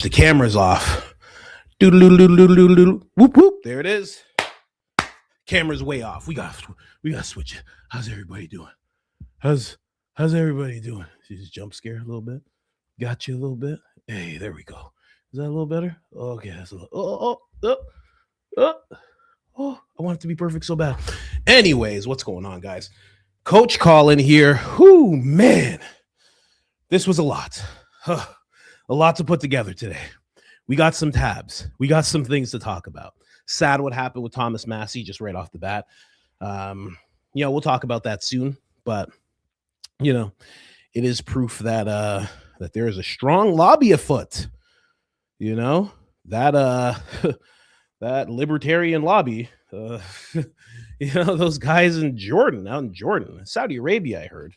The camera's off. Doodle-doodle-doodle-doodle. Whoop whoop. There it is. Camera's way off. We got to switch it. How's everybody doing? How's everybody doing? She just jump scare a little bit. Got you a little bit. Hey, there we go. Is that a little better? Okay, that's a little. Oh, I want it to be perfect so bad. Anyways, what's going on, guys? Coach Colin here. Whoo, man. This was a lot. A lot to put together today. We got some tabs. We got some things to talk about. Sad what happened with Thomas Massie just right off the bat. We'll talk about that soon. But, it is proof that that there is a strong lobby afoot. That that libertarian lobby. Those guys out in Jordan, Saudi Arabia, I heard,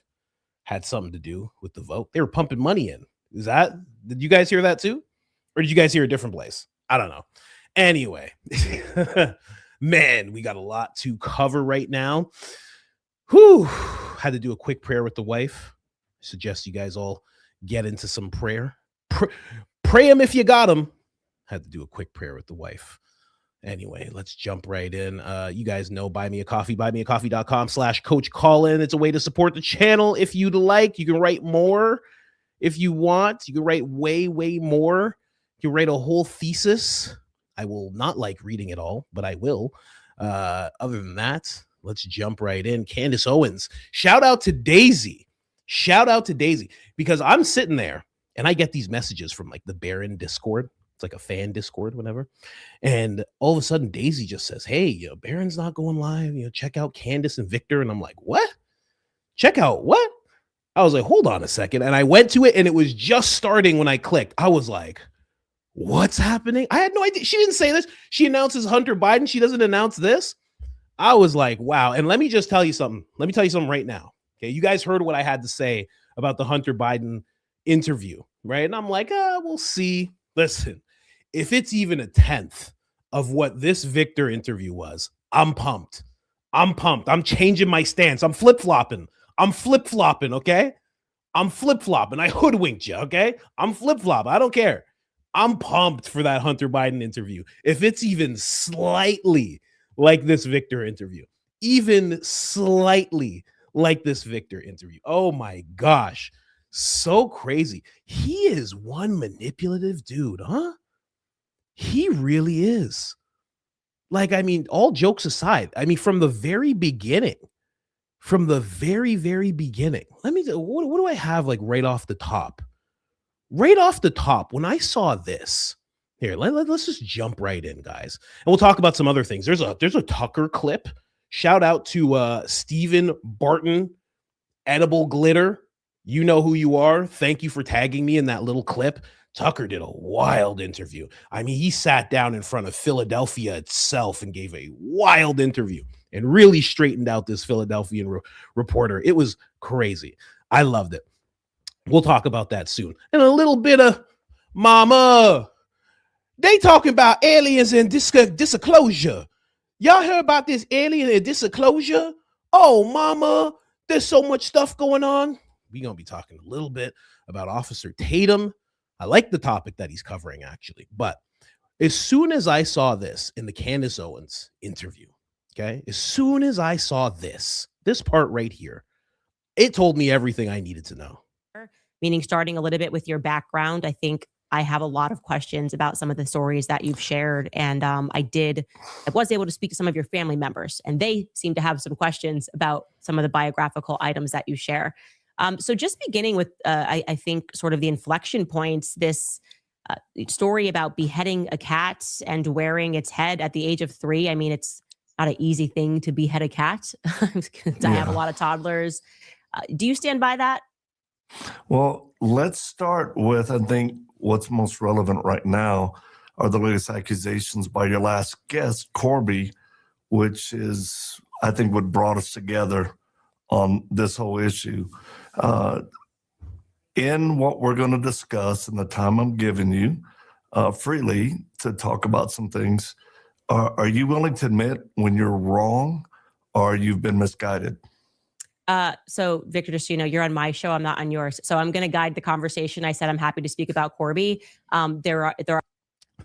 had something to do with the vote. They were pumping money in. Did you guys hear that too? Or did you guys hear a different place? I don't know. Anyway, man, we got a lot to cover right now. Had to do a quick prayer with the wife. Suggest you guys all get into some prayer. Pray them if you got them. Had to do a quick prayer with the wife. Anyway, let's jump right in. You guys know, buy me a coffee, buymeacoffee.com/Coach Colin. It's a way to support the channel. If you'd like, you can write more. If you want, you can write way, way more. You can write a whole thesis. I will not like reading it all, but I will. Other than that, let's jump right in. Candace Owens. Shout out to Daisy. Because I'm sitting there and I get these messages from like the Baron Discord. It's like a fan Discord, whatever. And all of a sudden, Daisy just says, hey, Baron's not going live. Check out Candace and Victor. And I'm like, what? Check out what? I was like, hold on a second. And I went to it and it was just starting when I clicked. I was like, what's happening? I had no idea. She didn't say this. She announces Hunter Biden. She doesn't announce this. I was like, wow. And let me just tell you something. Let me tell you something right now. Okay. You guys heard what I had to say about the Hunter Biden interview, right? And I'm like, we'll see. Listen, if it's even a 10th of what this Victor interview was, I'm pumped. I'm changing my stance. I'm flip-flopping. Okay? I'm flip-flopping. I hoodwinked you, okay? I'm flip-flopping. I don't care. I'm pumped for that Hunter Biden interview. If it's even slightly like this Victor interview, oh my gosh. So crazy. He is one manipulative dude, huh? He really is. All jokes aside, from the very beginning, let me, what do I have right off the top? Right off the top, when I saw this, here, let's just jump right in, guys. And we'll talk about some other things. There's a Tucker clip. Shout out to Stephen Barton, Edible Glitter. You know who you are. Thank you for tagging me in that little clip. Tucker did a wild interview. He sat down in front of Philadelphia itself and gave a wild interview and really straightened out this Philadelphian reporter. It was crazy. I loved it. We'll talk about that soon. And a little bit of mama. They talking about aliens and disclosure. Y'all heard about this alien and disclosure? Oh, mama, there's so much stuff going on. We're going to be talking a little bit about Officer Tatum. I like the topic that he's covering, actually. But as soon as I saw this in the Candace Owens interview, okay, as soon as I saw this part right here, it told me everything I needed to know. Meaning starting a little bit with your background, I think I have a lot of questions about some of the stories that you've shared. And I was able to speak to some of your family members, and they seem to have some questions about some of the biographical items that you share. So just beginning with, I think, sort of the inflection points, this story about beheading a cat and wearing its head at the age of 3. It's not an easy thing to behead a cat. I have a lot of toddlers. Do you stand by that? Well, let's start with, I think, what's most relevant right now are the latest accusations by your last guest, Corby, which is, I think, what brought us together on this whole issue. In what we're going to discuss and the time I'm giving you freely to talk about some things, are you willing to admit when you're wrong or you've been misguided? So Victor, just so you know, you're on my show. I'm not on yours. So I'm going to guide the conversation. I said I'm happy to speak about Corby. There are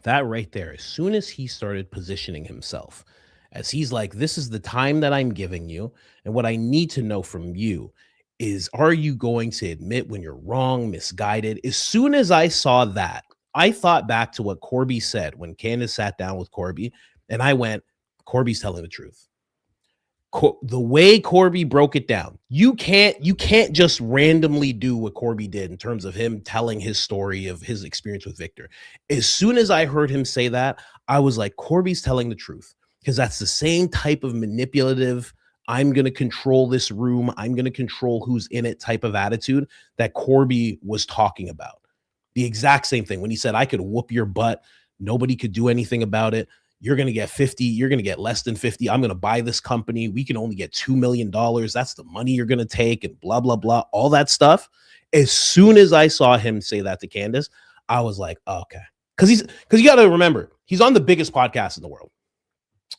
that right there. As soon as he started positioning himself, as he's like, this is the time that I'm giving you, and what I need to know from you is, are you going to admit when you're wrong, misguided? As soon as I saw that, I thought back to what Corby said when Candace sat down with Corby, and I went, Corby's telling the truth. The way Corby broke it down, you can't just randomly do what Corby did in terms of him telling his story of his experience with Victor. As soon as I heard him say that, I was like, Corby's telling the truth, because that's the same type of manipulative, I'm going to control this room, I'm going to control who's in it type of attitude that Corby was talking about. The exact same thing when he said, I could whoop your butt, nobody could do anything about it. You're going to get 50. You're going to get less than 50. I'm going to buy this company. We can only get $2 million. That's the money you're going to take, and blah, blah, blah, all that stuff. As soon as I saw him say that to Candace, I was like, oh, okay. Because you got to remember, he's on the biggest podcast in the world.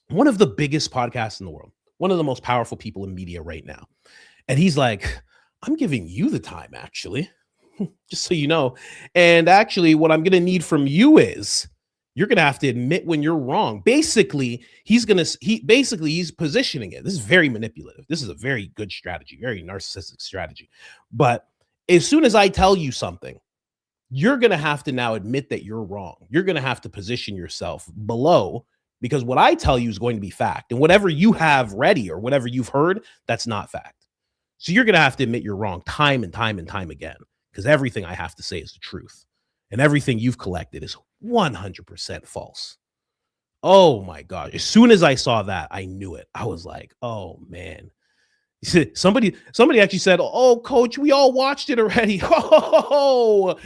One of the biggest podcasts in the world. One of the most powerful people in media right now. And he's like, I'm giving you the time, actually, just so you know. And actually, what I'm going to need from you is, you're going to have to admit when you're wrong. Basically, he's positioning it. This is very manipulative. This is a very good strategy, very narcissistic strategy. But as soon as I tell you something, you're going to have to now admit that you're wrong. You're going to have to position yourself below, because what I tell you is going to be fact. And whatever you have ready or whatever you've heard, that's not fact. So you're going to have to admit you're wrong time and time and time again, because everything I have to say is the truth. And everything you've collected is 100% false. Oh my God. As soon as I saw that, I knew it. I was like, oh man. Somebody actually said, oh, coach, we all watched it already. Oh,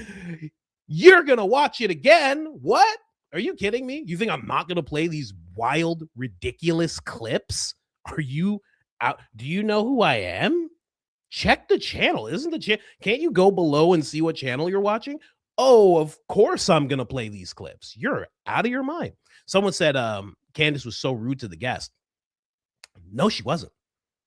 you're going to watch it again? What? Are you kidding me? You think I'm not going to play these wild, ridiculous clips? Are you out? Do you know who I am? Check the channel. Isn't the channel? Can't you go below and see what channel you're watching? Oh, of course I'm going to play these clips. You're out of your mind. Someone said Candace was so rude to the guest. No, she wasn't.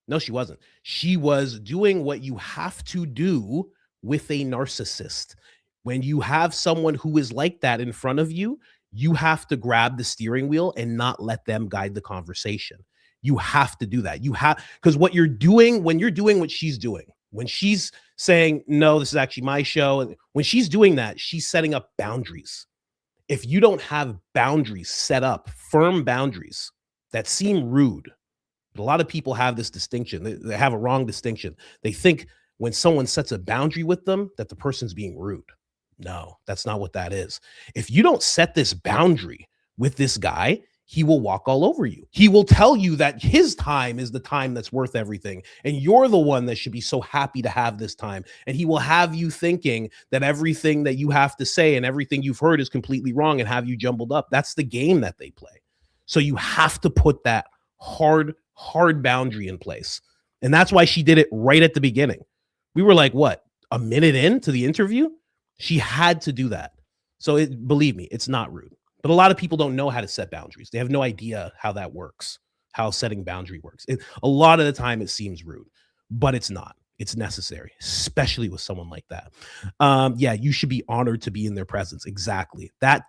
No, she wasn't. She was doing what you have to do with a narcissist. When you have someone who is like that in front of you, you have to grab the steering wheel and not let them guide the conversation. You have to do that. You have, because what you're doing, when you're doing what she's doing, when she's saying, no, this is actually my show, when she's doing that, she's setting up boundaries. If you don't have boundaries set up, firm boundaries that seem rude, but a lot of people have this distinction. They have a wrong distinction. They think when someone sets a boundary with them, that the person's being rude. No, that's not what that is. If you don't set this boundary with this guy, he will walk all over you. He will tell you that his time is the time that's worth everything, and you're the one that should be so happy to have this time. And he will have you thinking that everything that you have to say and everything you've heard is completely wrong and have you jumbled up. That's the game that they play. So you have to put that hard boundary in place. And that's why she did it right at the beginning. We were like, what, a minute into the interview? She had to do that. So believe me, it's not rude. But a lot of people don't know how to set boundaries. They have no idea how that works, how setting boundary works. A lot of the time it seems rude, but it's not. It's necessary, especially with someone like that. Yeah, you should be honored to be in their presence. Exactly. That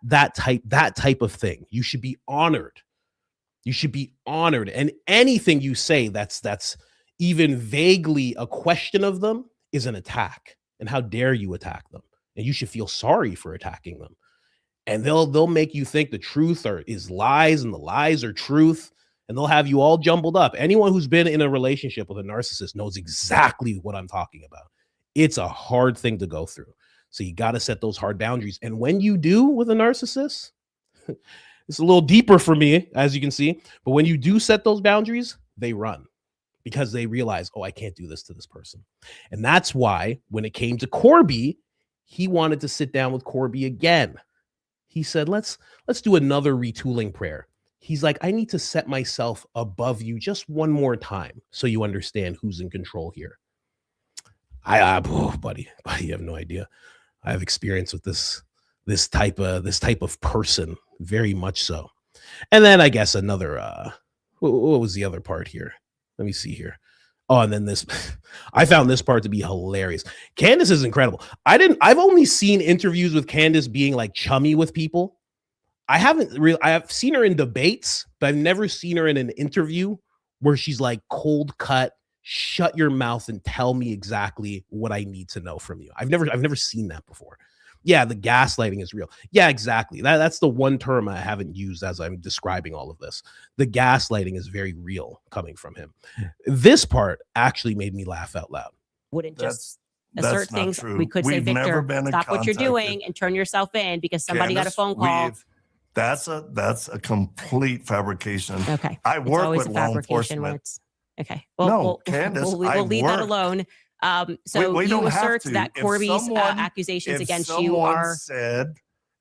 type of thing. You should be honored. You should be honored. And anything you say that's even vaguely a question of them is an attack. And how dare you attack them? And you should feel sorry for attacking them. And they'll make you think the truth is lies and the lies are truth. And they'll have you all jumbled up. Anyone who's been in a relationship with a narcissist knows exactly what I'm talking about. It's a hard thing to go through. So you got to set those hard boundaries. And when you do with a narcissist, it's a little deeper for me, as you can see. But when you do set those boundaries, they run because they realize, oh, I can't do this to this person. And that's why when it came to Corby, he wanted to sit down with Corby again. He said, let's do another retooling prayer. He's like, I need to set myself above you just one more time so you understand who's in control here. Buddy, you have no idea. I have experience with this type of person, very much so. And then I guess another, what was the other part here? Let me see here. Oh, and then this, I found this part to be hilarious. Candace is incredible. I've only seen interviews with Candace being like chummy with people. I have seen her in debates, but I've never seen her in an interview where she's like cold cut, shut your mouth and tell me exactly what I need to know from you. I've never seen that before. Yeah, the gaslighting is real. Yeah, exactly. That's the one term I haven't used as I'm describing all of this. The gaslighting is very real coming from him. This part actually made me laugh out loud. Wouldn't just That's assert not things. true. We could say, We've never Victor, been in stop what you're contact with- doing and turn yourself in because somebody got a Candace, phone call. That's a complete fabrication. Okay. I It's work always with a law fabrication when enforcement. it's okay. Well, No, Candace, we'll leave that alone. So we you don't have assert to. that If Corby's someone- accusations if against someone you are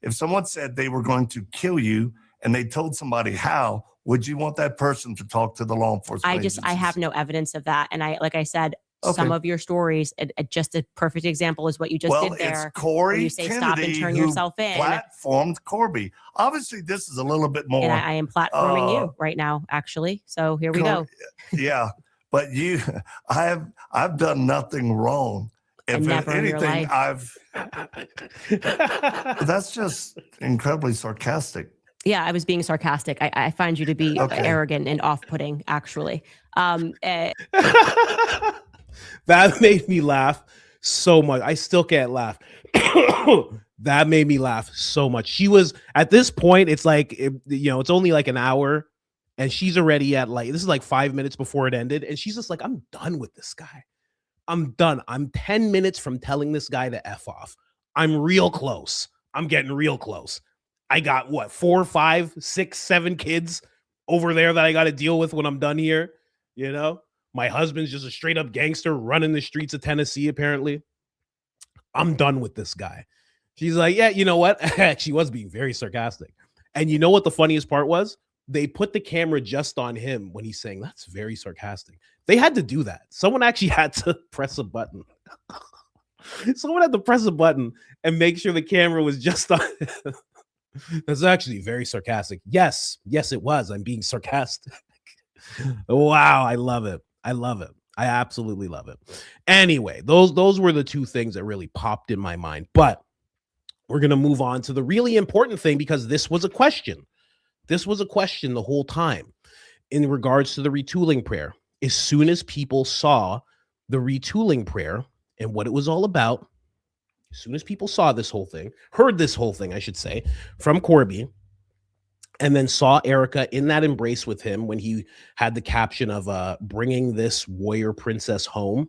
if someone said they were going to kill you and they told somebody how, would you want that person to talk to the law enforcement I agencies? have no evidence of that. And like I said, some Okay. of your stories, just a perfect example is what you just Well, did there. it's Corey where you say Kennedy stop and turn who yourself in. platformed Corby. Obviously, this is a little bit more. And I am platforming you right now, actually. So here we go. Yeah, but I've done nothing wrong. If never in your anything, life. that's just incredibly sarcastic. Yeah, I was being sarcastic. I find you to be Okay. arrogant and off-putting, actually. That made me laugh so much. I still can't laugh. That made me laugh so much. She was at this point, it's like, it's only like an hour and she's already at this is like 5 minutes before it ended. And she's just like, I'm done with this guy. I'm done. I'm 10 minutes from telling this guy to F off. I'm real close. I'm getting real close. I got 4, 5, 6, 7 kids over there that I got to deal with when I'm done here. My husband's just a straight up gangster running the streets of Tennessee, apparently. I'm done with this guy. She's like, yeah, you know what? She was being very sarcastic. And you know what the funniest part was? They put the camera just on him when he's saying, that's very sarcastic. They had to do that. Someone actually had to press a button. Someone had to press a button and make sure the camera was just on him. That's actually very sarcastic. Yes, it was. I'm being sarcastic. Wow, I love it. I absolutely love it. Anyway, those were the two things that really popped in my mind. But we're going to move on to the really important thing because this was a question. This was a question the whole time in regards to the retooling prayer. As soon as people saw the retooling prayer and what it was all about, as soon as people saw this whole thing, heard this whole thing, I should say, from Corby, and then saw Erica in that embrace with him when he had the caption of bringing this warrior princess home.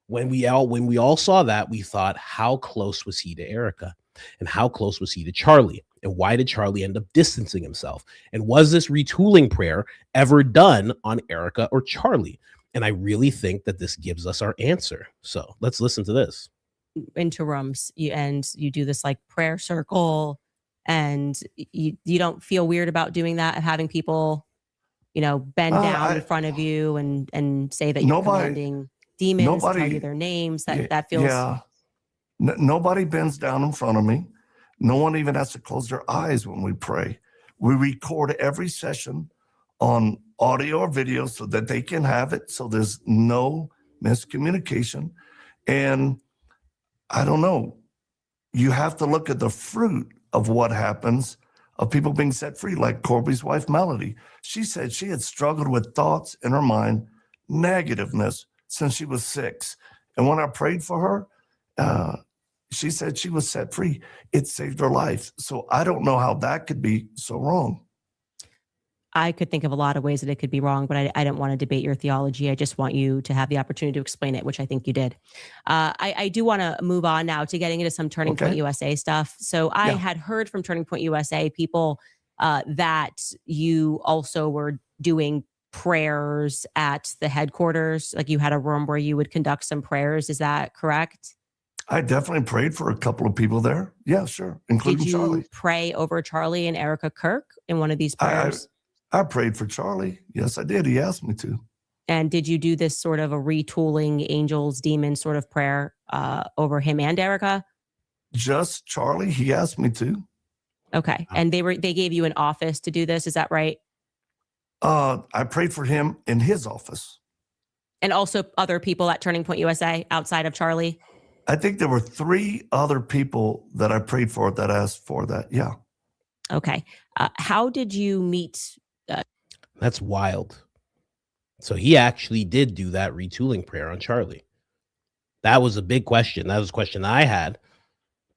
When we all saw that, we thought, how close was he to Erica? And how close was he to Charlie? And why did Charlie end up distancing himself? And was this retooling prayer ever done on Erica or Charlie? And I really think that this gives us our answer. So let's listen to this. Interims, you do this like prayer circle, and you don't feel weird about doing that, of having people, bend down in front of you and say that you're commanding demons, tell you their names. That feels. Yeah. Nobody bends down in front of me. No one even has to close their eyes when we pray. We record every session on audio or video so that they can have it, so there's no miscommunication. And I don't know, you have to look at the fruit of what happens of people being set free, like Corby's wife, Melody. She said she had struggled with thoughts in her mind, negativeness, since she was 6. And when I prayed for her, she said she was set free. It saved her life. So I don't know how that could be so wrong. I could think of a lot of ways that it could be wrong, but I don't want to debate your theology. I just want you to have the opportunity to explain it, which I think you did. I do want to move on now to getting into some Turning Point USA stuff. So I had heard from Turning Point USA people that you also were doing prayers at the headquarters. Like you had a room where you would conduct some prayers. Is that correct? I definitely prayed for a couple of people there. Yeah, sure. Including Charlie. Did you pray over Charlie and Erica Kirk in one of these prayers? I prayed for Charlie. Yes, I did. He asked me to. And did you do this sort of a retooling angels, demons sort of prayer over him and Erica? Just Charlie. He asked me to. Okay. And they gave you an office to do this. Is that right? I prayed for him in his office. And also other people at Turning Point USA outside of Charlie? I think there were 3 other people that I prayed for that asked for that. Yeah. Okay. How did you meet? That's wild. So he actually did do that retooling prayer on Charlie. That was a big question. That was a question I had,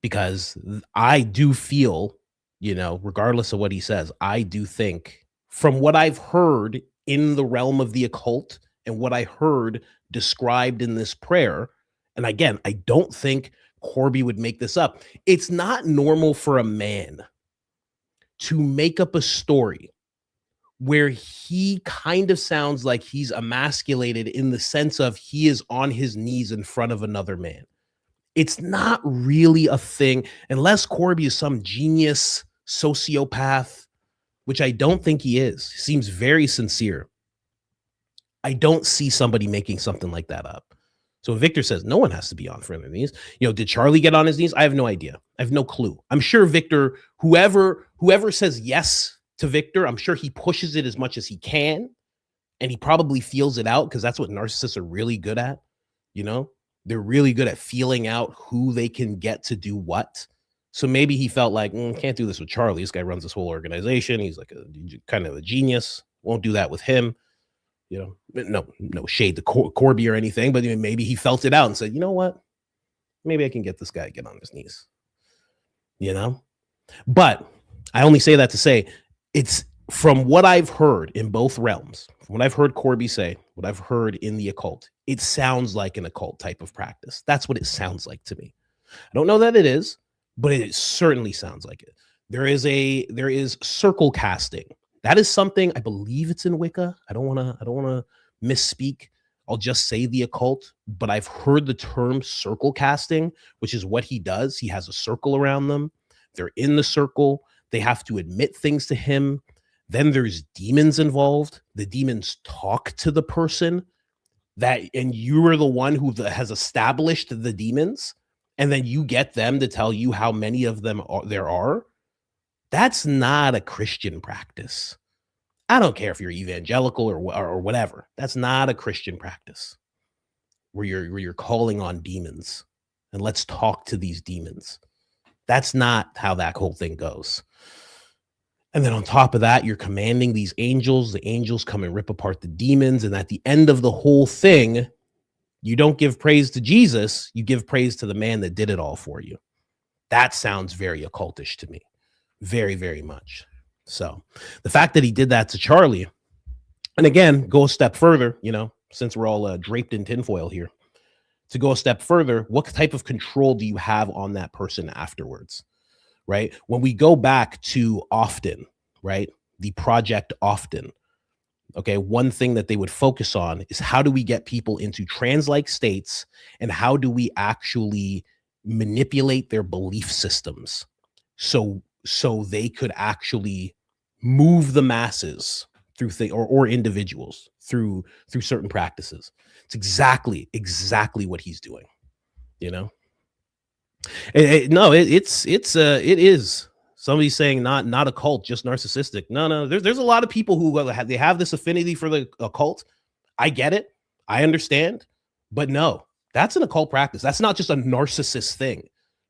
because I do feel, regardless of what he says, I do think, from what I've heard in the realm of the occult and what I heard described in this prayer, and again, I don't think Corby would make this up. It's not normal for a man to make up a story where he kind of sounds like he's emasculated in the sense of he is on his knees in front of another man. It's not really a thing unless Corby is some genius sociopath, which I don't think he is. He seems very sincere. I don't see somebody making something like that up. So Victor says no one has to be on for their knees. Did Charlie get on his knees? I have no idea. I have no clue. I'm sure Victor, whoever says yes to Victor, I'm sure he pushes it as much as he can, and he probably feels it out, because that's what narcissists are really good at. They're really good at feeling out who they can get to do what. So maybe he felt like, can't do this with Charlie. This guy runs this whole organization. He's like kind of a genius. Won't do that with him. No shade to Corby or anything, but maybe he felt it out and said, you know what? Maybe I can get this guy to get on his knees. But I only say that to say, it's from what I've heard in both realms, from what I've heard Corby say, what I've heard in the occult, it sounds like an occult type of practice. That's what it sounds like to me. I don't know that it is, but it certainly sounds like it. There is circle casting. That is something, I believe it's in Wicca. I don't want to misspeak. I'll just say the occult, but I've heard the term circle casting, which is what he does. He has a circle around them. They're in the circle. They have to admit things to him. Then there's demons involved. The demons talk to the person and you are the one who has established the demons. And then you get them to tell you how many of them there are. That's not a Christian practice. I don't care if you're evangelical or whatever. That's not a Christian practice where you're calling on demons and let's talk to these demons. That's not how that whole thing goes. And then on top of that, you're commanding these angels. The angels come and rip apart the demons. And at the end of the whole thing, you don't give praise to Jesus. You give praise to the man that did it all for you. That sounds very occultish to me. Very, very much. So the fact that he did that to Charlie, and again, go a step further, since we're all draped in tinfoil here, to go a step further, what type of control do you have on that person afterwards? Right? When we go back to Often, right? The project Often. Okay. One thing that they would focus on is how do we get people into trance-like states, and how do we actually manipulate their belief systems so they could actually move the masses through or individuals through certain practices. It's exactly what he's doing. It is. Somebody's saying not occult, just narcissistic. No. There's a lot of people who have this affinity for the occult. I get it. I understand. But no, that's an occult practice. That's not just a narcissist thing.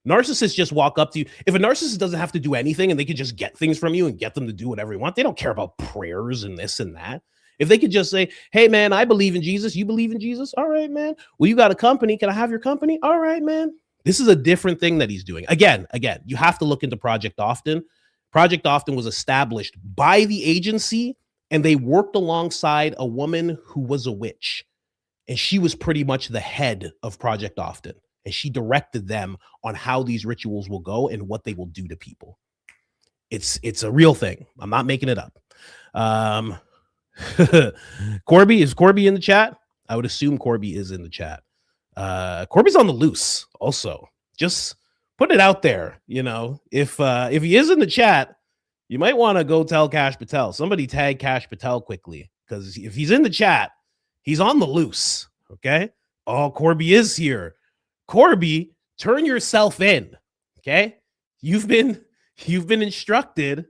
Narcissists just walk up to you. If a narcissist doesn't have to do anything and they could just get things from you and get them to do whatever you want, they don't care about prayers and this and that. If they could just say, hey, man, I believe in Jesus. You believe in Jesus? All right, man. Well, you got a company. Can I have your company? All right, man. This is a different thing that he's doing. Again, you have to look into Project Often. Project Often was established by the agency, and they worked alongside a woman who was a witch. And she was pretty much the head of Project Often. And she directed them on how these rituals will go and what they will do to people. It's a real thing. I'm not making it up. Corby, is Corby in the chat? I would assume Corby is in the chat. Corby's on the loose also. Just put it out there. If he is in the chat, you might want to go tell Cash Patel. Somebody tag Cash Patel quickly, because if he's in the chat, he's on the loose. Okay. Oh, Corby is here. Corby, turn yourself in. Okay. You've been instructed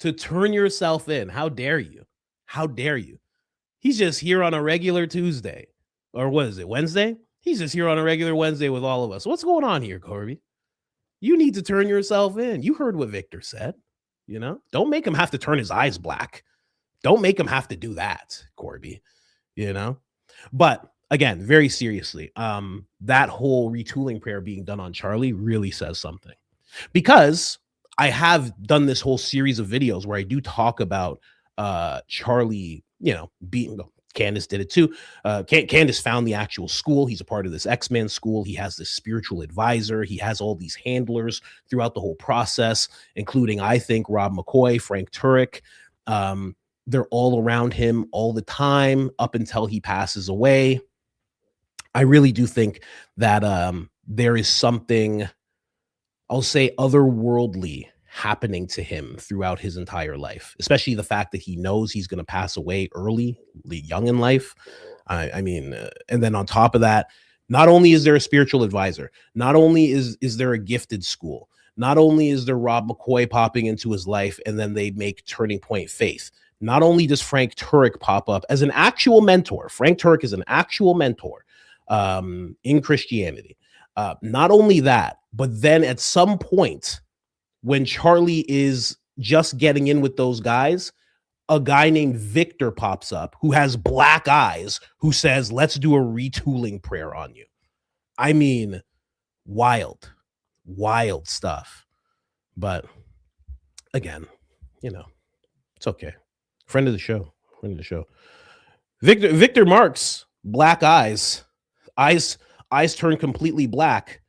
to turn yourself in. How dare you? How dare you? He's just here on a regular Tuesday. or what is it, Wednesday? He's just here on a regular Wednesday with all of us. What's going on here, Corby? You need to turn yourself in. You heard what Victor said. You know, don't make him have to turn his eyes black. Don't make him have to do that, Corby. You know, but again, very seriously, that whole retooling prayer being done on Charlie really says something, because I have done this whole series of videos where I do talk about Charlie, you know, being, Candace did it too. Candace found the actual school. He's a part of this X-Men school. He has this spiritual advisor. He has all these handlers throughout the whole process, including, I think, Rob McCoy, Frank Turek. They're all around him all the time up until he passes away. I really do think that there is something, I'll say, otherworldly happening to him throughout his entire life, especially the fact that he knows he's going to pass away early, young in life. I mean, and then on top of that, not only is there a spiritual advisor, not only is there a gifted school, not only is there Rob McCoy popping into his life, and then they make Turning Point Faith. Not only does Frank Turek pop up as an actual mentor. Frank Turek is an actual mentor in Christianity. Not only that, but then at some point, when Charlie is just getting in with those guys, a guy named Victor pops up who has black eyes, who says, let's do a retooling prayer on you. I mean, wild stuff. But again, you know, it's okay. Friend of the show. Victor Marx, black eyes turn completely black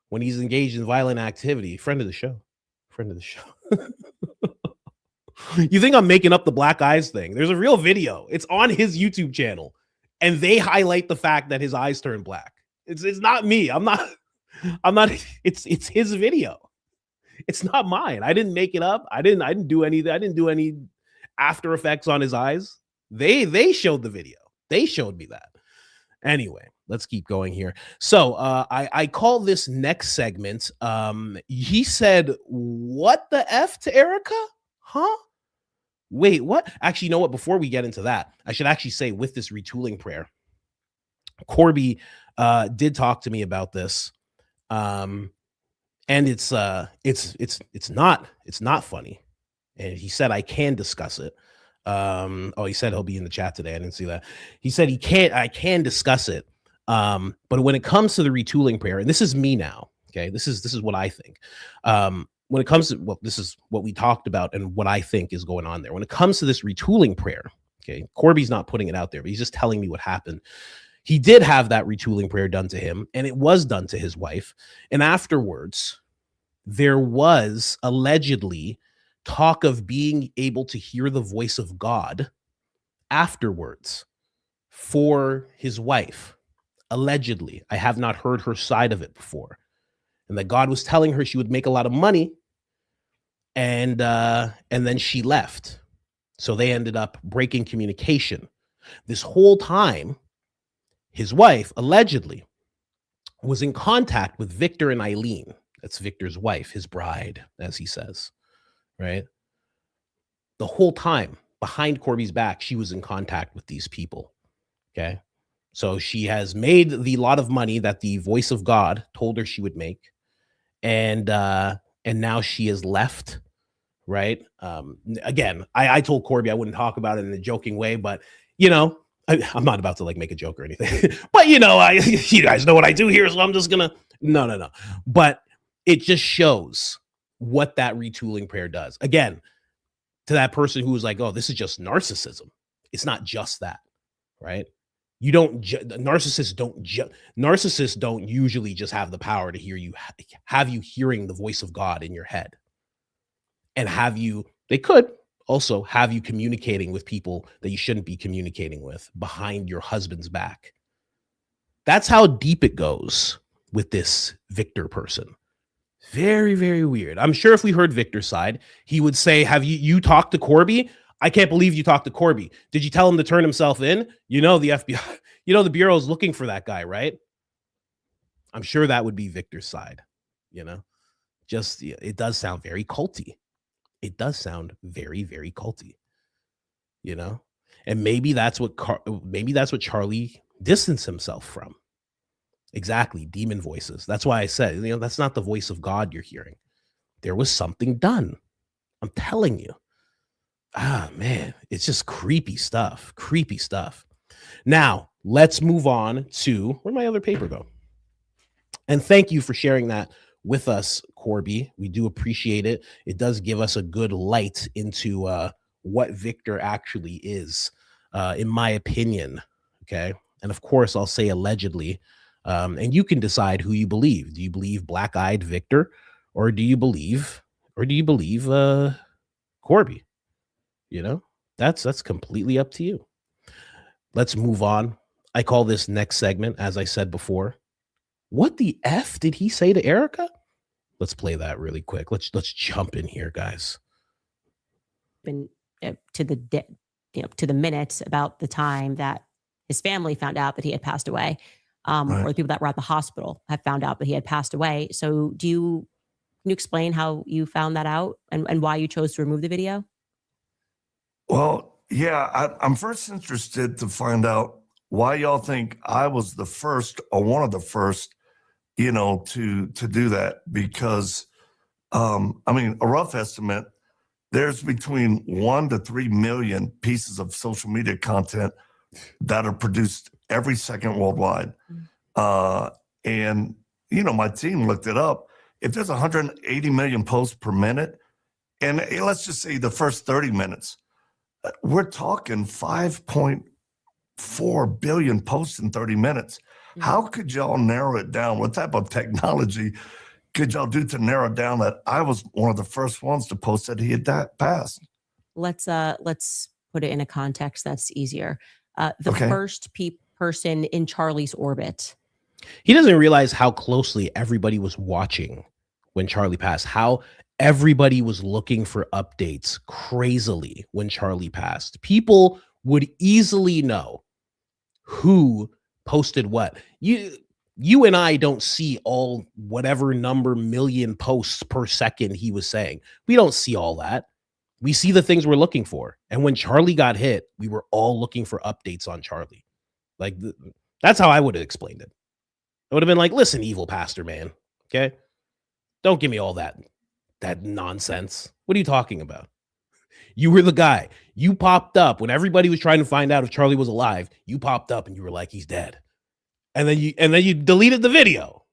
when he's engaged in violent activity. Friend of the show. You think I'm making up the black eyes thing? There's a real video. It's on his YouTube channel, and they highlight the fact that his eyes turn black. It's not me. I'm not. It's his video. It's not mine. I didn't make it up. I didn't do anything. I didn't do any after effects on his eyes. They showed the video. They showed me that. Anyway, let's keep going here. So I call this next segment. He said, "What the F to Erica? Huh? Wait, what?" Actually, you know what? Before we get into that, I should actually say, with this retooling prayer, Corby did talk to me about this. And it's not funny. And he said I can discuss it. He said he'll be in the chat today. I didn't see that. He said I can discuss it. But when it comes to the retooling prayer, and this is me now, okay, this is what I think. When it comes to, well, this is what we talked about and what I think is going on there. When it comes to this retooling prayer, okay, Corby's not putting it out there, but he's just telling me what happened. He did have that retooling prayer done to him, and it was done to his wife. And afterwards, there was allegedly talk of being able to hear the voice of God afterwards for his wife. Allegedly. I have not heard her side of it before. And that God was telling her she would make a lot of money, and then she left. So they ended up breaking communication. This whole time, his wife allegedly was in contact with Victor and Eileen. That's Victor's wife, his bride, as he says, right? The whole time, behind Corby's back, she was in contact with these people, okay? So she has made the lot of money that the voice of God told her she would make, and now she is left, right? Again, I told Corby I wouldn't talk about it in a joking way, but, you know, I'm not about to like make a joke or anything, but you know, you guys know what I do here, so I'm just gonna, no. But it just shows what that retooling prayer does. Again, to that person who was like, oh, this is just narcissism. It's not just that, right? You don't, narcissists don't usually just have the power to have you hearing the voice of God in your head, and they could also have you communicating with people that you shouldn't be communicating with behind your husband's back. That's how deep it goes with this Victor person. Very, very weird. I'm sure if we heard Victor's side, he would say, have you talked to Corby? I can't believe you talked to Corby. Did you tell him to turn himself in? You know, the FBI, you know, the Bureau is looking for that guy, right? I'm sure that would be Victor's side, you know, just, it does sound very culty. It does sound very, very culty, you know, and maybe that's what Charlie distance himself from. Exactly. Demon voices. That's why I said, that's not the voice of God you're hearing. There was something done. I'm telling you. Ah, man, it's just creepy stuff. Creepy stuff. Now, let's move on to, where'd my other paper go? And thank you for sharing that with us, Corby. We do appreciate it. It does give us a good light into what Victor actually is, in my opinion. Okay. And of course, I'll say allegedly. And you can decide who you believe. Do you believe black-eyed Victor, or do you believe Corby? That's completely up to you. Let's move on. I call this next segment, as I said before, what the F did he say to Erica? Let's play that really quick. Let's jump in here, guys. Been to the minutes about the time that his family found out that he had passed away, or the people that were at the hospital have found out that he had passed away. So can you explain how you found that out and why you chose to remove the video? Well, yeah, I'm first interested to find out why y'all think I was the first or one of the first, to do that. Because, I mean, a rough estimate, there's between 1 to 3 million pieces of social media content that are produced every second worldwide. And, my team looked it up. If there's 180 million posts per minute, and let's just say the first 30 minutes, we're talking 5.4 billion posts in 30 minutes. Mm-hmm. How could y'all narrow it down? What type of technology could y'all do to narrow down that I was one of the first ones to post that he had passed? Let's put it in a context that's easier. First person in Charlie's orbit. He doesn't realize how closely everybody was watching when Charlie passed, how everybody was looking for updates crazily when Charlie passed. People would easily know who posted what. You and I don't see all whatever number million posts per second he was saying. We don't see all that. We see the things we're looking for. And when Charlie got hit, we were all looking for updates on Charlie. Like, that's how I would have explained it. I would have been like, listen, evil pastor, man. Okay. Don't give me all that nonsense. What are you talking about? You were the guy. You popped up when everybody was trying to find out if Charlie was alive. You popped up and you were like, he's dead. And then you deleted the video.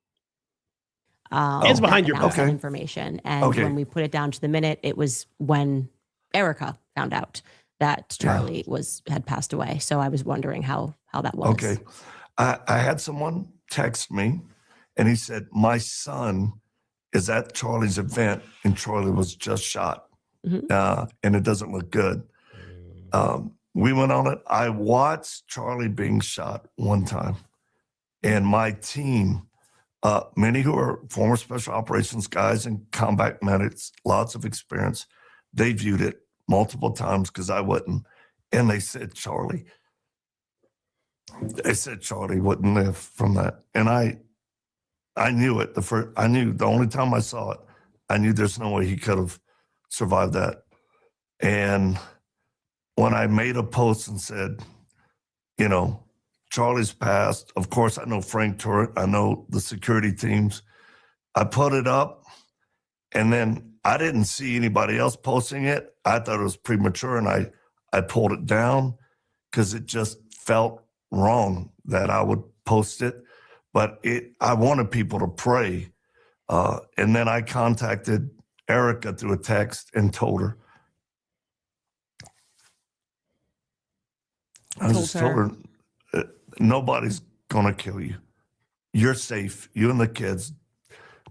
Hands behind your back. Okay. Information. And when we put it down to the minute, it was when Erica found out that Charlie had passed away. So I was wondering how that was. Okay. I had someone text me and he said, my son is at Charlie's event and Charlie was just shot. Mm-hmm. And it doesn't look good. We went on it. I watched Charlie being shot one time, and my team, many who are former special operations guys and combat medics, lots of experience, they viewed it multiple times because I wouldn't. And they said, Charlie wouldn't live from that. And I knew it. I knew the only time I saw it, I knew there's no way he could have survived that. And when I made a post and said, Charlie's passed, of course, I know Frank Turret, I know the security teams. I put it up, and then I didn't see anybody else posting it. I thought it was premature, and I pulled it down because it just felt wrong that I would post it. But I wanted people to pray. And then I contacted Erica through a text and told her. I just told her, nobody's going to kill you. You're safe. You and the kids.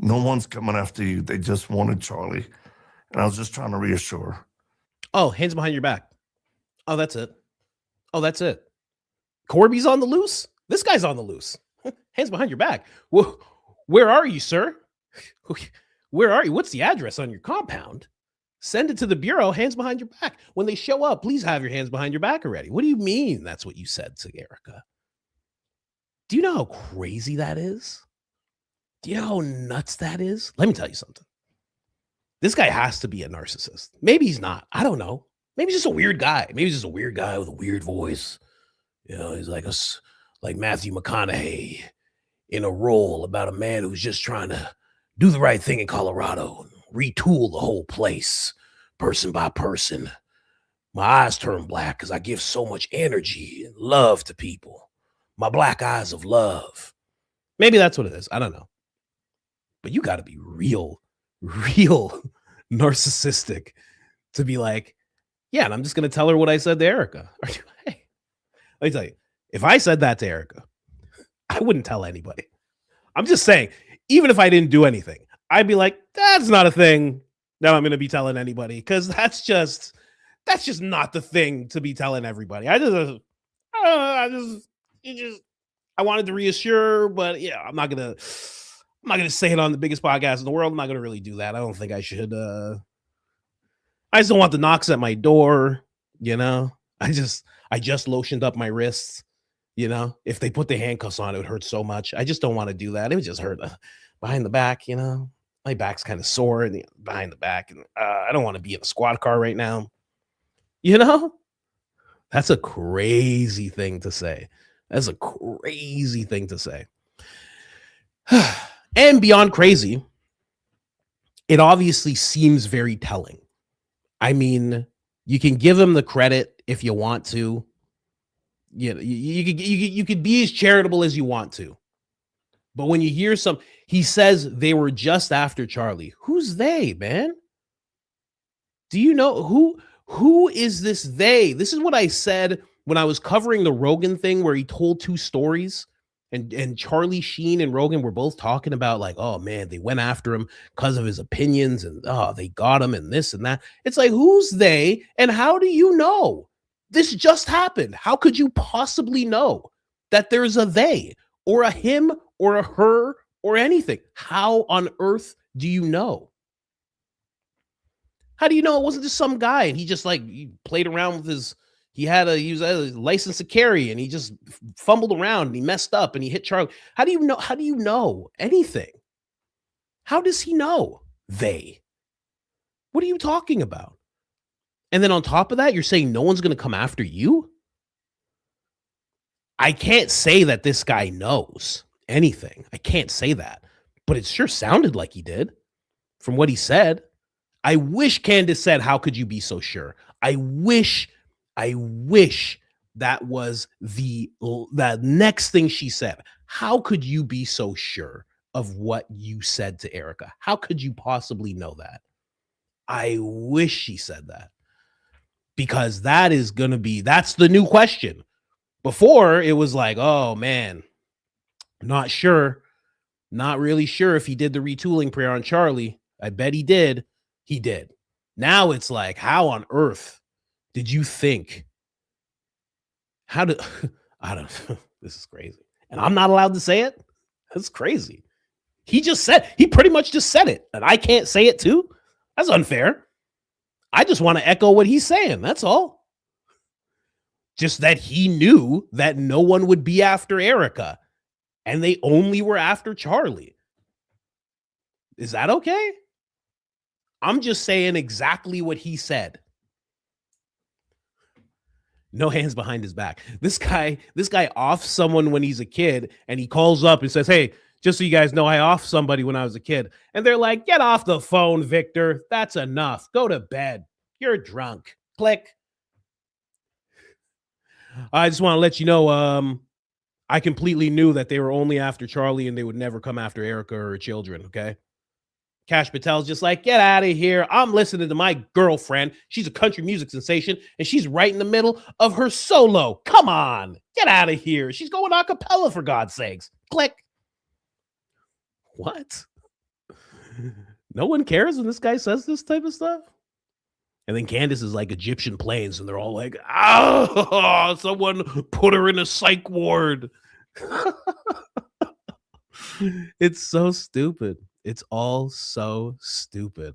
No one's coming after you. They just wanted Charlie. And I was just trying to reassure her. Oh, hands behind your back. Oh, that's it. Corby's on the loose? This guy's on the loose. Hands behind your back. Well, where are you, sir? Where are you? What's the address on your compound? Send it to the bureau, hands behind your back. When they show up, please have your hands behind your back already. What do you mean that's what you said to Erica? Do you know how crazy that is? Do you know how nuts that is? Let me tell you something. This guy has to be a narcissist. Maybe he's not. I don't know. Maybe he's just a weird guy. Maybe he's just a weird guy with a weird voice. He's like a like Matthew McConaughey in a role about a man who's just trying to do the right thing in Colorado and retool the whole place, person by person. My eyes turn black because I give so much energy and love to people. My black eyes of love. Maybe that's what it is. I don't know. But you got to be real narcissistic to be like, yeah, and I'm just going to tell her what I said to Erica. Hey, let me tell you, if I said that to Erica, I wouldn't tell anybody. I'm just saying, even if I didn't do anything, I'd be like, that's not a thing that I'm going to be telling anybody, because that's just not the thing to be telling everybody. I wanted to reassure, but yeah, I'm not gonna say it on the biggest podcast in the world. I'm not gonna really do that. I don't think I should. I just don't want the knocks at my door. You know, I just lotioned up my wrists. You know, if they put the handcuffs on, it would hurt so much. I just don't want to do that. It would just hurt behind the back. You know, my back's kind of sore and behind the back, and I don't want to be in a squad car right now. You know, that's a crazy thing to say. That's a crazy thing to say. And beyond crazy, it obviously seems very telling. I mean, you can give him the credit if you want to. You could be as charitable as you want to. But when you hear he says they were just after Charlie. Who's they, man? Do you know who is this they? This is what I said when I was covering the Rogan thing, where he told two stories, and Charlie Sheen and Rogan were both talking about like, oh man, they went after him because of his opinions, and oh, they got him and this and that. It's like, who's they, and how do you know? This just happened. How could you possibly know that there's a they or a him or a her or anything? How on earth do you know? How do you know it wasn't just some guy and he just like he played around with his, he was a license to carry and he just fumbled around and he messed up and he hit Charlie? How do you know? How do you know anything? How does he know they? What are you talking about? And then on top of that, you're saying no one's going to come after you? I can't say that this guy knows anything. I can't say that, but it sure sounded like he did from what he said. I wish Candace said, how could you be so sure? I wish that was the next thing she said. How could you be so sure of what you said to Erica? How could you possibly know that? I wish she said that, because that's the new question. Before it was like, oh man, not sure. Not really sure if he did the retooling prayer on Charlie. I bet he did. He did. Now it's like, how on earth did you think? I don't this is crazy. And I'm not allowed to say it? That's crazy. He pretty much just said it. And I can't say it too? That's unfair. I just want to echo what he's saying. That's all. Just that he knew that no one would be after Erica and they only were after Charlie. Is that okay? I'm just saying exactly what he said. No hands behind his back. This guy offs someone when he's a kid and he calls up and says, hey, just so you guys know, I offed somebody when I was a kid. And they're like, get off the phone, Victor. That's enough. Go to bed. You're drunk. Click. I just want to let you know, I completely knew that they were only after Charlie and they would never come after Erica or her children, okay? Cash Patel's just like, get out of here. I'm listening to my girlfriend. She's a country music sensation, and she's right in the middle of her solo. Come on. Get out of here. She's going a cappella, for God's sakes. Click. What? No one cares when this guy says this type of stuff? And then Candace is like Egyptian planes, and they're all like, oh, someone put her in a psych ward. It's so stupid. It's all so stupid.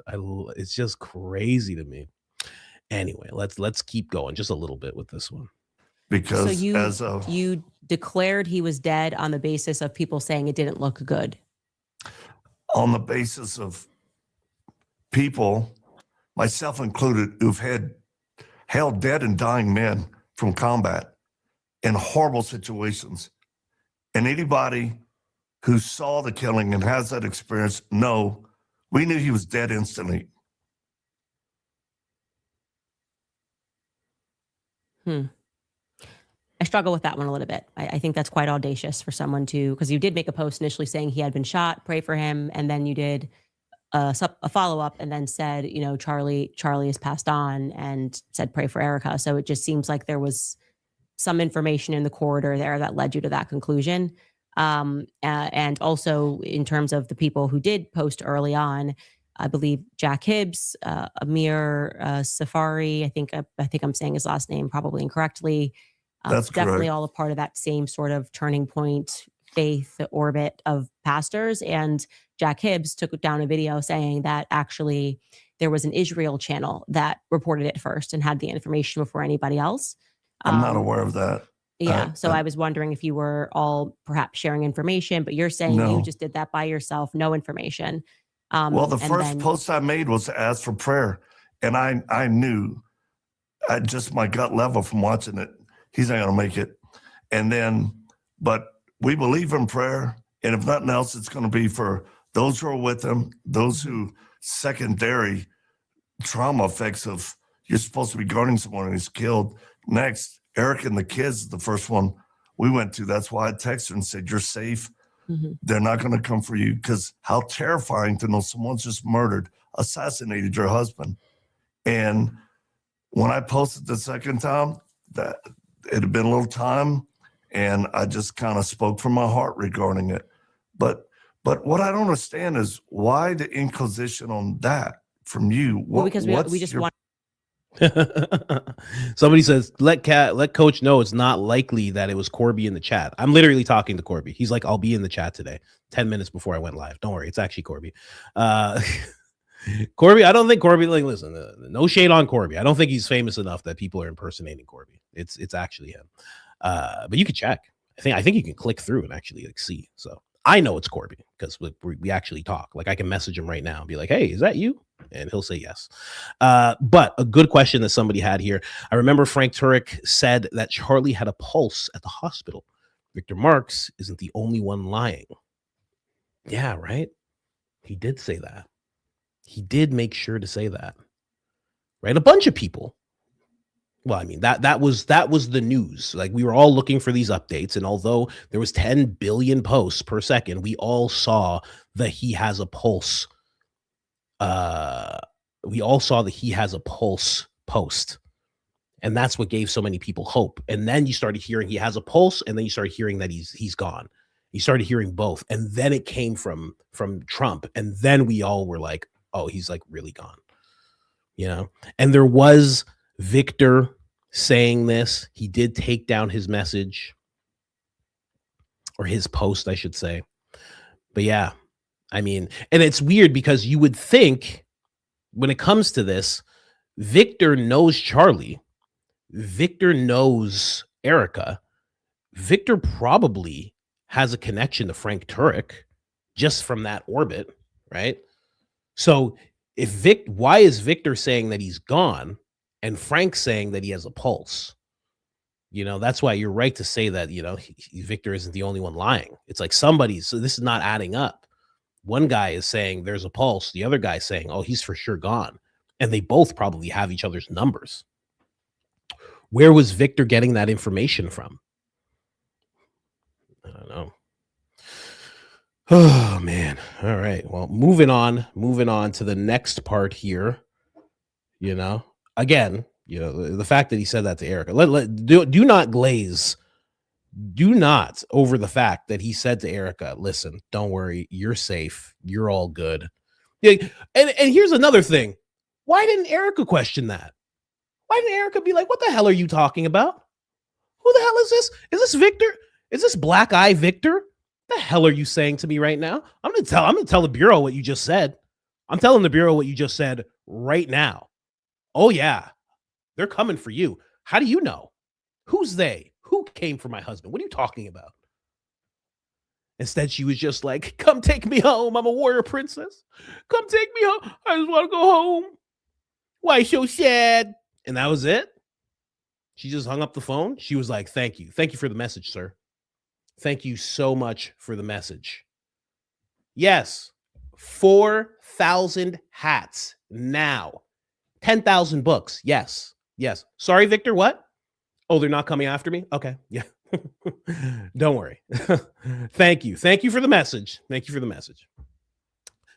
It's just crazy to me. Anyway, let's keep going just a little bit with this one. Because you declared he was dead on the basis of people saying it didn't look good. On the basis of people, myself included, who've held dead and dying men from combat in horrible situations And anybody who saw the killing and has that experience, no, we knew he was dead instantly. I struggle with that one a little bit. I think that's quite audacious for someone to, because you did make a post initially saying he had been shot, pray for him, and then you did a follow-up and then said, you know, Charlie has passed on, and said pray for Erica. So it just seems like there was some information in the corridor there that led you to that conclusion. And also in terms of the people who did post early on, I believe Jack Hibbs, Amir Safari, I think I'm saying his last name probably incorrectly. That's definitely correct. all a part of that same sort of turning point faith orbit of pastors. And Jack Hibbs took down a video saying that actually there was an Israel channel that reported it first and had the information before anybody else. I'm not aware of that. Yeah. So I was wondering if you were all perhaps sharing information, but you're saying No. you just did that by yourself, no information. Well, the first post I made was to ask for prayer. And I knew at just my gut level from watching it, he's not going to make it. And then, but we believe in prayer. And if nothing else, it's going to be for those who are with him, those who secondary trauma effects of you're supposed to be guarding someone and he's killed. Next, Eric and the kids, the first one we went to. That's why I texted her and said, you're safe. Mm-hmm. They're not going to come for you, because how terrifying to know someone's just murdered, assassinated your husband. And when I posted the second time, that it had been a little time, and I just kind of spoke from my heart regarding it. But what I don't understand is why the inquisition on that from you? Well, because we just want. Somebody says, let Coach know it's not likely that it was Corby in the chat. I'm literally talking to Corby. He's like, I'll be in the chat today, 10 minutes before I went live. Don't worry, it's actually Corby. Corby, I don't think Corby, like, listen, no shade on Corby. I don't think he's famous enough that people are impersonating Corby. It's actually him. But you can check. I think you can click through and actually like see. So I know it's Corby because we actually talk. Like I can message him right now and be like, hey, is that you? And he'll say yes. But a good question that somebody had here. I remember Frank Turek said that Charlie had a pulse at the hospital. Victor Marx isn't the only one lying. Yeah, right? He did say that. He did make sure to say that. Right? A bunch of people. Well, I mean, that was the news. Like we were all looking for these updates. And although there was 10 billion posts per second, we all saw that he has a pulse. We all saw that he has a pulse post. And that's what gave so many people hope. And then you started hearing he has a pulse, and then you started hearing that he's gone. You started hearing both. And then it came from Trump. And then we all were like, oh, he's like really gone. You know? And there was Victor saying this. He did take down his message, or his post, I should say. But yeah, I mean, and it's weird because you would think when it comes to this, Victor knows Charlie. Victor knows Erica. Victor probably has a connection to Frank Turek just from that orbit, right? So why is Victor saying that he's gone and Frank saying that he has a pulse? You know, that's why you're right to say that, you know, Victor isn't the only one lying. It's like so this is not adding up. One guy is saying there's a pulse. The other guy saying, oh, he's for sure gone. And they both probably have each other's numbers. Where was Victor getting that information from? I don't know. Oh, man. All right. Well, moving on to the next part here. You know, again, you know, the fact that he said that to Erica, do not glaze. Do not over the fact that he said to Erica, listen, don't worry. You're safe. You're all good. Yeah, and here's another thing. Why didn't Erica question that? Why didn't Erica be like, what the hell are you talking about? Who the hell is this? Is this Victor? Is this Black Eye Victor? What the hell are you saying to me right now? I'm gonna tell the Bureau what you just said. I'm telling the Bureau what you just said right now. Oh yeah, they're coming for you. How do you know? Who's they? Who came for my husband? What are you talking about? Instead, she was just like, come take me home. I'm a warrior princess. Come take me home. I just want to go home. Why so sad? And that was it. She just hung up the phone. She was like, thank you. Thank you for the message, sir. Thank you so much for the message. Yes, 4,000 hats now. 10,000 books. Yes. Yes. Sorry, Victor. What? Oh, they're not coming after me? Okay. Yeah. Don't worry. Thank you. Thank you for the message. Thank you for the message.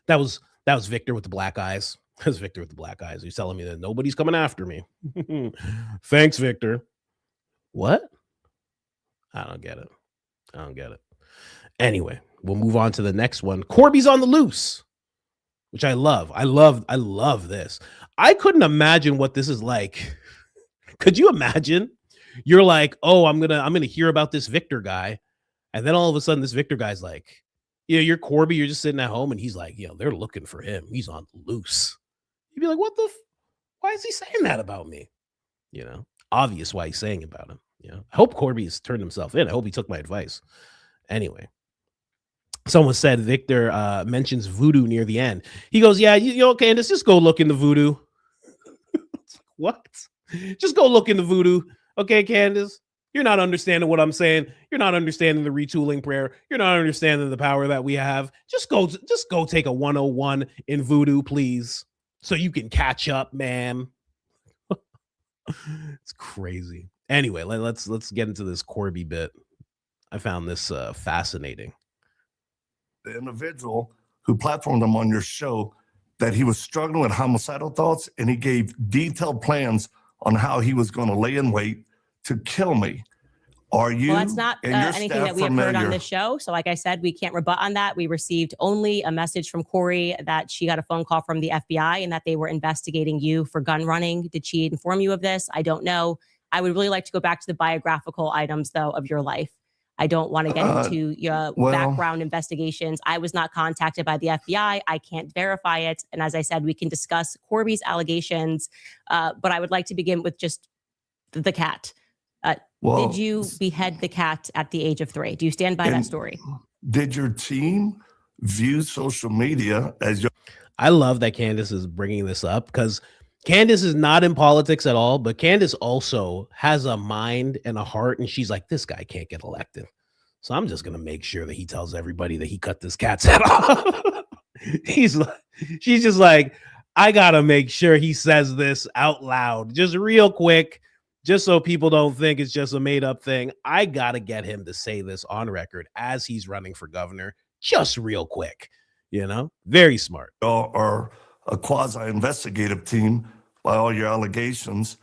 That was Victor with the black eyes. That was Victor with the black eyes. He's telling me that nobody's coming after me. Thanks, Victor. What? I don't get it. Anyway, we'll move on to the next one. Corby's on the loose, which I love. I love this. I couldn't imagine what this is like. Could you imagine? You're like, oh, I'm gonna hear about this Victor guy, and then all of a sudden, this Victor guy's like, yeah, you're Corby. You're just sitting at home, and he's like, they're looking for him. He's on the loose. You'd be like, what the? Why is he saying that about me? Obvious why he's saying about him. I hope Corby has turned himself in. I hope he took my advice. Anyway, someone said Victor mentions voodoo near the end. He goes, yeah, Candace, just go look in the voodoo. What? Just go look in the voodoo. Okay, Candace, you're not understanding what I'm saying. You're not understanding the retooling prayer. You're not understanding the power that we have. Just go take a 101 in voodoo, please, so you can catch up, ma'am. It's crazy. Anyway, let's get into this Corby bit. I found this fascinating. The individual who platformed him on your show that he was struggling with homicidal thoughts, and he gave detailed plans on how he was going to lay in wait to kill me. Are you? Well, that's not anything that we have heard on this show. So like I said, we can't rebut on that. We received only a message from Corey that she got a phone call from the FBI and that they were investigating you for gun running. Did she inform you of this? I don't know. I would really like to go back to the biographical items, though, of your life. I don't want to get into your background investigations. I was not contacted by the FBI. I can't verify it. And as I said, we can discuss Corby's allegations. But I would like to begin with just the cat. Did you behead the cat at the age of 3? Do you stand by that story? Did your team view social media as your... I love that Candace is bringing this up because Candace is not in politics at all, but Candace also has a mind and a heart, and she's like, this guy can't get elected. So I'm just going to make sure that he tells everybody that he cut this cat's head off. She's just like, I got to make sure he says this out loud, just real quick, just so people don't think it's just a made up thing. I got to get him to say this on record as he's running for governor, just real quick, very smart. Or a quasi-investigative team by all your allegations.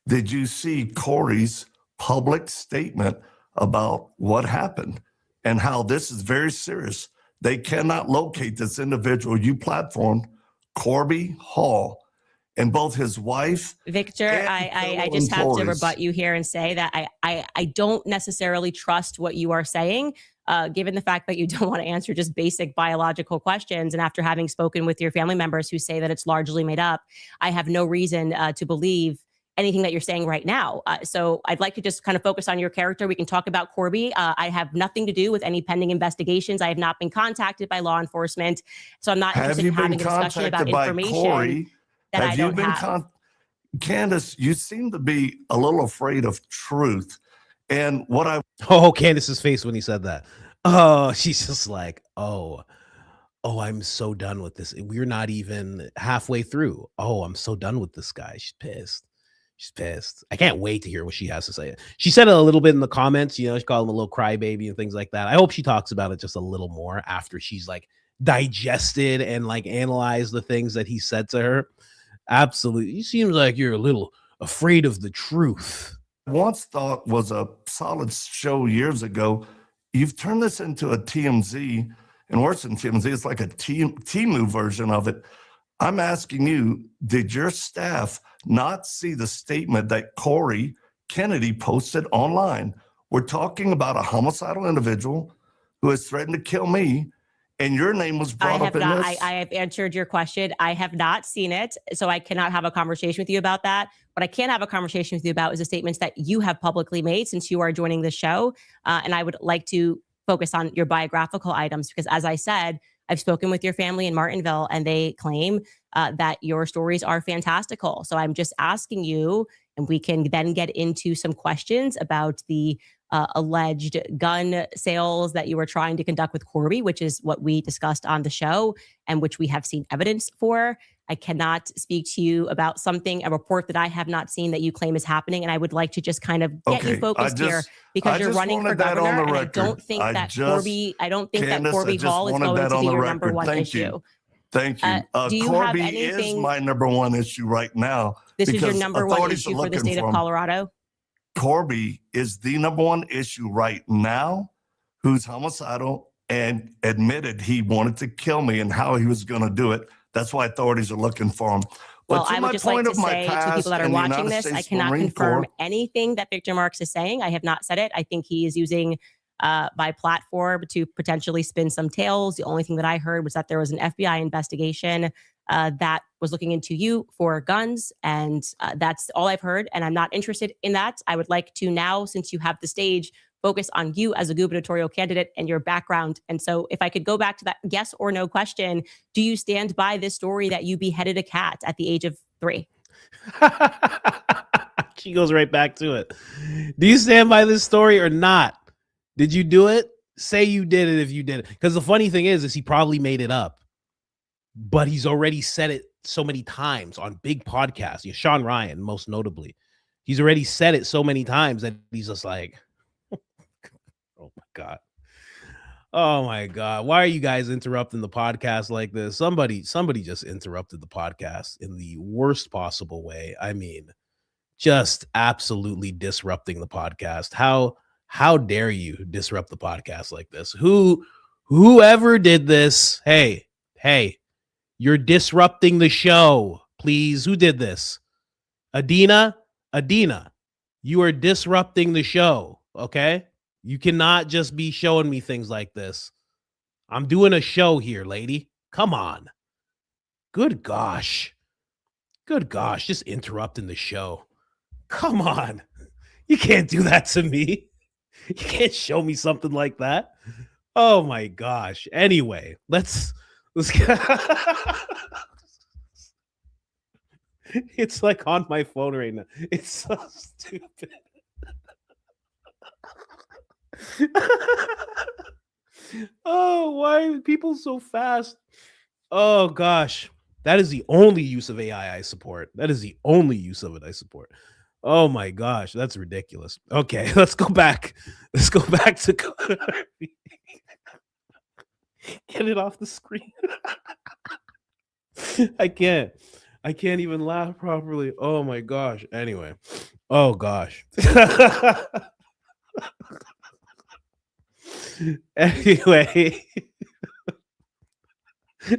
Did you see Corey's public statement about what happened and how this is very serious? They cannot locate this individual you platformed, Corby Hall, and both his wife. Victor, I just have to rebut you here and say that I don't necessarily trust what you are saying, given the fact that you don't want to answer just basic biological questions. And after having spoken with your family members who say that it's largely made up, I have no reason to believe anything that you're saying right now. So I'd like to just kind of focus on your character. We can talk about Corby. I have nothing to do with any pending investigations. I have not been contacted by law enforcement. So I'm not interested in having a discussion about information that I don't have. Candace, you seem to be a little afraid of truth. And what I... Oh, Candace's face when he said that. Oh, she's just like, oh, I'm so done with this. We're not even halfway through. Oh, I'm so done with this guy. She's pissed. I can't wait to hear what she has to say. She said it a little bit in the comments, she called him a little crybaby and things like that. I hope she talks about it just a little more after she's like digested and like analyzed the things that he said to her. Absolutely. It seems like you're a little afraid of the truth. Once thought was a solid show years ago. You've turned this into a TMZ, and worse than TMZ, it's like a Temu version of it. I'm asking you, did your staff not see the statement that Corey Kennedy posted online? We're talking about a homicidal individual who has threatened to kill me, and your name was brought up in this. I have answered your question. I have not seen it, so I cannot have a conversation with you about that. What I can have a conversation with you about is the statements that you have publicly made since you are joining the show. And I would like to focus on your biographical items because, as I said, I've spoken with your family in Martinville, and they claim that your stories are fantastical. So I'm just asking you, and we can then get into some questions about the alleged gun sales that you were trying to conduct with Corby, which is what we discussed on the show and which we have seen evidence for. I cannot speak to you about a report that I have not seen that you claim is happening. And I would like to just kind of get you focused here because you're running for governor. And I don't think that Corby Hall is going to be your number one issue. Thank you. Do you Corby have anything? is my number one issue right now. This is your number one issue for the state of Colorado? Corby is the number one issue right now, who's homicidal and admitted he wanted to kill me and how he was going to do it. That's why authorities are looking for him. Well, I would just like to say to people that are watching this, I cannot confirm anything that Victor Marx is saying. I have not said it. I think he is using my platform to potentially spin some tales. The only thing that I heard was that there was an FBI investigation that was looking into you for guns. And that's all I've heard. And I'm not interested in that. I would like to now, since you have the stage, focus on you as a gubernatorial candidate and your background. And so if I could go back to that yes or no question, do you stand by this story that you beheaded a cat at the age of 3? She goes right back to it. Do you stand by this story or not? Did you do it? Say you did it if you did it. Because the funny thing is he probably made it up. But he's already said it so many times on big podcasts. Sean Ryan, most notably. He's already said it so many times that he's just like, oh my God. Oh my God. Why are you guys interrupting the podcast like this? Somebody just interrupted the podcast in the worst possible way. I mean, just absolutely disrupting the podcast. How dare you disrupt the podcast like this? Whoever did this, hey, you're disrupting the show. Please, who did this? Adina, you are disrupting the show, okay? You cannot just be showing me things like this. I'm doing a show here, lady. Come on. Good gosh, just interrupting the show. Come on. You can't do that to me. You can't show me something like that. Oh my gosh. Anyway, let's get it's like on my phone right now. It's so stupid. Oh, why are people so fast? Oh gosh. That is the only use of AI I support. That is the only use of it I support. Oh my gosh, that's ridiculous. Okay, let's go back. Let's go back to Corby. Get it off the screen. I can't even laugh properly. Oh my gosh. Anyway. Oh gosh. Anyway.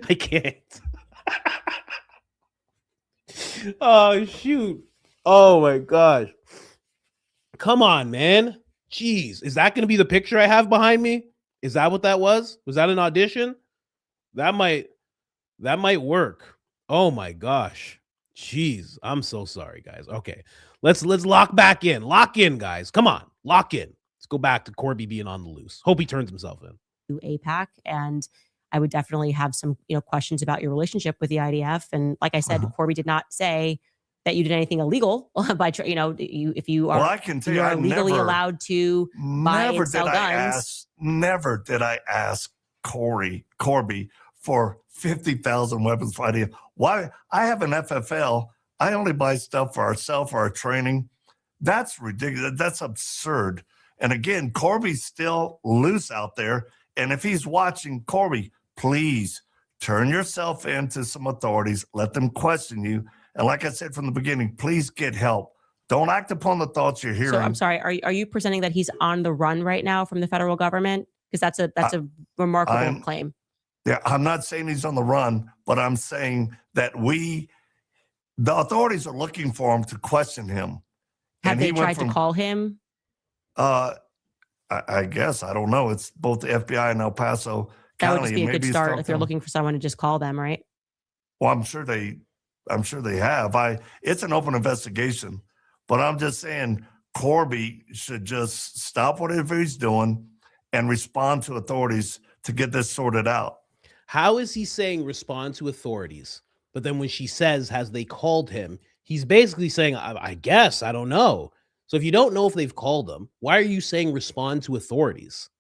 I can't. Oh shoot. Oh my gosh. Come on, man. Jeez. Is that going to be the picture I have behind me? Is that what that was? Was that an audition? That might work. Oh my gosh. Jeez. I'm so sorry, guys. Okay. Let's lock back in. Lock in, guys. Come on. Lock in. Let's go back to Corby being on the loose. Hope he turns himself in. APAC, and I would definitely have some, questions about your relationship with the IDF. And like I said, Corby did not say that you did anything illegal by, if you are, well, I can tell you are legally allowed to buy and sell guns. Never did I ask Corby for 50,000 weapons for IDF. Why? I have an FFL. I only buy stuff for ourselves, for our training. That's ridiculous. That's absurd. And again, Corby's still loose out there. And if he's watching, Corby, please turn yourself into some authorities. Let them question you. And like I said from the beginning, please get help. Don't act upon the thoughts you're hearing. So I'm sorry. Are you presenting that he's on the run right now from the federal government? Because that's a remarkable claim. Yeah, I'm not saying he's on the run, but I'm saying that the authorities are looking for him to question him. Have they tried to call him? I guess. I don't know. It's both the FBI and El Paso That County. would just be a good start if you're looking for someone to just call them, right? Well, I'm sure they have. It's an open investigation, but I'm just saying Corby should just stop whatever he's doing and respond to authorities to get this sorted out. How is he saying respond to authorities? But then when she says, has they called him? He's basically saying, I guess, I don't know. So if you don't know if they've called them, why are you saying respond to authorities?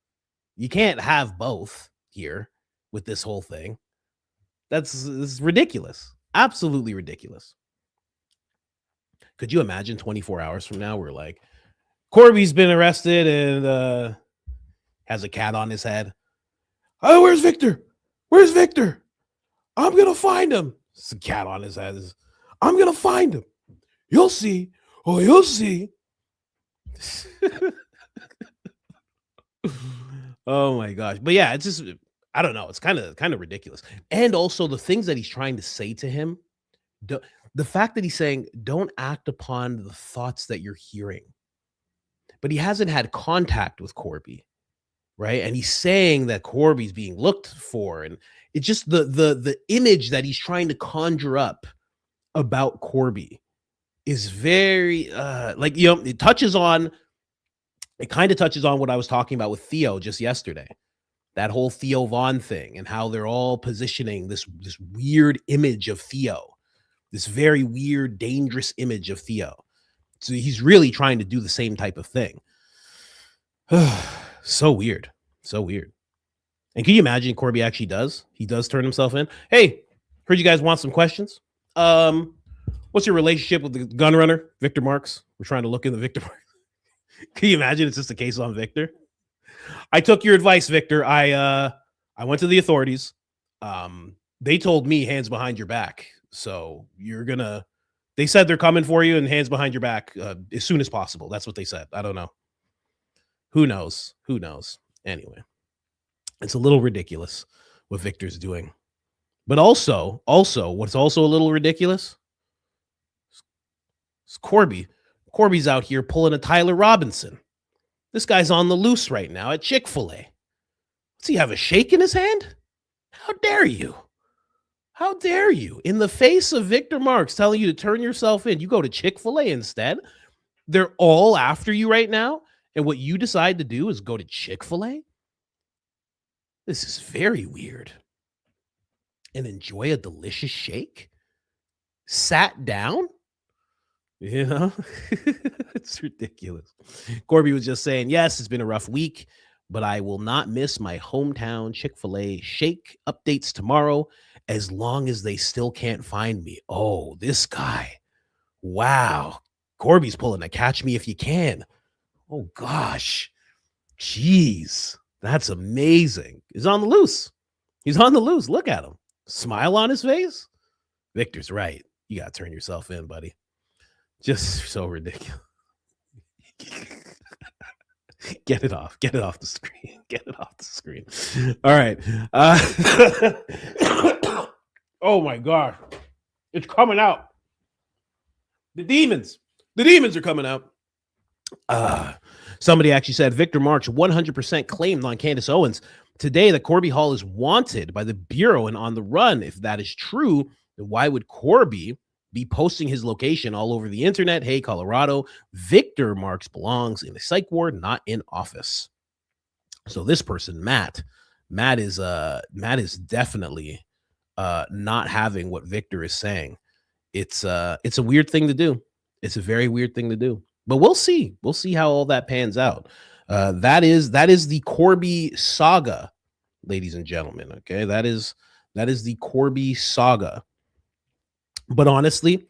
You can't have both here with this whole thing. This is ridiculous. Absolutely ridiculous. Could you imagine 24 hours from now, we're like, Corby's been arrested and has a cat on his head. Oh, where's Victor? Where's Victor? I'm going to find him. It's a cat on his head. I'm going to find him. You'll see. Oh, you'll see. Oh my gosh. But yeah, it's just, I don't know. It's kind of ridiculous. And also the things that he's trying to say to him, the fact that he's saying, don't act upon the thoughts that you're hearing. But he hasn't had contact with Corby, right? And he's saying that Corby's being looked for. And it's just the image that he's trying to conjure up about Corby is very, it kind of touches on what I was talking about with Theo just yesterday. That whole Theo Vaughn thing and how they're all positioning this weird image of Theo. This very weird, dangerous image of Theo. So he's really trying to do the same type of thing. So weird. So weird. And can you imagine Corby actually does? He does turn himself in. Hey, heard you guys want some questions. What's your relationship with the gun runner, Victor Marx? We're trying to look into Victor Marx. Can you imagine it's just a case on Victor? I took your advice, Victor. I went to the authorities. They told me hands behind your back. So they said they're coming for you and hands behind your back as soon as possible. That's what they said. I don't know. Who knows? Who knows? Anyway, it's a little ridiculous what Victor's doing. But also, what's also a little ridiculous is Corby. Corby's out here pulling a Tyler Robinson. This guy's on the loose right now at Chick-fil-A. Does he have a shake in his hand? How dare you? How dare you? In the face of Victor Marx telling you to turn yourself in, you go to Chick-fil-A instead. They're all after you right now. And what you decide to do is go to Chick-fil-A? This is very weird. And enjoy a delicious shake? Sat down? You know, it's ridiculous. Corby was just saying, yes, it's been a rough week, but I will not miss my hometown Chick-fil-A shake updates tomorrow as long as they still can't find me. Oh, this guy. Wow. Corby's pulling a catch me if you can. Oh, gosh. Jeez. That's amazing. He's on the loose. He's on the loose. Look at him. Smile on his face. Victor's right. You got to turn yourself in, buddy. Just so ridiculous. Get it off. Get it off the screen. Get it off the screen. All right. Oh, my God. It's coming out. The demons are coming out. Somebody actually said Victor Marx 100% claimed on Candace Owens today that Corby Hall is wanted by the Bureau and on the run. If that is true, then why would Corby be posting his location all over the internet? Hey, Colorado, Victor Marx belongs in a psych ward, not in office. So this person, Matt is definitely not having what Victor is saying. It's a weird thing to do. It's a very weird thing to do. But we'll see. We'll see how all that pans out. That is the Corby saga, ladies and gentlemen. Okay, that is the Corby saga. But honestly,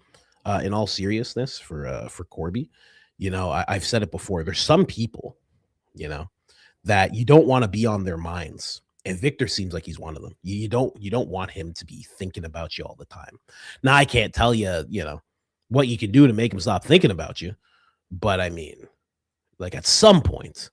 in all seriousness, for Corby, you know, I've said it before. There's some people, you know, that you don't want to be on their minds, and Victor seems like he's one of them. You don't want him to be thinking about you all the time. Now, I can't tell you, you know, what you can do to make him stop thinking about you, but I mean, like at some point,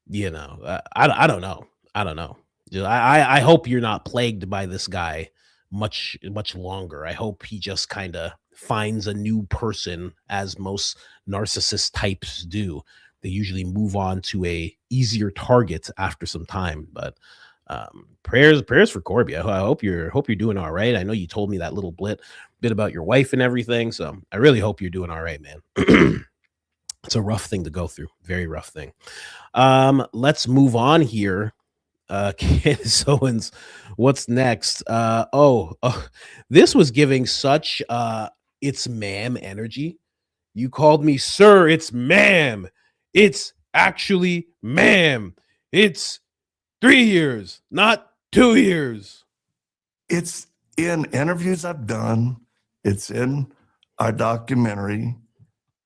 you know, I don't know. I hope you're not plagued by this guy much longer. I hope he just kind of finds a new person, as most narcissist types do. They usually move on to a easier target after some time. But prayers for Corby. I hope you're doing all right. I know you told me that little bit about your wife and everything, so I really hope you're doing all right, man. It's a rough thing to go through. Very rough thing. Let's move on here. Candace Owens, what's next? This was giving such it's ma'am energy. You called me sir. It's ma'am. It's actually ma'am. It's 3 years, not 2 years. It's in interviews I've done. It's in our documentary.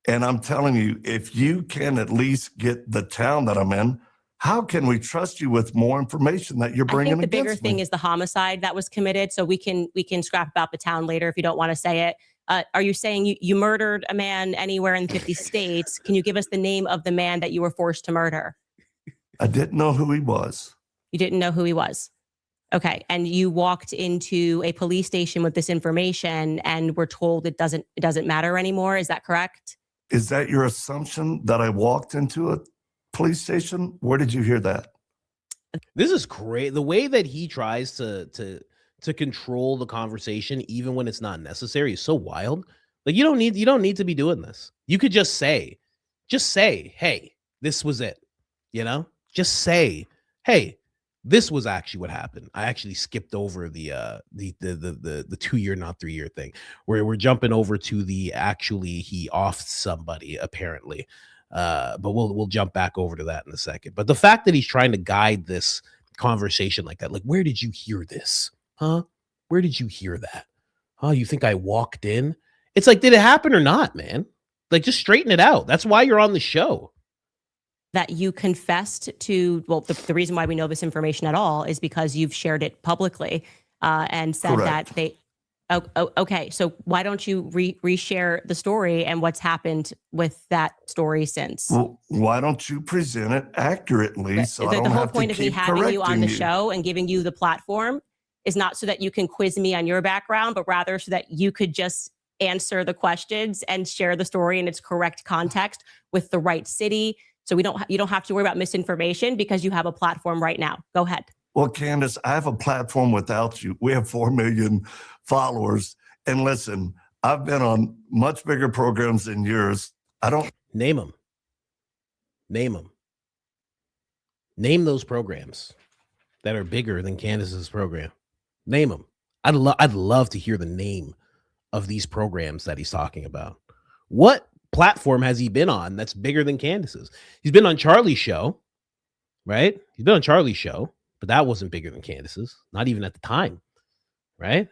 And I'm telling you, if you can at least get the town that I'm in, how can we trust you with more information that you're bringing I think the bigger against me? thing is the homicide that was committed. So we can scrap about the town later if you don't want to say it. Are you saying you murdered a man anywhere in 50 states? Can you give us the name of the man that you were forced to murder? I didn't know who he was. You didn't know who he was. Okay. And you walked into a police station with this information and were told it doesn't matter anymore. Is that correct? Is that your assumption that I walked into a police station? Where did you hear that? This is great. The way that he tries to control the conversation, even when it's not necessary, is so wild. Like you don't need to be doing this. You could just say, hey, this was it. You know, just say, hey, this was actually what happened. I actually skipped over the 2 year, not 3 year thing, where we're jumping over to the actually he offed somebody apparently. But we'll jump back over to that in a second. But the fact that he's trying to guide this conversation like that, like, where did you hear this? Huh? Where did you hear that? Oh, you think I walked in? It's like, did it happen or not, man? Like, just straighten it out. That's why you're on the show. That you confessed to, well, the reason why we know this information at all is because you've shared it publicly and said Correct. that they, okay. So why don't you reshare the story and what's happened with that story since? Well, why don't you present it accurately so I don't The whole have to point of me keep having you on correcting the you? show and giving you the platform is not so that you can quiz me on your background, but rather so that you could just answer the questions and share the story in its correct context with the right city. So you don't have to worry about misinformation because you have a platform right now. Go ahead. Well, Candace, I have a platform without you. We have 4 million followers. And listen, I've been on much bigger programs than yours. I don't Name them. Name them. Name those programs that are bigger than Candace's program. Name them. I'd love to hear the name of these programs that he's talking about. What platform has he been on that's bigger than Candace's? He's been on Charlie's show, right? He's been on Charlie's show, but that wasn't bigger than Candace's, not even at the time, right?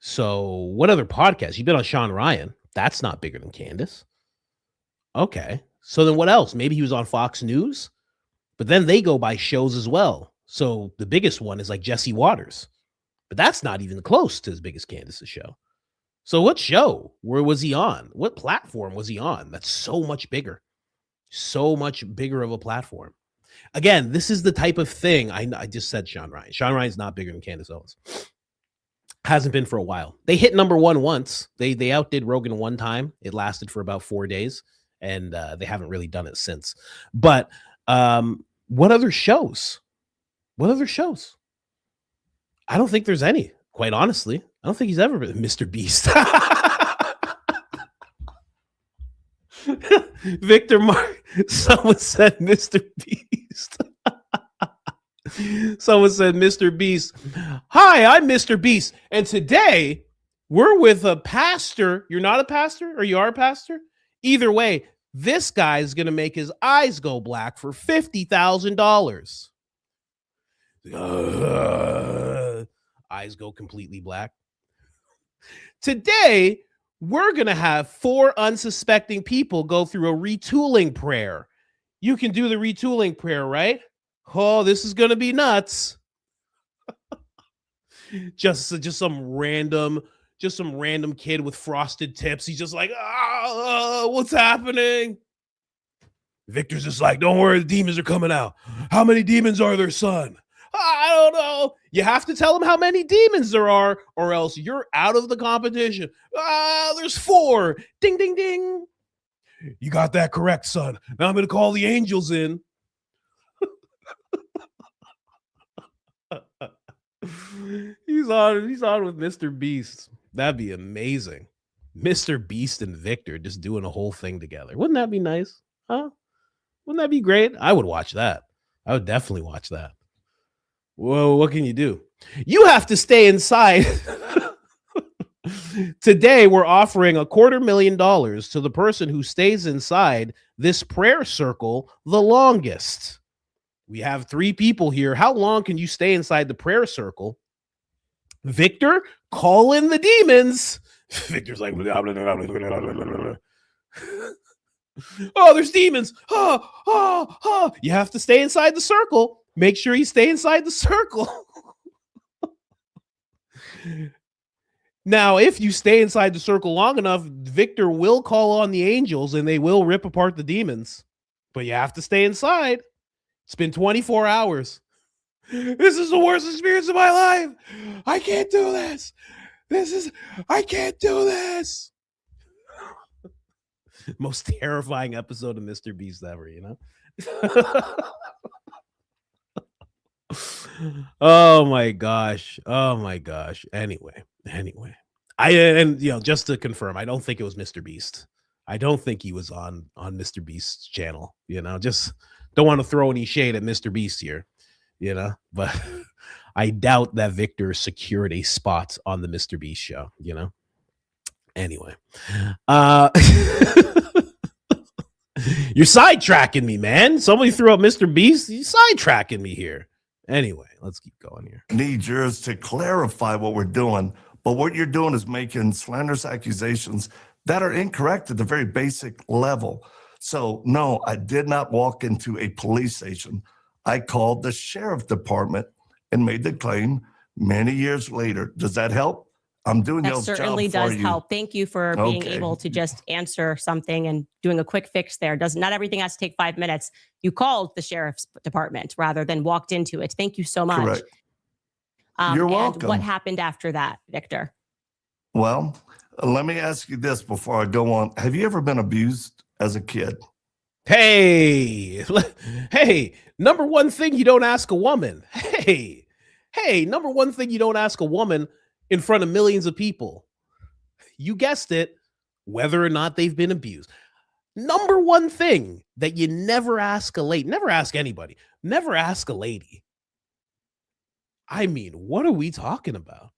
So what other podcast? He's been on Sean Ryan. That's not bigger than Candace. Okay. So then what else? Maybe he was on Fox News, but then they go by shows as well. So the biggest one is like Jesse Waters, but that's not even close to as big as Candace's show. So what show? Where was he on? What platform was he on? That's so much bigger of a platform. Again, this is the type of thing. I just said Sean Ryan. Sean Ryan's not bigger than Candace Owens. Hasn't been for a while. They hit number one once. They outdid Rogan one time. It lasted for about 4 days, and they haven't really done it since. But what other shows? What other shows? I don't think there's any, quite honestly. I don't think he's ever been Mr. Beast. Victor Marx. Someone said Mr. Beast. Someone said Mr. Beast. Hi, I'm Mr. Beast. And today we're with a pastor. You're not a pastor or you are a pastor? Either way, this guy is going to make his eyes go black for $50,000. Eyes go completely black. Today, we're going to have 4 unsuspecting people go through a retooling prayer. You can do the retooling prayer, right? Oh, this is going to be nuts. just some random kid with frosted tips. He's just like, what's happening? Victor's just like, don't worry, the demons are coming out. How many demons are there, son? I don't know. You have to tell him how many demons there are, or else you're out of the competition. There's 4. Ding, ding, ding. You got that correct, son. Now I'm going to call the angels in. He's on with Mr. Beast. That'd be amazing. Mr. Beast and Victor just doing a whole thing together. Wouldn't that be nice? Huh? Wouldn't that be great? I would watch that. I would definitely watch that. Whoa, what can you do? You have to stay inside. Today, we're offering $250,000 to the person who stays inside this prayer circle the longest. We have 3 people here. How long can you stay inside the prayer circle? Victor, call in the demons. Victor's like, oh, there's demons. You have to stay inside the circle. Make sure you stay inside the circle. Now, if you stay inside the circle long enough, Victor will call on the angels and they will rip apart the demons. But you have to stay inside. It's been 24 hours. This is the worst experience of my life. I can't do this. I can't do this. Most terrifying episode of Mr. Beast ever, you know? Oh my gosh. Anyway. Just to confirm, I don't think it was Mr. Beast. I don't think he was on Mr. Beast's channel, just don't want to throw any shade at Mr. Beast here, but I doubt that Victor secured a spot on the Mr. Beast show, Anyway, you're sidetracking me, man. Somebody threw up Mr. Beast. You're sidetracking me here. Anyway, let's keep going here. Need yours to clarify what we're doing, but what you're doing is making slanderous accusations that are incorrect at the very basic level. So, no, I did not walk into a police station. I called the sheriff department and made the claim many years later. Does that help? I'm doing that y'all's certainly job does for you. help. Thank you for being able to just answer something and doing a quick fix there. Not everything has to take 5 minutes. You called the sheriff's department rather than walked into it. Thank you so much. Correct. You're welcome. And what happened after that, Victor? Well, let me ask you this before I go on. Have you ever been abused as a kid? Hey, number one thing you don't ask a woman. Hey, number one thing you don't ask a woman in front of millions of people. You guessed it, whether or not they've been abused. Number one thing that you never ask a lady, never ask anybody, never ask a lady. I mean, what are we talking about?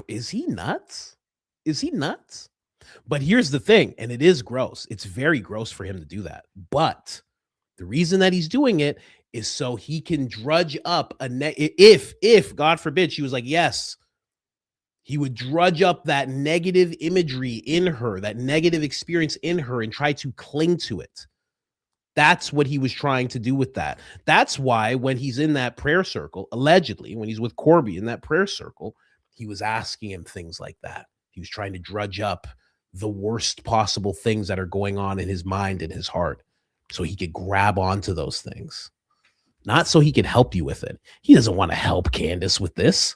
Is he nuts? Is he nuts? But here's the thing, and it is gross. It's very gross for him to do that. But the reason that he's doing it is so he can drudge up if God forbid she was like, yes, he would drudge up that negative imagery in her, that negative experience in her, and try to cling to it. That's what he was trying to do with that. That's why when he's in that prayer circle, allegedly, when he's with Corby in that prayer circle, he was asking him things like that. He was trying to drudge up the worst possible things that are going on in his mind and his heart so he could grab onto those things. Not so he could help you with it. He doesn't want to help Candace with this.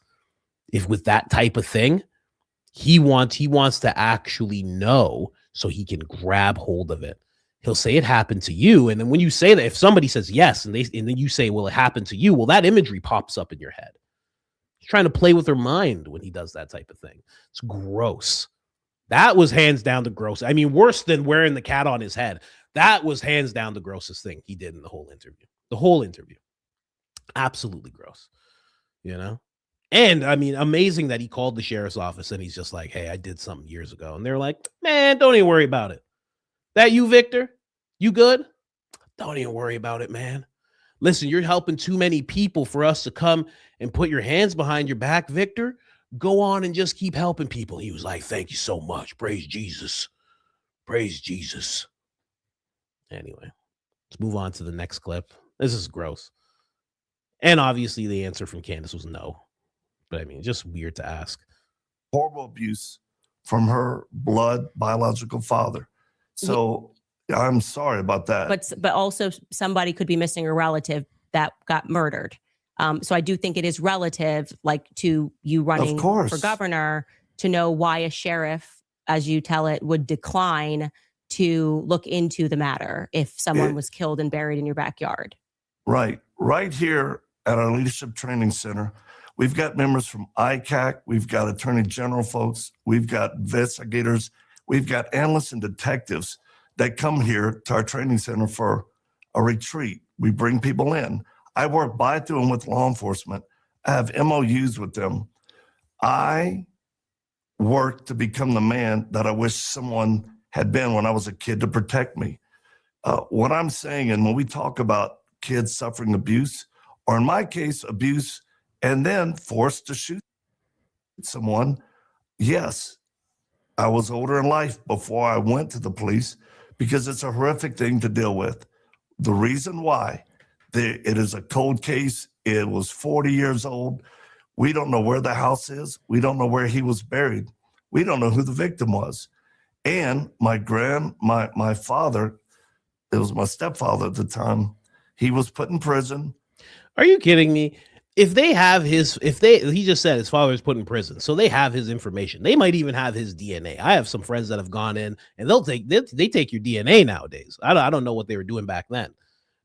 If with that type of thing, he wants to actually know so he can grab hold of it. He'll say it happened to you. And then when you say that, if somebody says yes, and then you say, well, it happened to you. Well, that imagery pops up in your head. He's trying to play with her mind when he does that type of thing. It's gross. That was hands down the gross. I mean, worse than wearing the cat on his head. That was hands down the grossest thing he did in the whole interview. The whole interview. Absolutely gross. And I mean, amazing that he called the sheriff's office and he's just like, hey, I did something years ago. And they're like, man, don't even worry about it. That you, Victor? You good? Don't even worry about it, man. Listen, you're helping too many people for us to come and put your hands behind your back, Victor. Go on and just keep helping people. He was like, thank you so much. Praise Jesus. Praise Jesus. Anyway, let's move on to the next clip. This is gross. And obviously the answer from Candace was no. But I mean, just weird to ask. Horrible abuse from her blood biological father. So I'm sorry about that. But also somebody could be missing a relative that got murdered. So I do think it is relative, like to you running for governor, to know why a sheriff, as you tell it, would decline to look into the matter if someone was killed and buried in your backyard. Right. Right here at our Leadership Training Center, we've got members from ICAC, we've got Attorney General folks, we've got investigators, we've got analysts and detectives that come here to our training center for a retreat. We bring people in. I work by through and with law enforcement. I have MOUs with them. I work to become the man that I wish someone had been when I was a kid to protect me. What I'm saying, and when we talk about kids suffering abuse, or in my case, abuse, and then forced to shoot someone, yes, I was older in life before I went to the police because it's a horrific thing to deal with. The reason why, it is a cold case. It was 40 years old. We don't know where the house is. We don't know where he was buried. We don't know who the victim was. And my father, it was my stepfather at the time, he was put in prison. Are you kidding me? If they have he just said his father was put in prison, so they have his information. They might even have his DNA. I have some friends that have gone in and they take your DNA nowadays. I don't know what they were doing back then.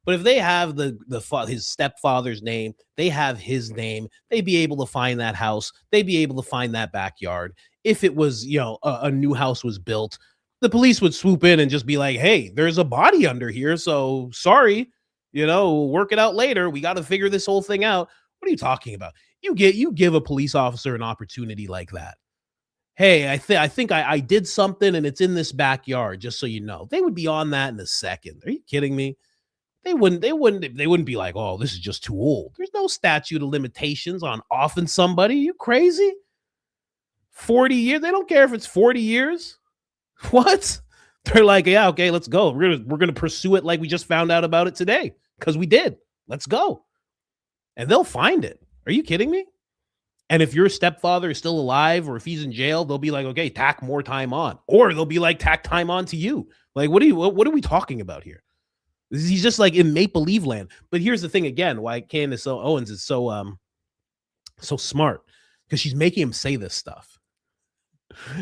But if they have his stepfather's name, they have his name, they'd be able to find that house. They'd be able to find that backyard. If it was, a new house was built, the police would swoop in and just be like, hey, there's a body under here. So sorry, we'll work it out later. We got to figure this whole thing out. What are you talking about? You give a police officer an opportunity like that. Hey, I think I did something and it's in this backyard, just so you know. They would be on that in a second. Are you kidding me? They wouldn't be like, oh, this is just too old. There's no statute of limitations on offing somebody. You crazy? 40 years? They don't care if it's 40 years. What? They're like, yeah, okay, let's go. We're gonna pursue it like we just found out about it today, because we did. Let's go. And they'll find it. Are you kidding me? And if your stepfather is still alive or if he's in jail, they'll be like, okay, tack more time on. Or they'll be like, tack time on to you. Like, what are we talking about here? He's just like in make-believe land. But here's the thing again, why Candace Owens is so smart, because she's making him say this stuff.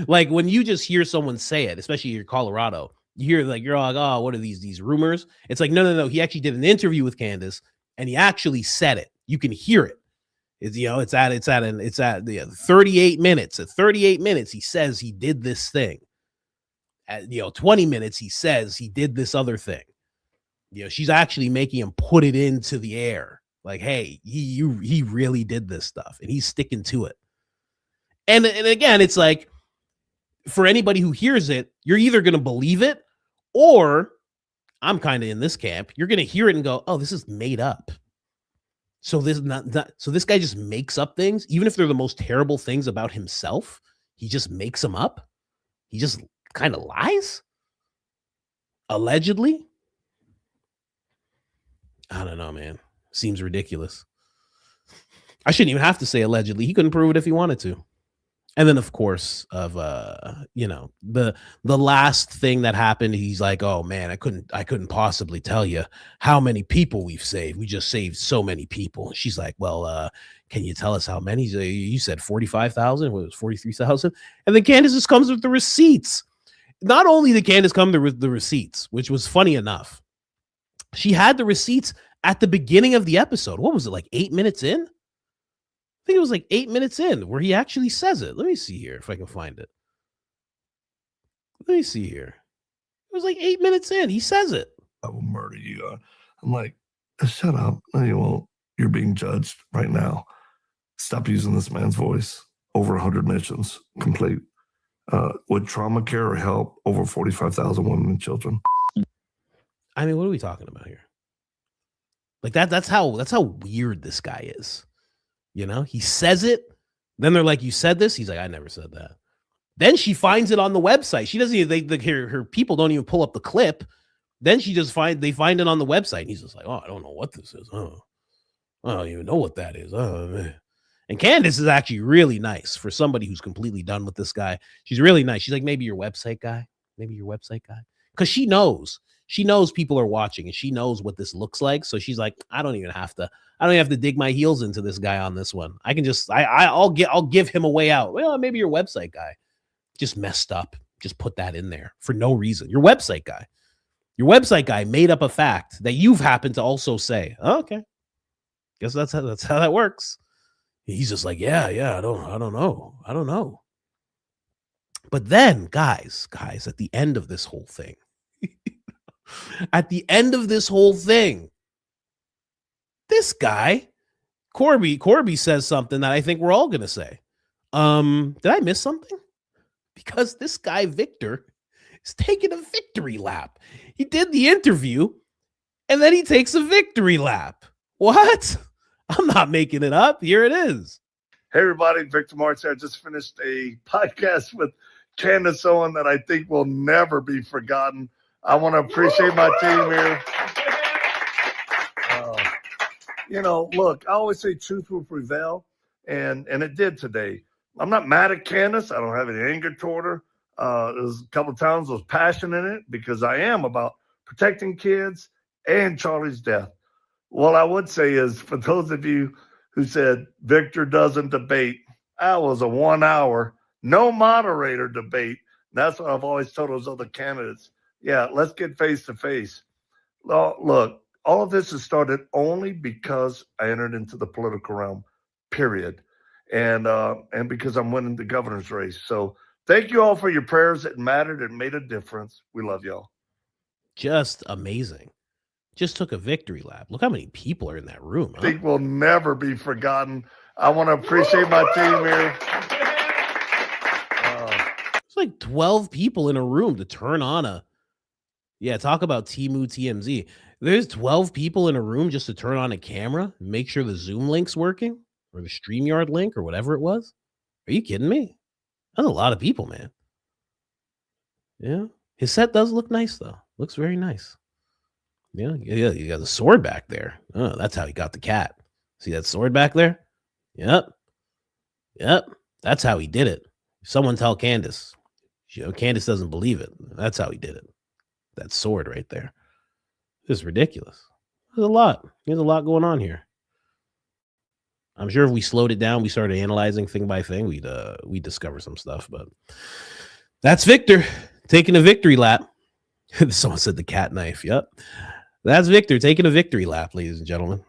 Like when you just hear someone say it, especially in Colorado, you're like, oh, what are these rumors? It's like, no. He actually did an interview with Candace and he actually said it. You can hear it. It's at 38 minutes. At 38 minutes, he says he did this thing. At 20 minutes, he says he did this other thing. She's actually making him put it into the air. Like, hey, he really did this stuff and he's sticking to it. And again, it's like, for anybody who hears it, you're either going to believe it, or I'm kind of in this camp. You're going to hear it and go, oh, this is made up. So this guy just makes up things, even if they're the most terrible things about himself. He just makes them up. He just kind of lies. Allegedly. I don't know, man. Seems ridiculous. I shouldn't even have to say allegedly. He couldn't prove it if he wanted to. And then, of course, of the last thing that happened, he's like, "Oh man, I couldn't possibly tell you how many people we've saved. We just saved so many people." And she's like, "Well, can you tell us how many?" You said 45,000. What was 43,000? And then Candace just comes with the receipts. Not only did Candace come with the receipts, which was funny enough, she had the receipts at the beginning of the episode. What was it, like 8 minutes in? I think it was like 8 minutes in where he actually says it. Let me see here if I can find it. Let me see here. It was like 8 minutes in. He says it. I will murder you. I'm like, shut up. No, you won't. You're being judged right now. Stop using this man's voice. Over 100 missions complete. With trauma care or help, over 45,000 women and children. I mean, what are we talking about here? Like that's how weird this guy is. He says it. Then they're like, you said this? He's like, I never said that. Then she finds it on the website. She doesn't even, her people don't even pull up the clip. Then they find it on the website. And he's just like, oh, I don't know what this is. Oh, I don't even know what that is. Oh, man. And Candace is actually really nice for somebody who's completely done with this guy. She's really nice. She's like, maybe your website guy. Because she knows people are watching and she knows what this looks like. So she's like, I don't even have to dig my heels into this guy on this one. I can just, I'll give him a way out. Well, maybe your website guy just messed up. Just put that in there for no reason. Your website guy made up a fact that you've happened to also say, oh, okay. Guess that's how that works. He's just like, yeah, I don't know. But then guys, at the end of this whole thing, this guy, Corby says something that I think we're all going to say. Did I miss something? because this guy, Victor, is taking a victory lap. He did the interview and then he takes a victory lap. What? I'm not making it up. Here it is. Hey, everybody. Victor Marx here. I just finished a podcast with Candace Owens that I think will never be forgotten. I want to appreciate my team here. Look, I always say truth will prevail, and it did today. I'm not mad at Candace. I don't have any anger toward her. There's a couple of times I was passionate in it because I am about protecting kids and Charlie's death. What I would say is, for those of you who said Victor doesn't debate, that was a 1 hour, no moderator debate. That's what I've always told those other candidates. Yeah, let's get face to face. Look, all of this has started only because I entered into the political realm, period. And because I'm winning the governor's race. So thank you all for your prayers. It mattered. It made a difference. We love y'all. Just amazing. Just took a victory lap. Look how many people are in that room. I think will never be forgotten. I want to appreciate my team here. It's like 12 people in a room to turn on a. Yeah, talk about Temu TMZ. There's 12 people in a room just to turn on a camera and make sure the Zoom link's working or the StreamYard link or whatever it was. Are you kidding me? That's a lot of people, man. Yeah. His set does look nice, though. Looks very nice. Yeah, you got the sword back there. Oh, that's how he got the cat. See that sword back there? Yep. That's how he did it. Someone tell Candace. Candace doesn't believe it. That's how he did it. That sword right there. It's ridiculous. There's a lot. There's a lot going on here. I'm sure if we slowed it down, we started analyzing thing by thing, we'd discover some stuff. But that's Victor taking a victory lap. Someone said the cat knife. Yep. That's Victor taking a victory lap, ladies and gentlemen.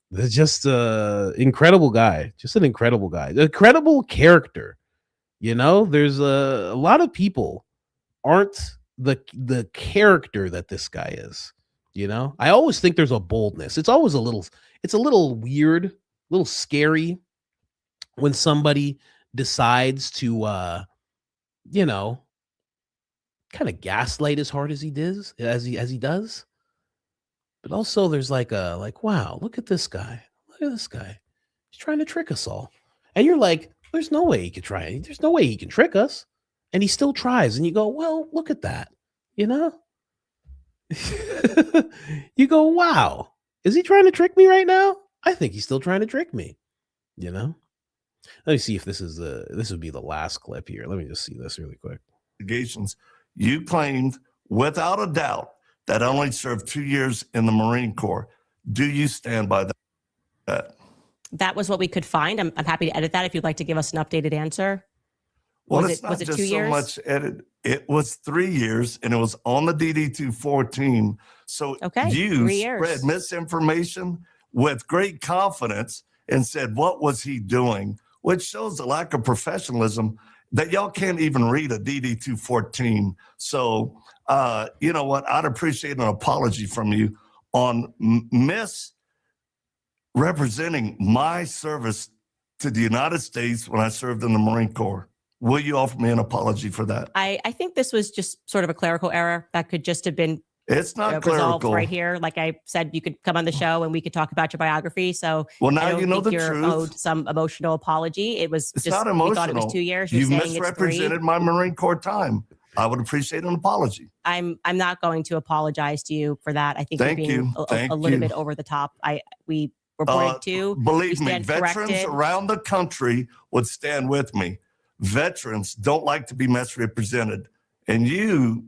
That's just an incredible guy. Just an incredible guy. An incredible character. There's a lot of people aren't the character that this guy is. I always think there's a boldness. It's always a little weird, a little scary when somebody decides to kind of gaslight as hard as he does, as he does. But also there's wow, look at this guy. Look at this guy. He's trying to trick us all. And you're like, there's no way he could try. There's no way he can trick us. And he still tries. And you go, well, look at that. You go, wow. Is he trying to trick me right now? I think he's still trying to trick me. Let me see if this would be the last clip here. Let me just see this really quick. You claimed without a doubt that I only served 2 years in the Marine Corps. Do you stand by that? That was what we could find. I'm happy to edit that if you'd like to give us an updated answer. Well, was it 2 years? So much edit. It was 3 years, and it was on the DD-214. So you spread misinformation with great confidence and said, what was he doing? Which shows a lack of professionalism that y'all can't even read a DD-214. So, you know what? I'd appreciate an apology from you on misrepresenting my service to the United States when I served in the Marine Corps. Will you offer me an apology for that? I think this was just sort of a clerical error that could just have been it's not resolved clerical right here. Like I said, you could come on the show and we could talk about your biography. So well, now I don't you know think the you're truth. Owed some emotional apology. It's not just emotional. We thought it was 2 years. You saying misrepresented my Marine Corps time. I would appreciate an apology. I'm not going to apologize to you for that. I think you're being a little bit over the top. We reported to. Believe me, veterans around the country would stand with me. Veterans don't like to be misrepresented, and you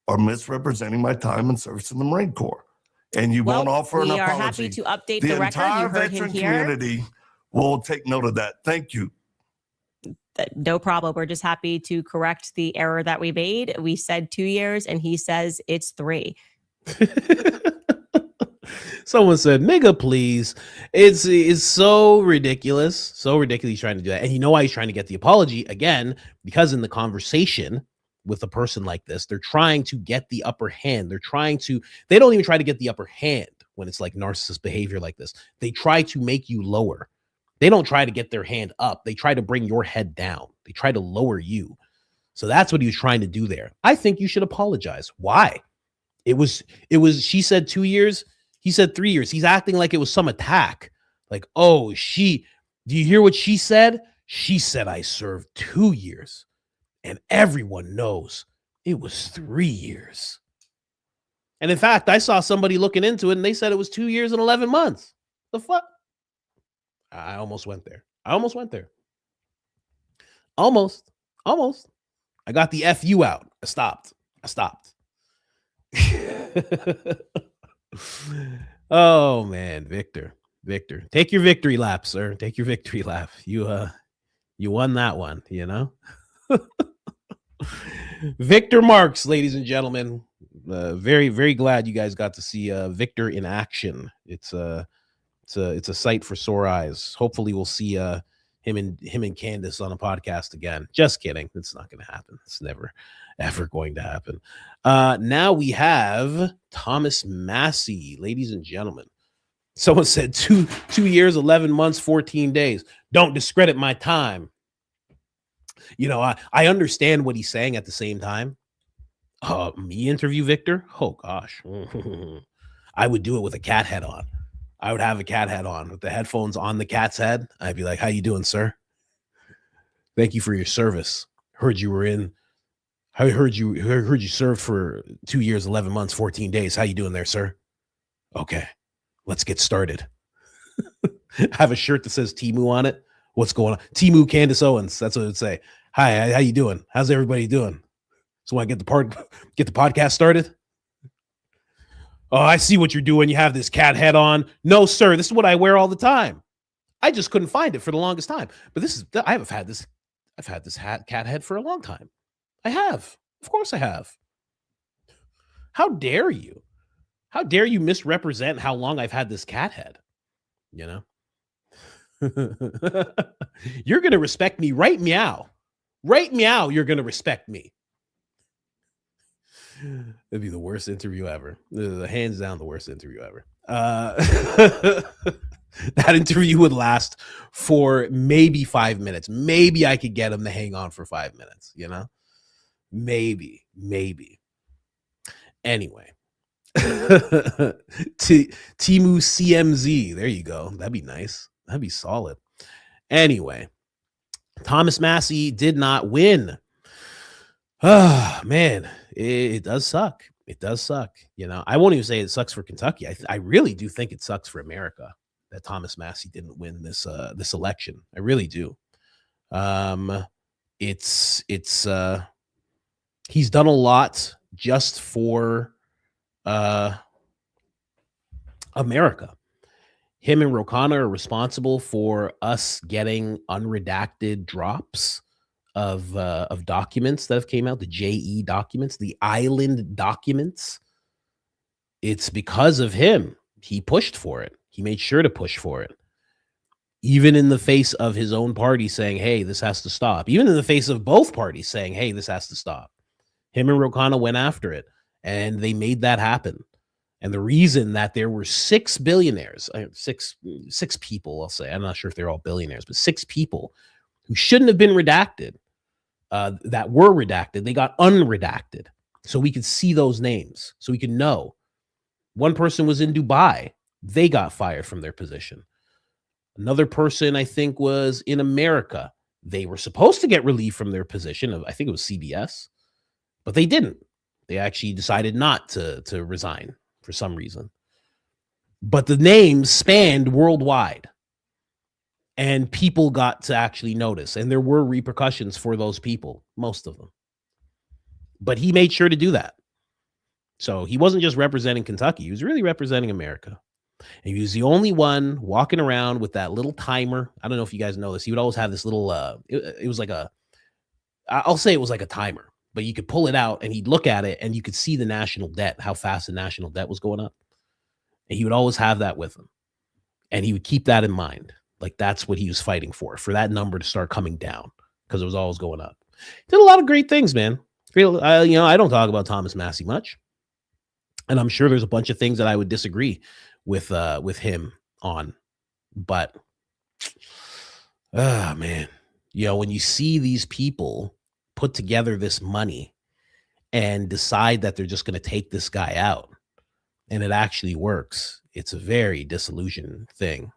are misrepresenting my time and service in the Marine Corps, and you won't offer an apology. We are happy to update the record. Entire veteran community will take note of that. Thank you. No problem. We're just happy to correct the error that we made. We said 2 years, and he says it's 3. Someone said, nigga, please. It's so ridiculous. So ridiculous he's trying to do that. And you know why he's trying to get the apology? Again, because in the conversation with a person like this, they're trying to get the upper hand. They don't even try to get the upper hand when it's like narcissist behavior like this. They try to make you lower. They don't try to get their hand up. They try to bring your head down. They try to lower you. So that's what he was trying to do there. I think you should apologize. Why? It was, she said 2 years. He said 3 years. He's acting like it was some attack. Like, oh, do you hear what she said? She said I served 2 years. And everyone knows it was 3 years. And in fact, I saw somebody looking into it and they said it was 2 years and 11 months. The fuck? I almost went there. Almost. I got the FU out. I stopped. Oh man, Victor. Take your victory lap, sir. Take your victory lap. You won that one, you know? Victor Marx, ladies and gentlemen. Very, very glad you guys got to see Victor in action. It's a sight for sore eyes. Hopefully we'll see him and Candace on a podcast again. Just kidding. It's not going to happen. It's never, ever going to happen. Now we have Thomas Massie, ladies and gentlemen. Someone said 2 years, 11 months, 14 days. Don't discredit my time. You know, I understand what he's saying at the same time. Me interview Victor? Oh, gosh. I would do it with a cat head on. I would have a cat head on with the headphones on the cat's head. I'd be like, how you doing, sir? Thank you for your service. Heard you served for 2 years, 11 months, 14 days. How you doing there, sir? Okay, let's get started. I have a shirt that says Timu on it. What's going on? Timu Candace Owens. That's what it would say. Hi, how you doing? How's everybody doing? So when I get the podcast started. Oh, I see what you're doing. You have this cat head on. No, sir, this is what I wear all the time. I just couldn't find it for the longest time. But I've had this cat head for a long time. I have. Of course I have. How dare you? How dare you misrepresent how long I've had this cat head? You know? You're going to respect me. Right meow. Right meow, you're going to respect me. It'd be the worst interview ever. Hands down, the worst interview ever. That interview would last for maybe 5 minutes. Maybe I could get him to hang on for 5 minutes, you know? Maybe. Anyway. Timu CMZ. There you go. That'd be nice. That'd be solid. Anyway. Thomas Massie did not win. Oh, man. It does suck. It does suck. You know, I won't even say it sucks for Kentucky. I really do think it sucks for America that Thomas Massie didn't win this election. I really do. It's he's done a lot just for America. Him and Rokana are responsible for us getting unredacted drops of documents that have came out, the JE documents, the island documents. It's because of him. He pushed for it. He made sure to push for it. Even in the face of his own party saying, hey, this has to stop. Even in the face of both parties saying, hey, this has to stop. Him and Rokana went after it, and they made that happen. And the reason that there were 6 billionaires, six people, I'll say, I'm not sure if they're all billionaires, but 6 people who shouldn't have been redacted, that were redacted, they got unredacted. So we could see those names, so we could know. One person was in Dubai. They got fired from their position. Another person, I think, was in America. They were supposed to get relief from their position of, I think it was CBS, but they didn't. They actually decided not to resign for some reason. But the names spanned worldwide. And people got to actually notice. And there were repercussions for those people, most of them. But he made sure to do that. So he wasn't just representing Kentucky. He was really representing America. And he was the only one walking around with that little timer. I don't know if you guys know this. He would always have this little, it was like I'll say it was like a timer. But you could pull it out and he'd look at it and you could see the national debt, how fast the national debt was going up. And he would always have that with him. And he would keep that in mind. Like that's what he was fighting for that number to start coming down because it was always going up. Did a lot of great things, man. I don't talk about Thomas Massie much. And I'm sure there's a bunch of things that I would disagree with him on. But, man, when you see these people put together this money and decide that they're just going to take this guy out, and it actually works, it's a very disillusioning thing,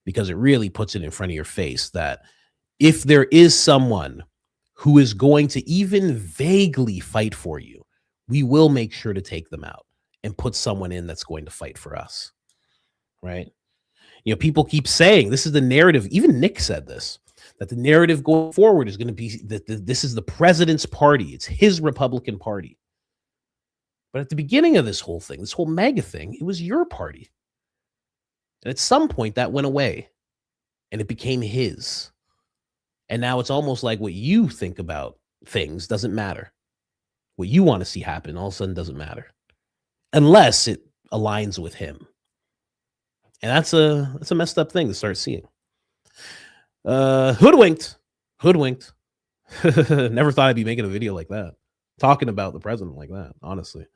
because it really puts it in front of your face that if there is someone who is going to even vaguely fight for you, we will make sure to take them out and put someone in that's going to fight for us, right? You know, people keep saying this is the narrative. Even Nick said this, that the narrative going forward is going to be that this is the president's party. It's his Republican Party. But at the beginning of this whole thing, this whole MAGA thing, it was your party. And at some point that went away and it became his. And now it's almost like what you think about things doesn't matter. What you want to see happen all of a sudden doesn't matter unless it aligns with him. And that's a messed up thing to start seeing. Hoodwinked. Never thought I'd be making a video like that, talking about the president like that, honestly.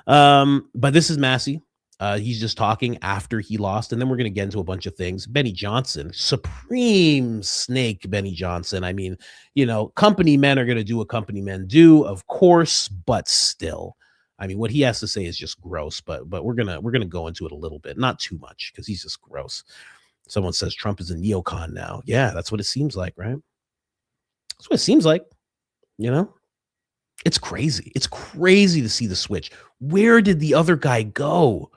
But this is Massie. He's just talking after he lost, and then we're going to get into a bunch of things. Benny Johnson, supreme snake Benny Johnson. I mean, you know, company men are going to do what company men do, of course, but still. I mean, what he has to say is just gross, but we're gonna go into it a little bit, not too much, because he's just gross. Someone says Trump is a neocon now. Yeah, that's what it seems like, right? That's what it seems like. You know, it's crazy. It's crazy to see the switch. Where did the other guy go?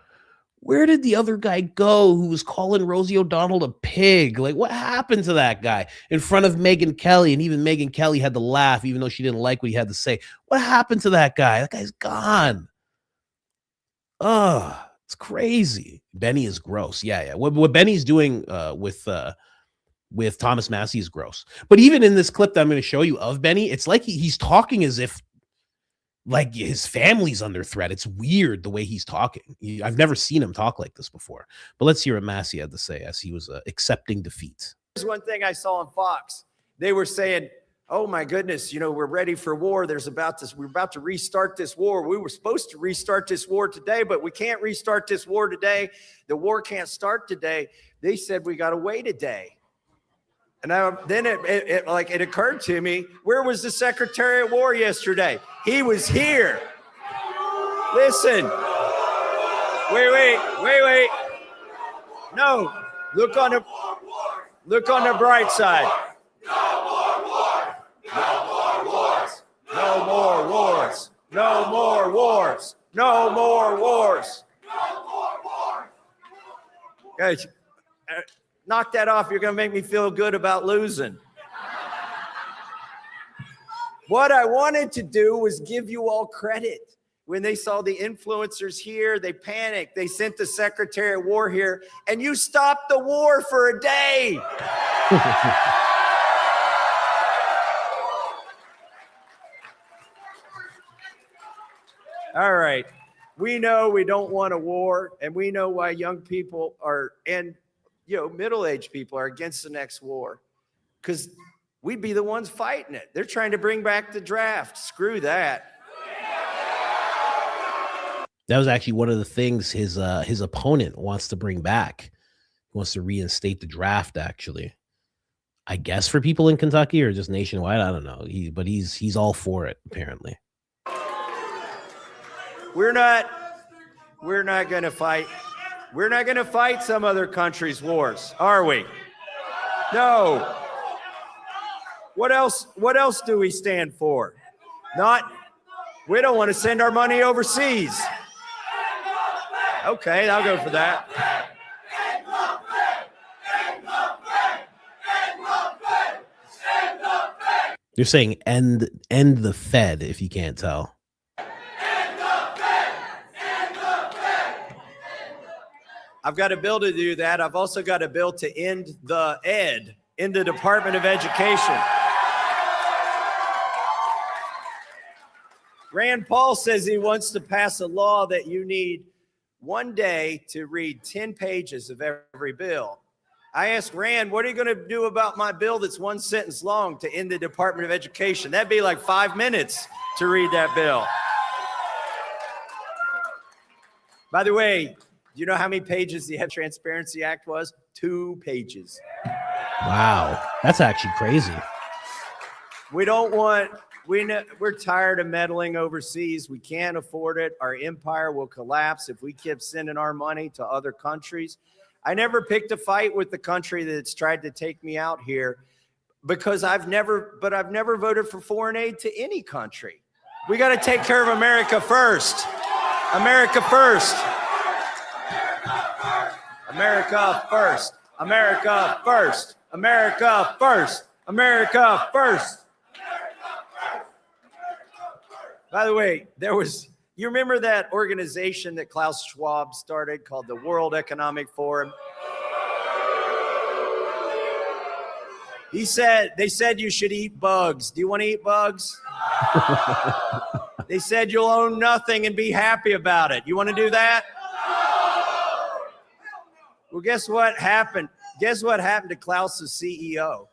Where did the other guy go who was calling Rosie O'Donnell a pig? Like, what happened to that guy in front of Megyn Kelly? And even Megyn Kelly had to laugh, even though she didn't like what he had to say. What happened to that guy? That guy's gone. Ugh, it's crazy. Benny is gross. Yeah. What Benny's doing with Thomas Massie is gross. But even in this clip that I'm going to show you of Benny, it's like he's talking as if like his family's under threat. It's weird the way he's talking. I've never seen him talk like this before. But let's hear what Massie had to say as he was accepting defeat. Here's one thing I saw on Fox. They were saying, oh my goodness, you know, we're ready for war. We're about to restart this war. We were supposed to restart this war today, but we can't restart this war today. The war can't start today. They said we got to wait a day. And then it occurred to me, where was the Secretary of War yesterday? He was here. Listen. Wait. No. Look on the bright side. No more war. No more wars. No more wars. No more wars. No more wars. No more wars. Guys, knock that off. You're going to make me feel good about losing. What I wanted to do was give you all credit. When they saw the influencers here, they panicked. They sent the Secretary of War here, and you stopped the war for a day. All right. We know we don't want a war, and we know why young people are, and middle-aged people are against the next war, because we'd be the ones fighting it. They're trying to bring back the draft. Screw that. That was actually one of the things his opponent wants to bring back. He wants to reinstate the draft, actually. I guess for people in Kentucky or just nationwide, I don't know. But he's all for it, apparently. We're not going to fight. We're not going to fight some other country's wars, are we? No. What else do we stand for? We don't want to send our money overseas. Okay, I'll go for that. You're saying end the Fed, if you can't tell. I've got a bill to do that. I've also got a bill to end the ed in the Department of Education. Rand Paul says he wants to pass a law that you need one day to read 10 pages of every bill. I asked Rand, what are you going to do about my bill that's one sentence long to end the Department of Education? That'd be like 5 minutes to read that bill. By the way, do you know how many pages the Transparency Act was? 2 pages. Wow, that's actually crazy. We don't want, we're tired of meddling overseas. We can't afford it. Our empire will collapse if we keep sending our money to other countries. I never picked a fight with the country that's tried to take me out here because I've never voted for foreign aid to any country. We got to take care of America first. America first. America first. America first. America first. America first. By the way, you remember that organization that Klaus Schwab started called the World Economic Forum? They said you should eat bugs. Do you want to eat bugs? They said you'll own nothing and be happy about it. You want to do that? Well, guess what happened? Guess what happened to Klaus's CEO?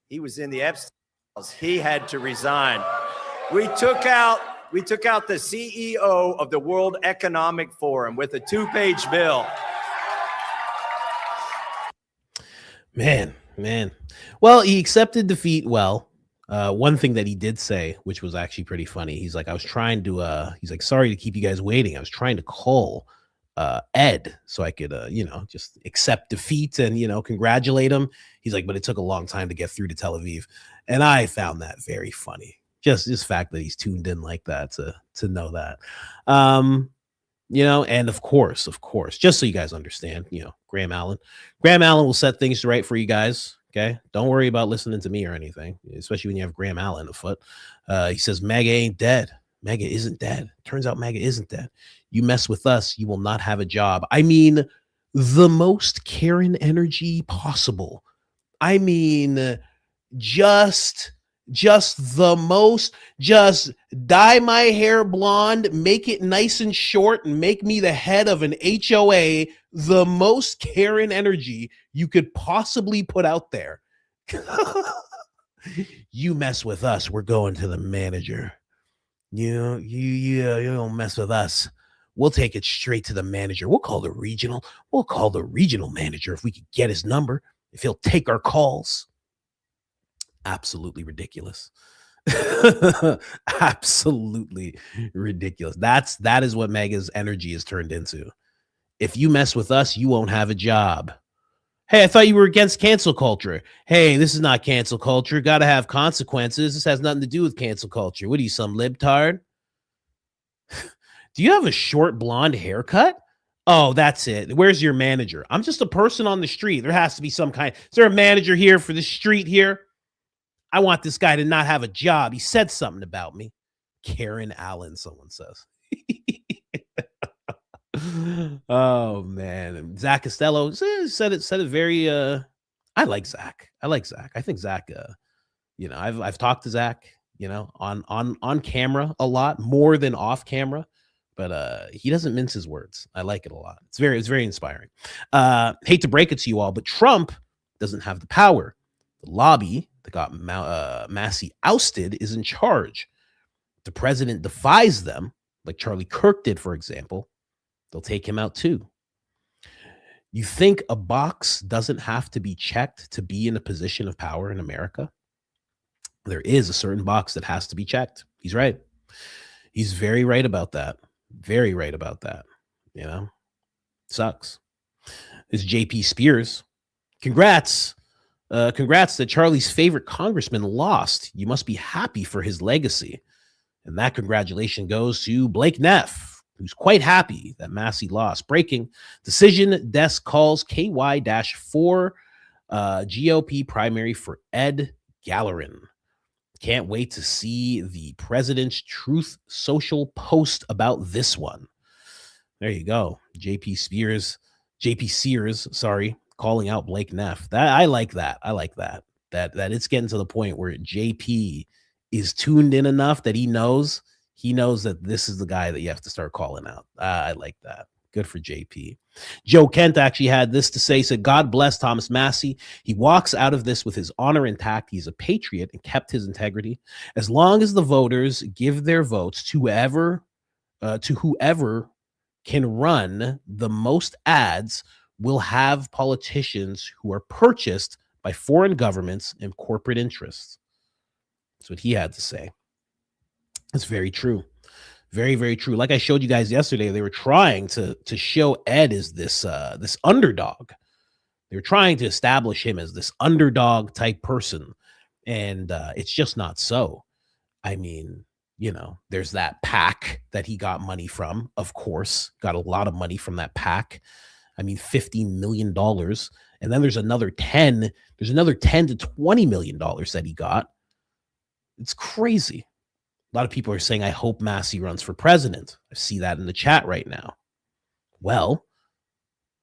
He was in the Epstein files. He had to resign. We took out the CEO of the World Economic Forum with a 2-page bill. Man. Well, he accepted defeat well. One thing that he did say, which was actually pretty funny, he's like, he's like, sorry to keep you guys waiting. I was trying to call Ed so I could, just accept defeat and, congratulate him. He's like, but it took a long time to get through to Tel Aviv. And I found that very funny. Just this fact that he's tuned in like that to know that. And of course, just so you guys understand, Graham Allen will set things right for you guys. Okay. Don't worry about listening to me or anything, especially when you have Graham Allen afoot. He says, MAGA ain't dead. MAGA isn't dead. Turns out MAGA isn't dead. You mess with us, you will not have a job. I mean, the most Karen energy possible. I mean, just dye my hair blonde, make it nice and short, and make me the head of an HOA. The most Karen energy you could possibly put out there. You mess with us, we're going to the manager. You don't mess with us. We'll take it straight to the manager. We'll call the regional manager if we could get his number, if he'll take our calls. Absolutely ridiculous. Absolutely ridiculous. That is what MAGA's energy is turned into. If you mess with us, you won't have a job. Hey, I thought you were against cancel culture. Hey, this is not cancel culture. Got to have consequences. This has nothing to do with cancel culture. What are you, some libtard? Do you have a short blonde haircut? Oh, that's it. Where's your manager? I'm just a person on the street. There has to be some kind. Is there a manager here for the street here? I want this guy to not have a job. He said something about me. Karen Allen, someone says. Oh, man. Zach Costello said it very, I like Zach. I think Zach, I've talked to Zach, on camera a lot more than off camera, but he doesn't mince his words. I like it a lot. It's very inspiring. Hate to break it to you all, but Trump doesn't have the power. The lobby that got Massie ousted is in charge. The president defies them, like Charlie Kirk did, for example. They'll take him out too. You think a box doesn't have to be checked to be in a position of power in America? There is a certain box that has to be checked. He's right. He's very right about that. Very right about that. Sucks. This JP Spears. Congrats that Charlie's favorite congressman lost. You must be happy for his legacy. And that congratulation goes to Blake Neff, who's quite happy that Massie lost. Breaking decision desk calls KY-4 GOP primary for Ed Gallerin. Can't wait to see the president's Truth Social post about this one. There you go. JP Sears, calling out Blake Neff. I like that. That it's getting to the point where JP is tuned in enough that he knows that this is the guy that you have to start calling out. I like that. Good for JP. Joe Kent actually had this to say. He said, God bless Thomas Massie. He walks out of this with his honor intact. He's a patriot and kept his integrity. As long as the voters give their votes to whoever can run the most ads, we'll have politicians who are purchased by foreign governments and corporate interests. That's what he had to say. It's very true. Very, very true. Like I showed you guys yesterday, they were trying to show Ed as this this underdog. They were trying to establish him as this underdog type person, and it's just not so. I mean, you know, there's that PAC that he got money from, of course, got a lot of money from that PAC. I mean, $15 million. And then there's another 10 to $20 million that he got. It's crazy. A lot of people are saying, I hope Massie runs for president. I see that in the chat right now. Well,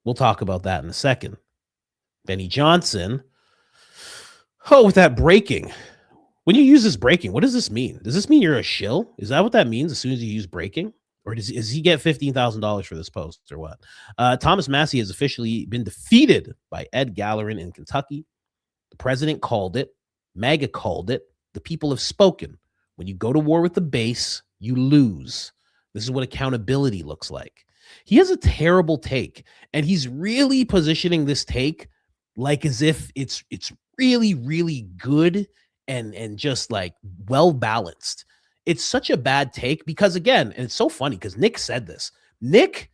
we'll talk about that in a second. Benny Johnson. Oh, with that breaking. When you use this breaking, what does this mean? Does this mean you're a shill? Is that what that means as soon as you use breaking? Or does he get $15,000 for this post or what? Thomas Massie has officially been defeated by Ed Gallerin in Kentucky. The president called it. MAGA called it. The people have spoken. When you go to war with the base, you lose. This is what accountability looks like. He has a terrible take, and he's really positioning this take like as if it's really, really good and just like well balanced. It's such a bad take because, again, and it's so funny because Nick said this. Nick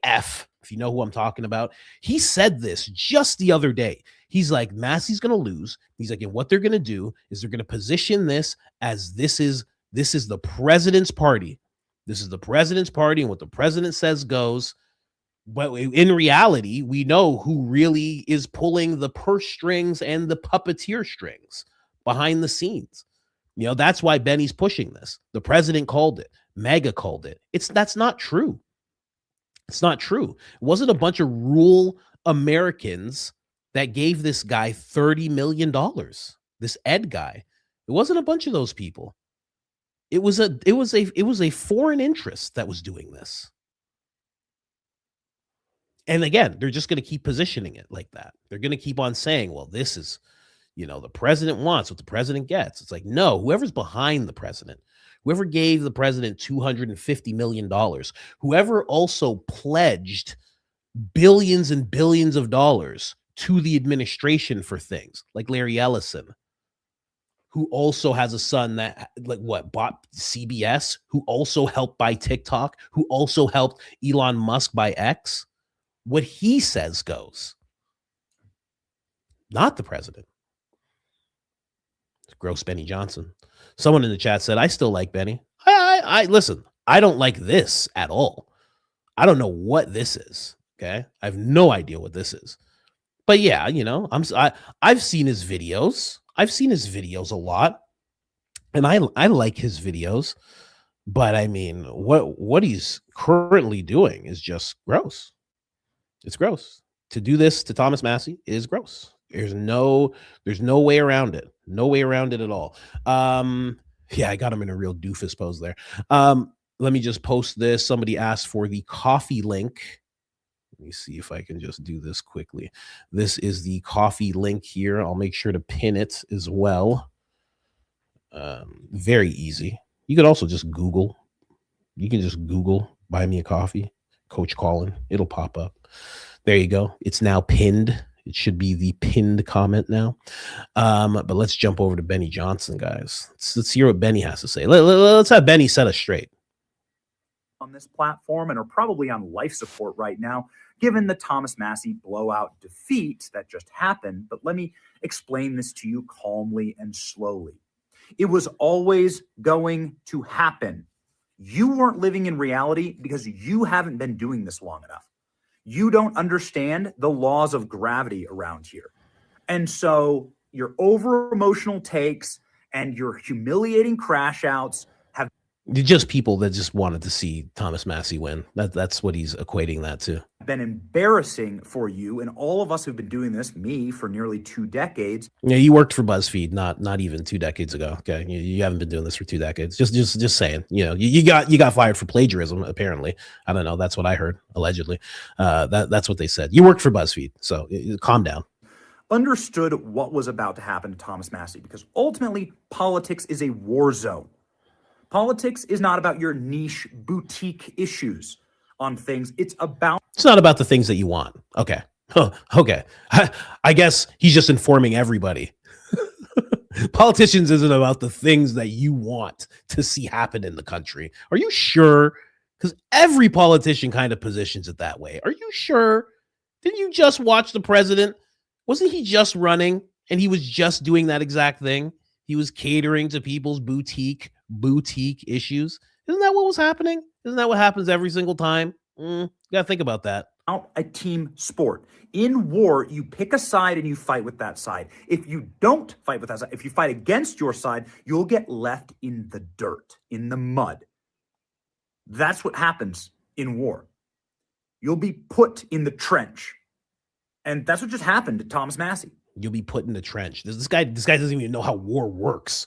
F, if you know who I'm talking about, he said this just the other day. He's like, Massie's going to lose. He's like, and what they're going to do is they're going to position this as this is the president's party. This is the president's party, and what the president says goes. But in reality, we know who really is pulling the purse strings and the puppeteer strings behind the scenes. You know, that's why Benny's pushing this. The president called it. MAGA called it. That's not true. It's not true. It wasn't a bunch of rural Americans that gave this guy $30 million. This Ed guy. It wasn't a bunch of those people. It was a foreign interest that was doing this. And again, they're just going to keep positioning it like that. They're going to keep on saying, well, this is, you know, the president wants what the president gets. It's like, no, whoever's behind the president, whoever gave the president $250 million, whoever also pledged billions and billions of dollars to the administration for things like Larry Ellison, who also has a son that bought CBS, who also helped buy TikTok, who also helped Elon Musk buy X. What he says goes, not the president. Gross Benny Johnson. Someone in the chat said, I still like Benny. I listen, I don't like this at all. I don't know what this is. Okay. I have no idea what this is. But yeah, you know, I've seen his videos. I've seen his videos a lot. And I like his videos. But I mean, what he's currently doing is just gross. It's gross. To do this to Thomas Massie is gross. There's no way around it. No way around it at all. Yeah, I got him in a real doofus pose there. Let me just post this. Somebody asked for the coffee link. Let me see if I can just do this quickly. This is the coffee link here. I'll make sure to pin it as well. Very easy. You could also just Google. You can just Google buy me a coffee, Coach Colin. It'll pop up. There you go. It's now pinned. It should be the pinned comment now. But let's jump over to Benny Johnson, guys. Let's hear what Benny has to say. Let's have Benny set us straight. On this platform and are probably on life support right now, given the Thomas Massie blowout defeat that just happened. But let me explain this to you calmly and slowly. It was always going to happen. You weren't living in reality because you haven't been doing this long enough. You don't understand the laws of gravity around here. And so your over emotional takes and your humiliating crash outs have just people that just wanted to see Thomas Massie win. That's what he's equating that to. Been embarrassing for you and all of us who've been doing this, me, for nearly 2 decades. Yeah, you worked for BuzzFeed not even 2 decades ago. Okay, you haven't been doing this for 2 decades. Just saying. You know, you got fired for plagiarism. Apparently, I don't know. That's what I heard. Allegedly, that's what they said. You worked for BuzzFeed, so calm down. Understood what was about to happen to Thomas Massie because ultimately politics is a war zone. Politics is not about your niche boutique issues on things. It's not about the things that you want. Okay. Okay. I guess he's just informing everybody. Politicians isn't about the things that you want to see happen in the country. Are you sure? Because every politician kind of positions it that way. Are you sure? Didn't you just watch the president? Wasn't he just running and he was just doing that exact thing? He was catering to people's boutique issues. Isn't that what was happening? Isn't that what happens every single time? You got to think about that. A team sport. In war, you pick a side and you fight with that side. If you don't fight with that side, if you fight against your side, you'll get left in the dirt, in the mud. That's what happens in war. You'll be put in the trench. And that's what just happened to Thomas Massie. You'll be put in the trench. This guy doesn't even know how war works.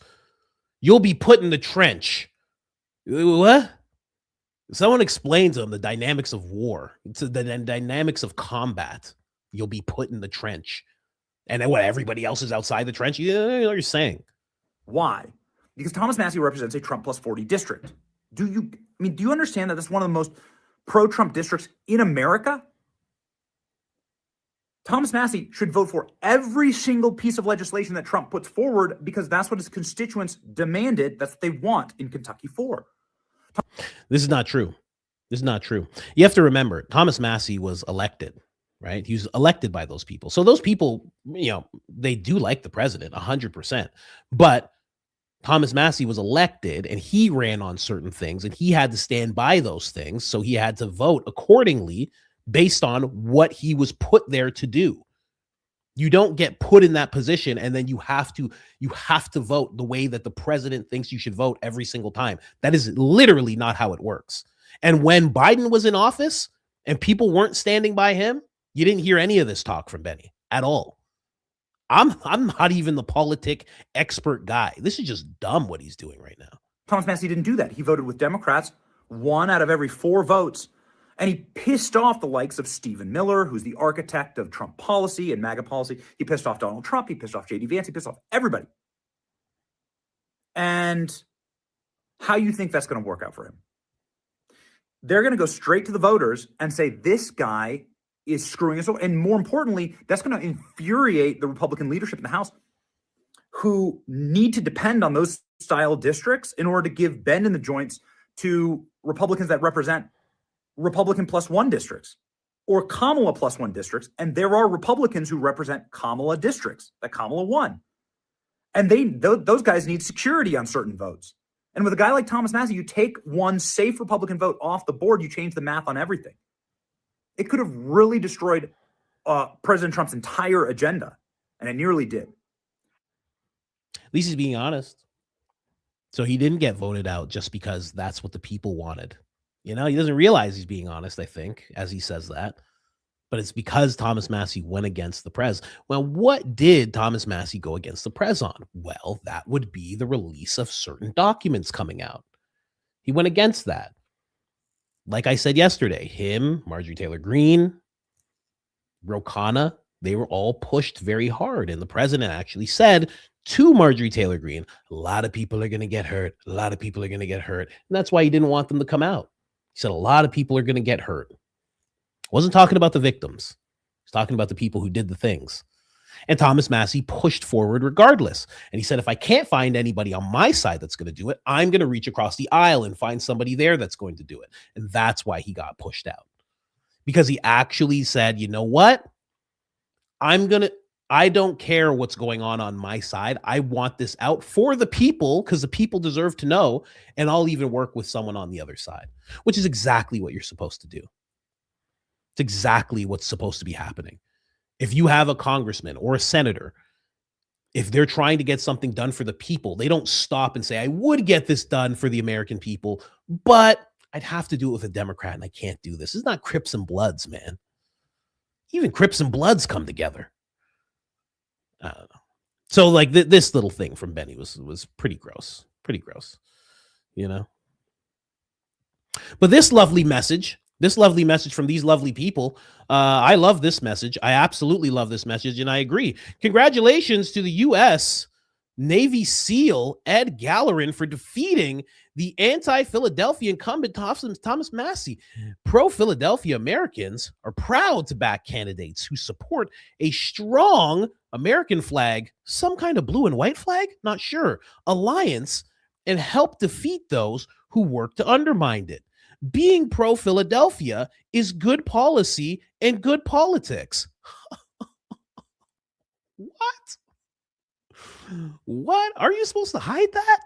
You'll be put in the trench. What? Someone explain to him the dynamics of war. It's the dynamics of combat. You'll be put in the trench. And then what, everybody else is outside the trench? You know what you're saying. Why? Because Thomas Massie represents a Trump plus 40 district. Do you understand that that's one of the most pro-Trump districts in America? Thomas Massie should vote for every single piece of legislation that Trump puts forward because that's what his constituents demanded. That's what they want in Kentucky 4. This is not true. This is not true. You have to remember, Thomas Massie was elected, right? He was elected by those people. So those people, they do like the president 100%. But Thomas Massie was elected and he ran on certain things and he had to stand by those things. So he had to vote accordingly based on what he was put there to do. You don't get put in that position and then you have to vote the way that the president thinks you should vote every single time. That is literally not how it works. And when Biden was in office and people weren't standing by him, you didn't hear any of this talk from Benny at all. I'm not even the politic expert guy. This is just dumb what he's doing right now. Thomas Massie didn't do that. He voted with Democrats, 1 out of every 4 votes. And he pissed off the likes of Stephen Miller, who's the architect of Trump policy and MAGA policy. He pissed off Donald Trump. He pissed off J.D. Vance. He pissed off everybody. And how you think that's going to work out for him? They're going to go straight to the voters and say, this guy is screwing us over. And more importantly, that's going to infuriate the Republican leadership in the House who need to depend on those style districts in order to give bend in the joints to Republicans that represent Republican +1 districts or Kamala +1 districts. And there are Republicans who represent Kamala districts that Kamala won. And those guys need security on certain votes. And with a guy like Thomas Massie, you take one safe Republican vote off the board, you change the math on everything. It could have really destroyed President Trump's entire agenda. And it nearly did. At least he's being honest. So he didn't get voted out just because that's what the people wanted. He doesn't realize he's being honest, I think, as he says that. But it's because Thomas Massie went against the press. Well, what did Thomas Massie go against the press on? Well, that would be the release of certain documents coming out. He went against that. Like I said yesterday, him, Marjorie Taylor Greene, Ro Khanna, they were all pushed very hard. And the president actually said to Marjorie Taylor Greene, a lot of people are going to get hurt. A lot of people are going to get hurt. And that's why he didn't want them to come out. He said a lot of people are going to get hurt. Wasn't talking about the victims. He's talking about the people who did the things. And Thomas Massie pushed forward regardless. And he said, if I can't find anybody on my side that's going to do it, I'm going to reach across the aisle and find somebody there that's going to do it. And that's why he got pushed out. Because he actually said, you know what? I don't care what's going on my side. I want this out for the people because the people deserve to know. And I'll even work with someone on the other side, which is exactly what you're supposed to do. It's exactly what's supposed to be happening. If you have a congressman or a senator, if they're trying to get something done for the people, they don't stop and say, I would get this done for the American people, but I'd have to do it with a Democrat and I can't do this. It's not Crips and Bloods, man. Even Crips and Bloods come together. I don't know. So like this little thing from Benny was pretty gross, But this lovely message from these lovely people, I love this message. I absolutely love this message, and I agree. Congratulations to the U.S. Navy SEAL Ed Gallerin for defeating the anti-Philadelphia incumbent Thomas Massie. Pro-Philadelphia Americans are proud to back candidates who support a strong American flag, some kind of blue and white flag, not sure, alliance, and help defeat those who work to undermine it. Being pro-Philadelphia is good policy and good politics. What? What? Are you supposed to hide that?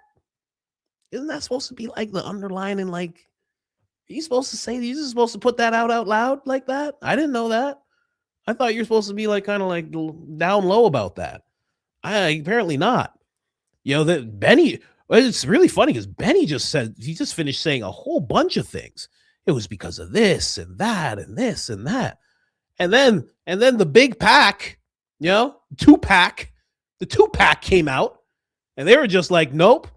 Isn't that supposed to be like the underlining? Like, are you supposed to say you're just supposed to put that out loud like that? I didn't know that. I thought you're supposed to be like kind of like down low about that. Apparently not. You know, that Benny, it's really funny because Benny just said, he just finished saying a whole bunch of things. It was because of this and that and this and that. And then the big pack, you know, the 2-pack came out and they were just like, nope.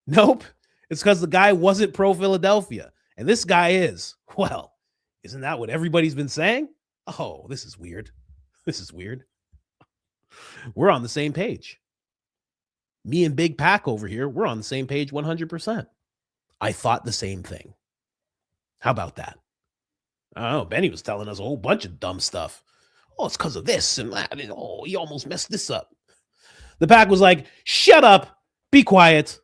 It's because the guy wasn't pro-Philadelphia. And this guy is. Well, isn't that what everybody's been saying? Oh, this is weird. We're on the same page. Me and Big Pack over here, we're on the same page 100%. I thought the same thing. How about that? I don't know. Benny was telling us a whole bunch of dumb stuff. Oh, it's because of this and that. And, oh, he almost messed this up. The Pack was like, shut up. Be quiet.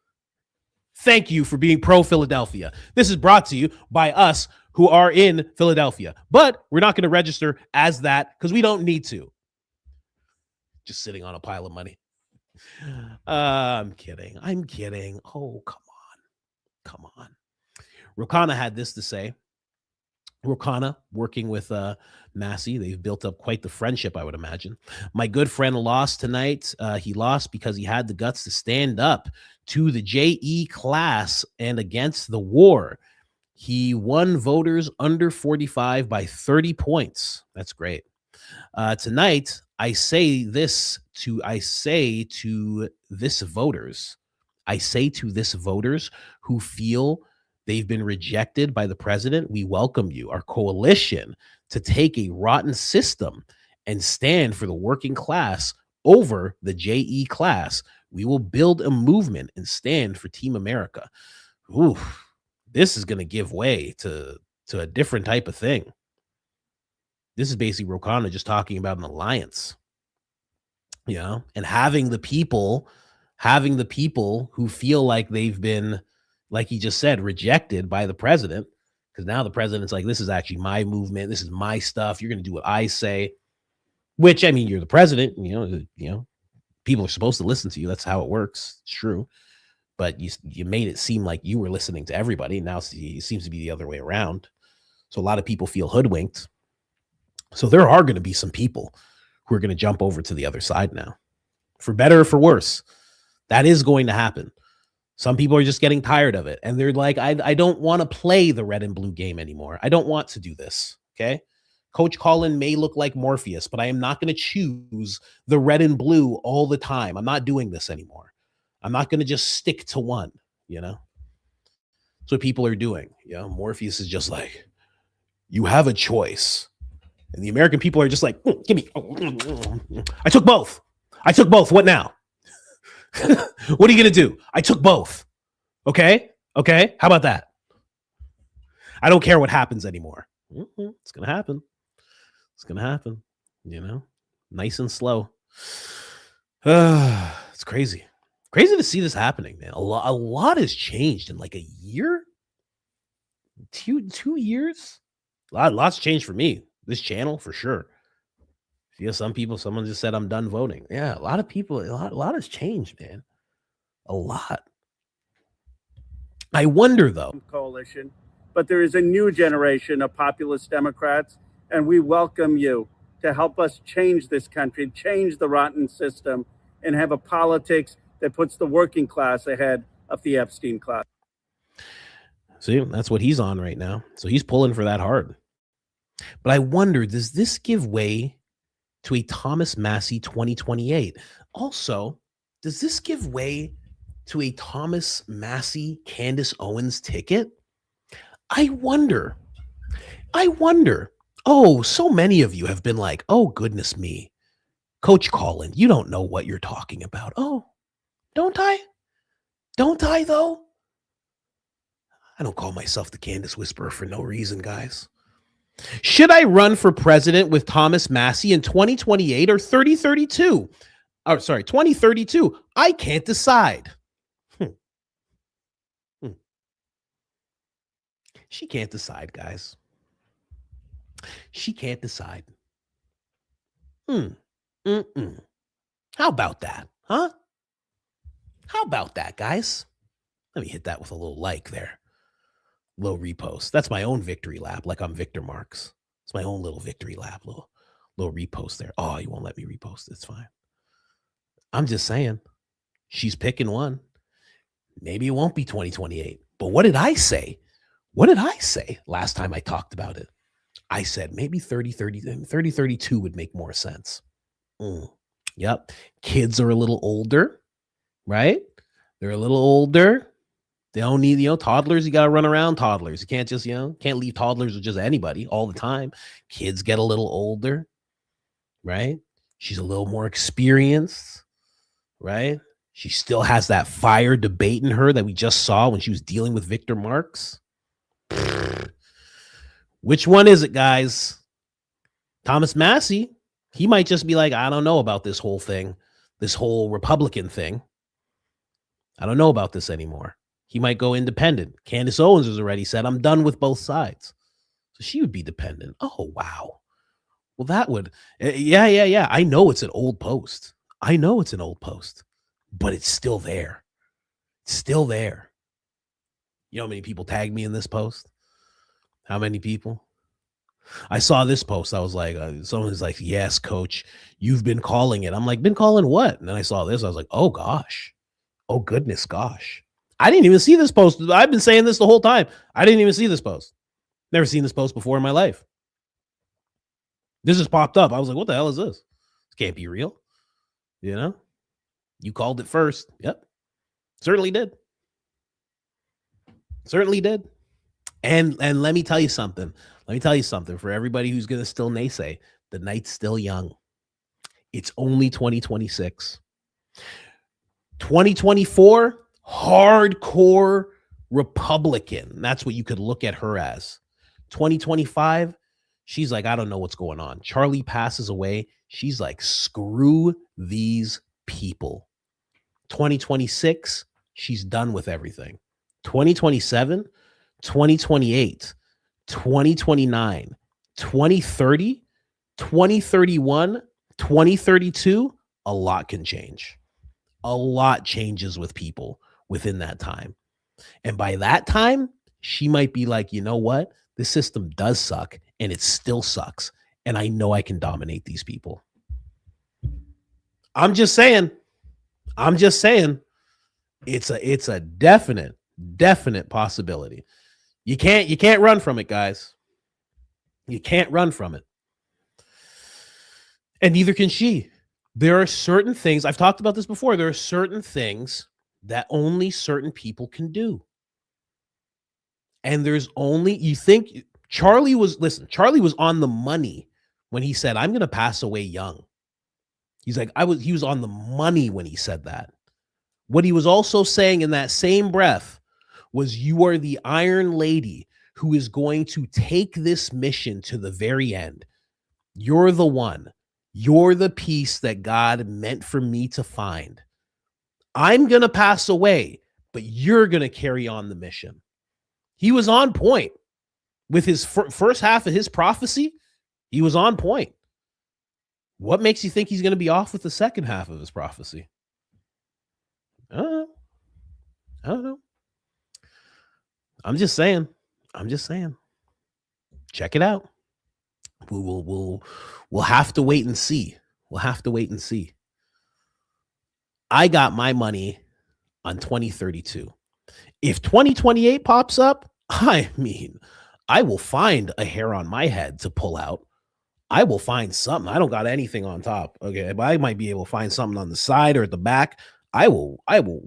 Thank you for being pro-Philadelphia. This is brought to you by us who are in Philadelphia. But we're not going to register as that because we don't need to. Just sitting on a pile of money. I'm kidding. Oh, come on. Rokana had this to say. Rokana, working with Massie, they've built up quite the friendship, I would imagine. My good friend lost tonight. He lost because he had the guts to stand up to the JE class and against the war. He won voters under 45 by 30 points. That's great. Tonight, I say to this voters who feel they've been rejected by the president, we welcome you, our coalition, to take a rotten system and stand for the working class over the JE class. We will build a movement and stand for Team America. Ooh, this is going to give way to a different type of thing. This is basically Rokana just talking about an alliance, you know, and having the people who feel like they've been, like he just said, rejected by the president, because now the president's like, this is actually my movement. This is my stuff. You're going to do what I say, which, I mean, you're the president, you know, people are supposed to listen to you. That's how it works. It's true. But you made it seem like you were listening to everybody. Now it seems to be the other way around. So a lot of people feel hoodwinked. So there are going to be some people who are going to jump over to the other side now, for better or for worse. That is going to happen. Some people are just getting tired of it. And they're like, I don't want to play the red and blue game anymore. I don't want to do this. Okay. Coach Colin may look like Morpheus, but I am not going to choose the red and blue all the time. I'm not doing this anymore. I'm not going to just stick to one, you know? That's what people are doing. You know, Morpheus is just like, you have a choice. And the American people are just like, give me. I took both. What now? What are you going to do? I took both. Okay. How about that? I don't care what happens anymore. It's going to happen. You know, nice and slow. It's crazy. Crazy to see this happening, man. A lot has changed in like a year, 2 years. Lots changed for me. This channel for sure. Yeah, someone just said I'm done voting. Yeah, a lot of people, a lot has changed, man. A lot. I wonder though. Coalition, but there is a new generation of populist Democrats, and we welcome you to help us change this country, change the rotten system, and have a politics that puts the working class ahead of the Epstein class. See, that's what he's on right now. So he's pulling for that hard. But I wonder, does this give way to a Thomas Massie 2028? Also, does this give way to a Thomas Massie Candace Owens ticket? I wonder. Oh, so many of you have been like, oh, goodness me. Coach Colin, you don't know what you're talking about. Oh, Don't I? Don't I, though? I don't call myself the Candace Whisperer for no reason, guys. Should I run for president with Thomas Massie in 2028 or 3032? Oh, sorry, 2032. I can't decide. She can't decide, guys. She can't decide. How about that, huh? How about that, guys? Let me hit that with a little like there. Little repost. That's my own victory lap, like I'm Victor Marx. It's my own little victory lap, little repost there. Oh, you won't let me repost. It's fine. I'm just saying, she's picking one. Maybe it won't be 2028. But what did I say? What did I say last time I talked about it? I said maybe 3032 would make more sense. Yep. Kids are a little older, right? They're a little older. They don't need, toddlers. You got to run around toddlers. You can't just, can't leave toddlers with just anybody all the time. Kids get a little older, right? She's a little more experienced, right? She still has that fire debate in her that we just saw when she was dealing with Victor Marx. Which one is it, guys? Thomas Massie, he might just be like, I don't know about this whole thing, this whole Republican thing. I don't know about this anymore. He might go independent. Candace Owens has already said, I'm done with both sides. So she would be dependent. Oh, wow. Well, that would, yeah. I know it's an old post. But it's still there. It's still there. You know how many people tagged me in this post? How many people? I saw this post. I was like, someone's like, yes, coach, you've been calling it. I'm like, been calling what? And then I saw this. I was like, oh, gosh. Oh, goodness, gosh. I didn't even see this post. I've been saying this the whole time. I didn't even see this post. Never seen this post before in my life. This just popped up. I was like, what the hell is this? This can't be real. You called it first. Yep. Certainly did. And let me tell you something. For everybody who's going to still naysay, the night's still young. It's only 2026. 2024, hardcore Republican. That's what you could look at her as. 2025, she's like, I don't know what's going on. Charlie passes away. She's like, screw these people. 2026, she's done with everything. 2027, 2028, 2029, 2030, 2031, 2032, a lot can change. A lot changes with people within that time. And by that time, she might be like, you know what? This system does suck and it still sucks. And I know I can dominate these people. I'm just saying. It's a definite possibility. You can't run from it, guys. You can't run from it. And neither can she. There are certain things, I've talked about this before, there are certain things that only certain people can do. And there's only, you think, Charlie was on the money when he said, I'm going to pass away young. He's like, he was on the money when he said that. What he was also saying in that same breath was, you are the Iron Lady who is going to take this mission to the very end. You're the one. You're the piece that God meant for me to find. I'm going to pass away, but you're going to carry on the mission. He was on point with his first half of his prophecy. He was on point. What makes you think he's going to be off with the second half of his prophecy? I don't know. I'm just saying. Check it out. We'll have to wait and see. I got my money on 2032. If 2028 pops up, I mean, I will find a hair on my head to pull out. I will find something. I don't got anything on top. Okay. But I might be able to find something on the side or at the back. I will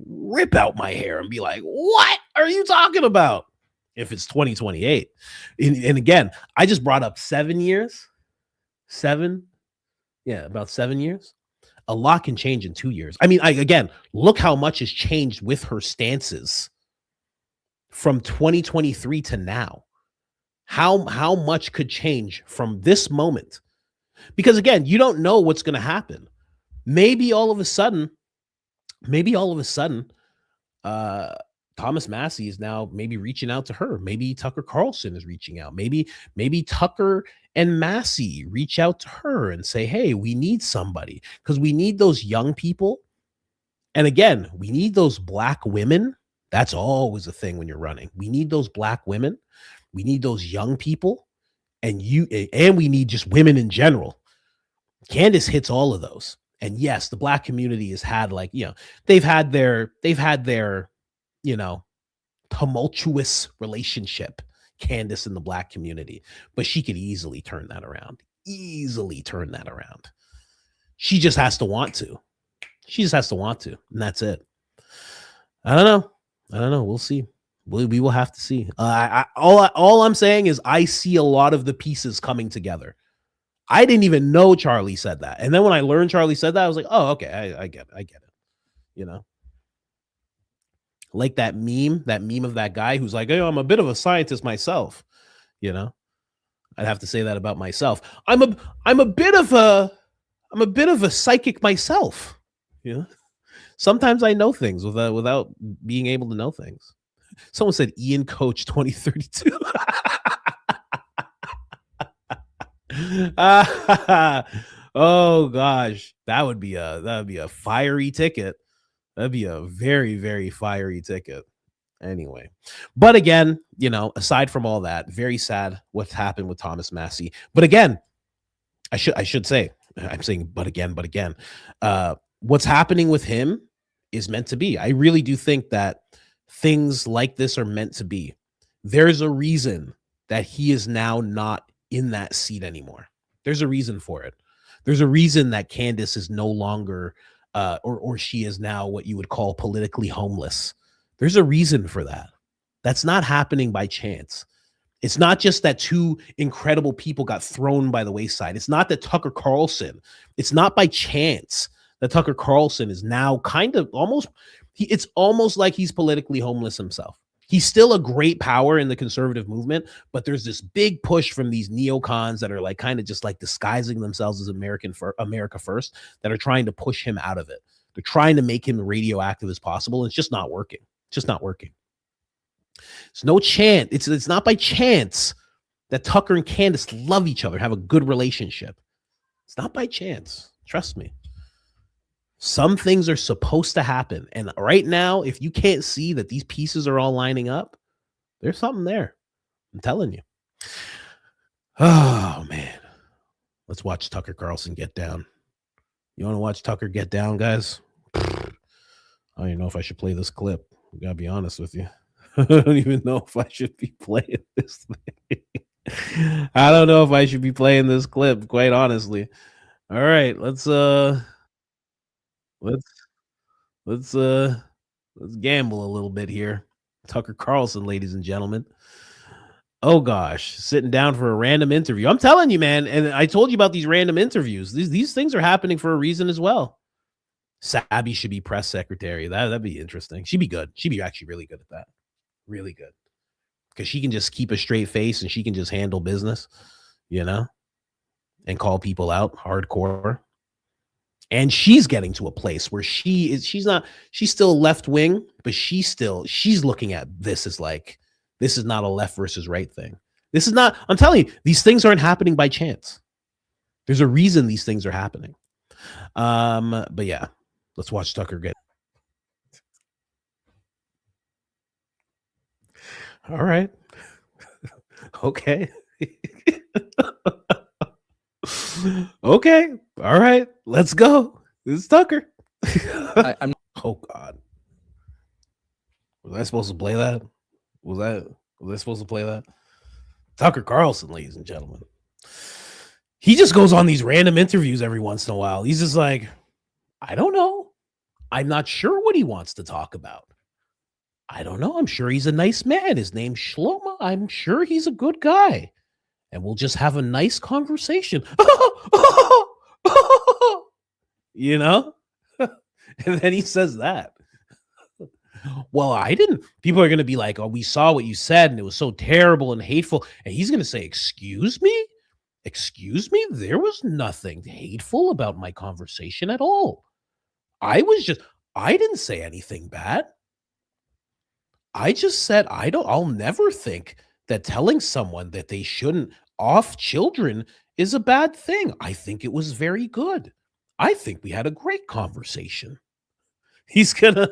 rip out my hair and be like, what are you talking about? If it's 2028. And again, I just brought up 7 years. About 7 years. A lot can change in 2 years. I mean, again, look how much has changed with her stances from 2023 to now. How much could change from this moment? Because again, you don't know what's going to happen. Maybe all of a sudden, Thomas Massie is now maybe reaching out to her. Maybe Tucker Carlson is reaching out. Maybe Tucker and Massie reach out to her and say, hey, we need somebody, because we need those young people. And again, we need those black women. That's always a thing when you're running. We need those black women. We need those young people. And we need just women in general. Candace hits all of those. And yes, the black community has had, like, you know, they've had their, you know, tumultuous relationship, Candace and the black community, but she could easily turn that around. She just has to want to. And that's it. I don't know. We'll see. We will have to see. All I'm saying is I see a lot of the pieces coming together. I didn't even know Charlie said that. And then when I learned Charlie said that, I was like, oh, okay, I get it. You know? Like that meme of that guy who's like, oh, I'm a bit of a scientist myself. You know? I'd have to say that about myself. I'm a bit of a psychic myself. You know? Sometimes I know things without being able to know things. Someone said Ian Coach 2032. Oh gosh, that would be a fiery ticket. That'd be a very, very fiery ticket. Anyway, but again, you know, aside from all that, very sad what's happened with Thomas Massie. But again, I should say, I'm saying, but again, what's happening with him is meant to be. I really do think that things like this are meant to be. There's a reason that he is now not in that seat anymore. There's a reason for it. There's a reason that Candace is no longer, or she is now what you would call politically homeless. There's a reason for that. That's not happening by chance. It's not just that two incredible people got thrown by the wayside. It's not that Tucker Carlson, it's not by chance that Tucker Carlson is now kind of it's almost like he's politically homeless himself. He's still a great power in the conservative movement, but there's this big push from these neocons that are like kind of just like disguising themselves as America First, that are trying to push him out of it. They're trying to make him radioactive as possible. And it's just not working. It's no chance. It's not by chance that Tucker and Candace love each other, have a good relationship. It's not by chance. Trust me. Some things are supposed to happen. And right now, if you can't see that these pieces are all lining up, there's something there. I'm telling you. Oh, man. Let's watch Tucker Carlson get down. You want to watch Tucker get down, guys? I don't even know if I should play this clip. I gotta be honest with you. I don't even know if I should be playing this thing. I don't know if I should be playing this clip, quite honestly. All right, let's gamble a little bit here. Tucker Carlson, ladies and gentlemen. Oh gosh, sitting down for a random interview. I'm telling you, man, and I told you about these random interviews. These things are happening for a reason as well. Sabby should be press secretary. That'd be interesting. She'd be good. She'd be actually really good at that. Really good. Because she can just keep a straight face and she can just handle business, you know, and call people out hardcore. And she's getting to a place where she's still left wing, but she's looking at this as like, this is not a left versus right thing. This is not, I'm telling you, these things aren't happening by chance. There's a reason these things are happening. But yeah, let's watch Tucker get. All right. Okay. Okay. All right. Let's go. This is Tucker. I'm. Oh God. Was I supposed to play that? Was I supposed to play that? Tucker Carlson, ladies and gentlemen. He just goes on these random interviews every once in a while. He's just like, I don't know. I'm not sure what he wants to talk about. I don't know. I'm sure he's a nice man. His name's Shlomo. I'm sure he's a good guy. And we'll just have a nice conversation. you know? And then he says that. Well, I didn't. People are going to be like, oh, we saw what you said and it was so terrible and hateful. And he's going to say, excuse me? Excuse me? There was nothing hateful about my conversation at all. I didn't say anything bad. I just said, I'll never think that telling someone that they shouldn't off children is a bad thing. I think it was very good. I think we had a great conversation. He's gonna,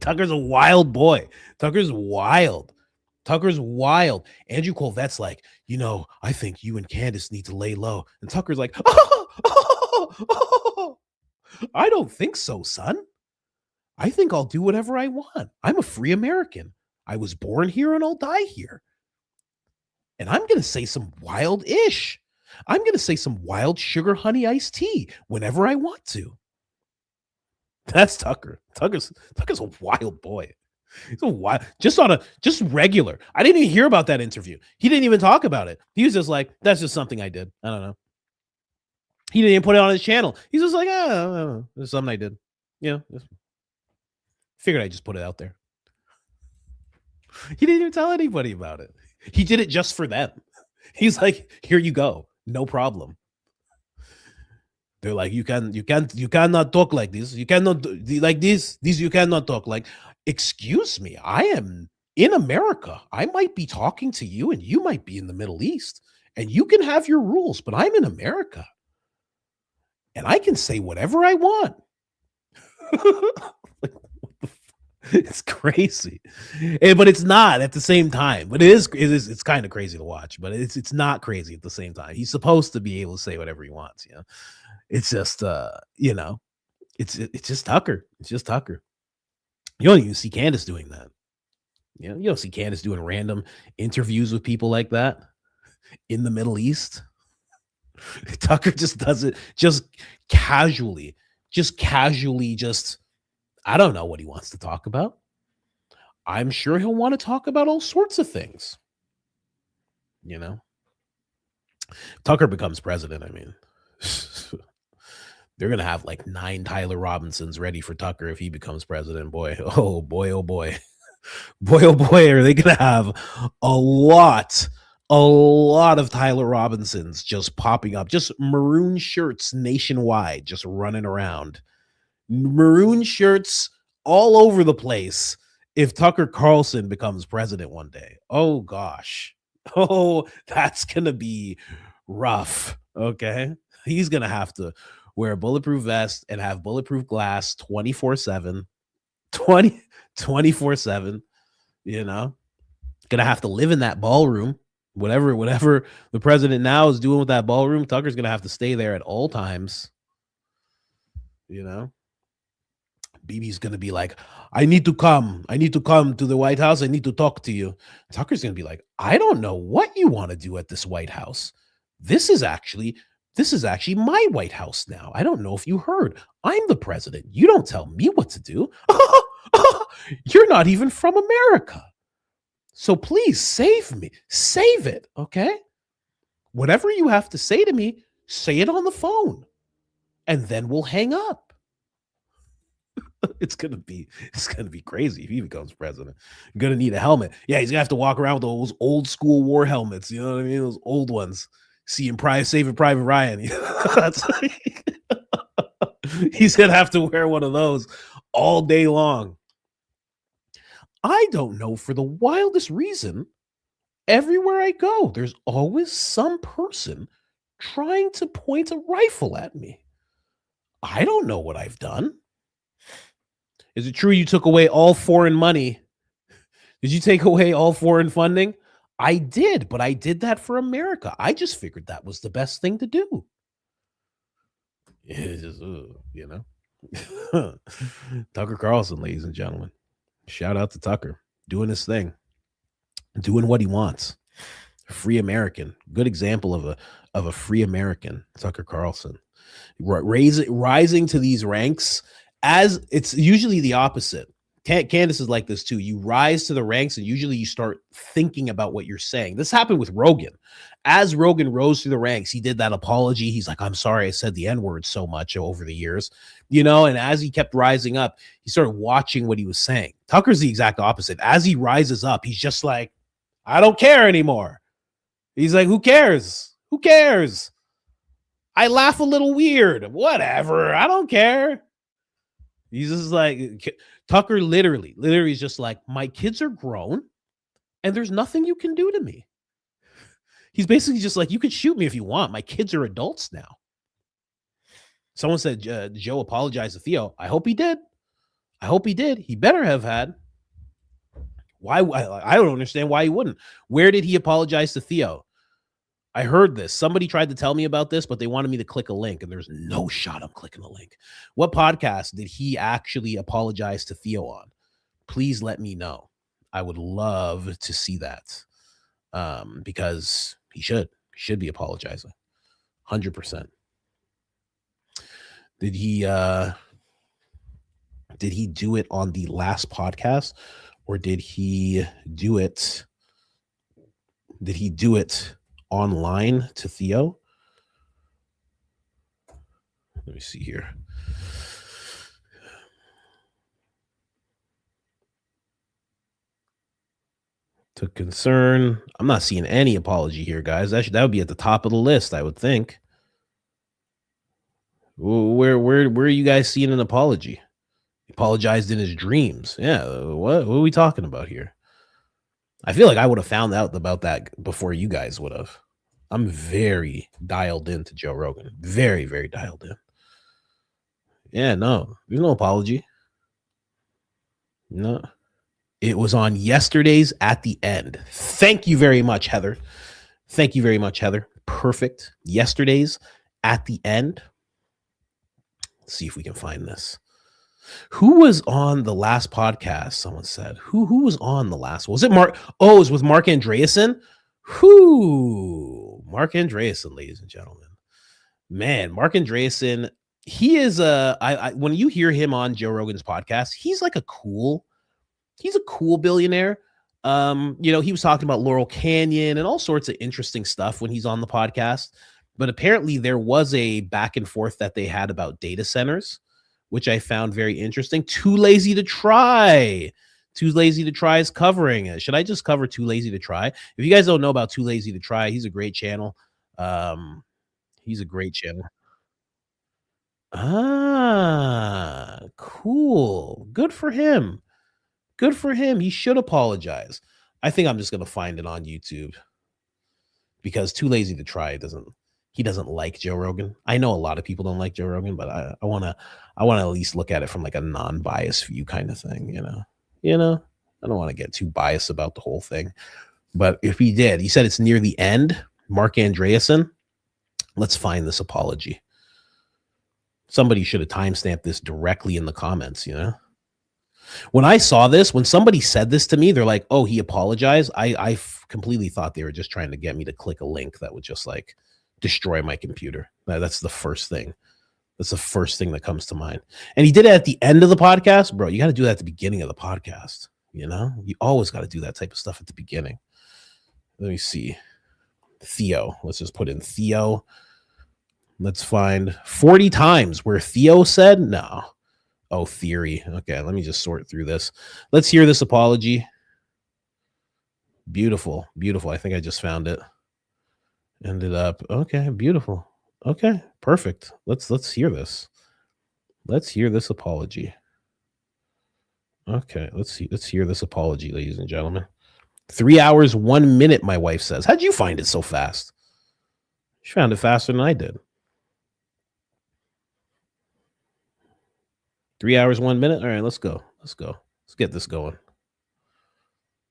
Tucker's a wild boy. Tucker's wild. Andrew Colvette's like, I think you and Candace need to lay low. And Tucker's like, I don't think so, son. I think I'll do whatever I want. I'm a free American. I was born here and I'll die here. And I'm going to say some wild ish. I'm going to say some wild sugar honey iced tea whenever I want to. That's Tucker. Tucker's a wild boy. He's a wild, just regular. I didn't even hear about that interview. He didn't even talk about it. He was just like, that's just something I did. I don't know. He didn't even put it on his channel. He's just like, I don't know. It's something I did. Figured I'd just put it out there. He didn't even tell anybody about it. He did it just for them. He's like, here you go. No problem. They're like, you cannot talk like this. You cannot like this. You cannot talk like. Excuse me. I am in America. I might be talking to you, and you might be in the Middle East, and you can have your rules. But I'm in America, and I can say whatever I want. It's crazy, but it's not at the same time. But it's kind of crazy to watch. But it's not crazy at the same time. He's supposed to be able to say whatever he wants. It's just it's just Tucker. It's just Tucker. You don't even see Candace doing that. You don't see Candace doing random interviews with people like that in the Middle East. Tucker just does it just casually. I don't know what he wants to talk about. I'm sure he'll want to talk about all sorts of things. Tucker becomes president. I mean, they're going to have like 9 Tyler Robinsons ready for Tucker if he becomes president. Boy, oh boy. Boy, oh boy, are they going to have a lot of Tyler Robinsons just popping up, just maroon shirts nationwide, just running around. Maroon shirts all over the place if Tucker Carlson becomes president one day. Oh gosh. Oh, that's gonna be rough. Okay, he's gonna have to wear a bulletproof vest and have bulletproof glass 24/7 24/7. Gonna have to live in that ballroom. Whatever the president now is doing with that ballroom, Tucker's gonna have to stay there at all times. BB's going to be like, I need to come to the White House. I need to talk to you. Tucker's going to be like, I don't know what you want to do at this White House. This is actually my White House now. I don't know if you heard. I'm the president. You don't tell me what to do. You're not even from America. So please save me. Save it, okay? Whatever you have to say to me, say it on the phone. And then we'll hang up. It's gonna be crazy if he becomes president. Gonna need a helmet. Yeah, he's gonna have to walk around with those old school war helmets. You know what I mean? Those old ones. Saving Private Ryan. He's gonna have to wear one of those all day long. I don't know, for the wildest reason, everywhere I go, there's always some person trying to point a rifle at me. I don't know what I've done. Is it true you took away all foreign money? Did you take away all foreign funding? I did, but I did that for America. I just figured that was the best thing to do. It's just, Tucker Carlson, ladies and gentlemen. Shout out to Tucker. Doing his thing. Doing what he wants. Free American. Good example of a free American, Tucker Carlson. Rising to these ranks. As it's usually the opposite. Candace is like this too. You rise to the ranks and usually you start thinking about what you're saying. This happened with Rogan. As Rogan rose through the ranks, he did that apology. He's like, I'm sorry I said the N-word so much over the years, you know, and as he kept rising up, he started watching what he was saying. Tucker's the exact opposite. As he rises up, he's just like, I don't care anymore. He's like, who cares? Who cares? I laugh a little weird. Whatever. I don't care. He's just like, Tucker literally is just like, my kids are grown and there's nothing you can do to me. He's basically just like, you could shoot me if you want. My kids are adults now. Someone said Joe apologized to Theo. I hope he did. I hope he did. He better have had. Why? I don't understand why he wouldn't. Where did he apologize to Theo? I heard this. Somebody tried to tell me about this, but they wanted me to click a link, and there's no shot I'm clicking a link. What podcast did he actually apologize to Theo on? Please let me know. I would love to see that, because he should be apologizing, 100%. Did he do it on the last podcast, or did he do it? Did he do it online to Theo? Let me see here. To concern. I'm not seeing any apology here, guys. That would be at the top of the list, I would think. Where are you guys seeing an apology? He apologized in his dreams. Yeah, what are we talking about here? I feel like I would have found out about that before you guys would have. I'm very dialed into Joe Rogan. Very, very dialed in. Yeah, no, there's no apology. No. It was on yesterday's at the end. Thank you very much, Heather. Thank you very much, Heather. Perfect. Yesterday's at the end. Let's see if we can find this. Who was on the last podcast? Someone said. Who was on the last one? Was it Mark? Oh, it was with Marc Andreessen. Whoo, Marc Andreessen, ladies and gentlemen. Man, Marc Andreessen, he is when you hear him on Joe Rogan's podcast, he's like a cool billionaire. You know, he was talking about Laurel Canyon and all sorts of interesting stuff when he's on the podcast. But apparently there was a back and forth that they had about data centers, which I found very interesting. Too Lazy to Try. Too Lazy to Try is covering it. Should I just cover Too Lazy to Try? If you guys don't know about Too Lazy to Try, he's a great channel. He's a great channel. Ah, cool. Good for him. Good for him. He should apologize. I think I'm just going to find it on YouTube, because Too Lazy to Try he doesn't like Joe Rogan. I know a lot of people don't like Joe Rogan, but I want to at least look at it from like a non-biased view kind of thing, you know, I don't want to get too biased about the whole thing. But if he did, he said it's near the end. Marc Andreessen. Let's find this apology. Somebody should have timestamped this directly in the comments, you know. When I saw this, when somebody said this to me, they're like, oh, he apologized. I completely thought they were just trying to get me to click a link that would just like destroy my computer. That's the first thing. That's the first thing that comes to mind. And he did it at the end of the podcast. Bro, you got to do that at the beginning of the podcast. You know, you always got to do that type of stuff at the beginning. Let me see. Theo. Let's just put in Theo. Let's find 40 times where Theo said no. Oh, theory. Okay, let me just sort through this. Let's hear this apology. Beautiful. Beautiful. I think I just found it. Ended up. Okay, beautiful. Okay, perfect. Let's hear this. Let's hear this apology. Okay, let's hear this apology, ladies and gentlemen. 3 hours, 1 minute, my wife says. How'd you find it so fast? She found it faster than I did. 3 hours, 1 minute. All right, let's go. Let's get this going.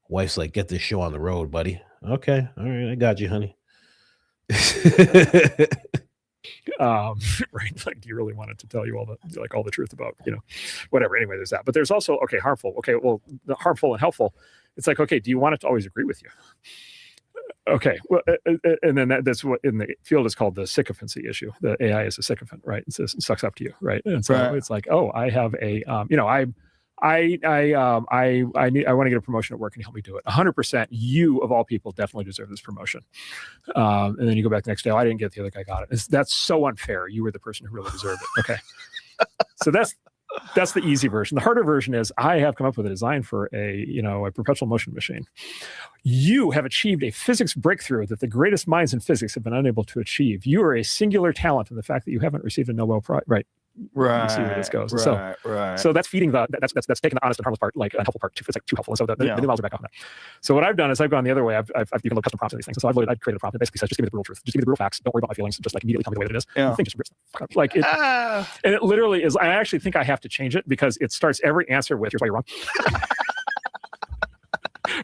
Wife's like, get this show on the road, buddy. Okay. All right. I got you, honey. Right, like, do you really want it to tell you all the truth about, you know, whatever? Anyway, there's that. But there's also, okay, harmful. Okay, well, the harmful and helpful, it's like, okay, do you want it to always agree with you? Okay, well, and then that's what in the field is called the sycophancy issue. The AI is a sycophant, right? It says it sucks up to you, right? And so it's like, oh, I have a, you know, I I want to get a promotion at work. Can you help me do it? 100%. You of all people definitely deserve this promotion. And then you go back the next day. Oh, I didn't get it. The other guy got it. That's so unfair. You were the person who really deserved it. Okay. So that's the easy version. The harder version is I have come up with a design for a perpetual motion machine. You have achieved a physics breakthrough that the greatest minds in physics have been unable to achieve. You are a singular talent in the fact that you haven't received a Nobel Prize. Right. Right. You see where this goes. Right. So that's feeding that's taking the honest and harmless part, like unhelpful part. It's like too helpful. And so the new models are back on that. So what I've done is I've gone the other way. You can load custom prompts and these things. So I've created a prompt that basically says, just give me the brutal truth. Just give me the brutal facts. Don't worry about my feelings. Just like immediately tell me the way that it is. Yeah. The thing just rips the fuck up. Like it, and it literally is. I actually think I have to change it because it starts every answer with, here's why you're wrong.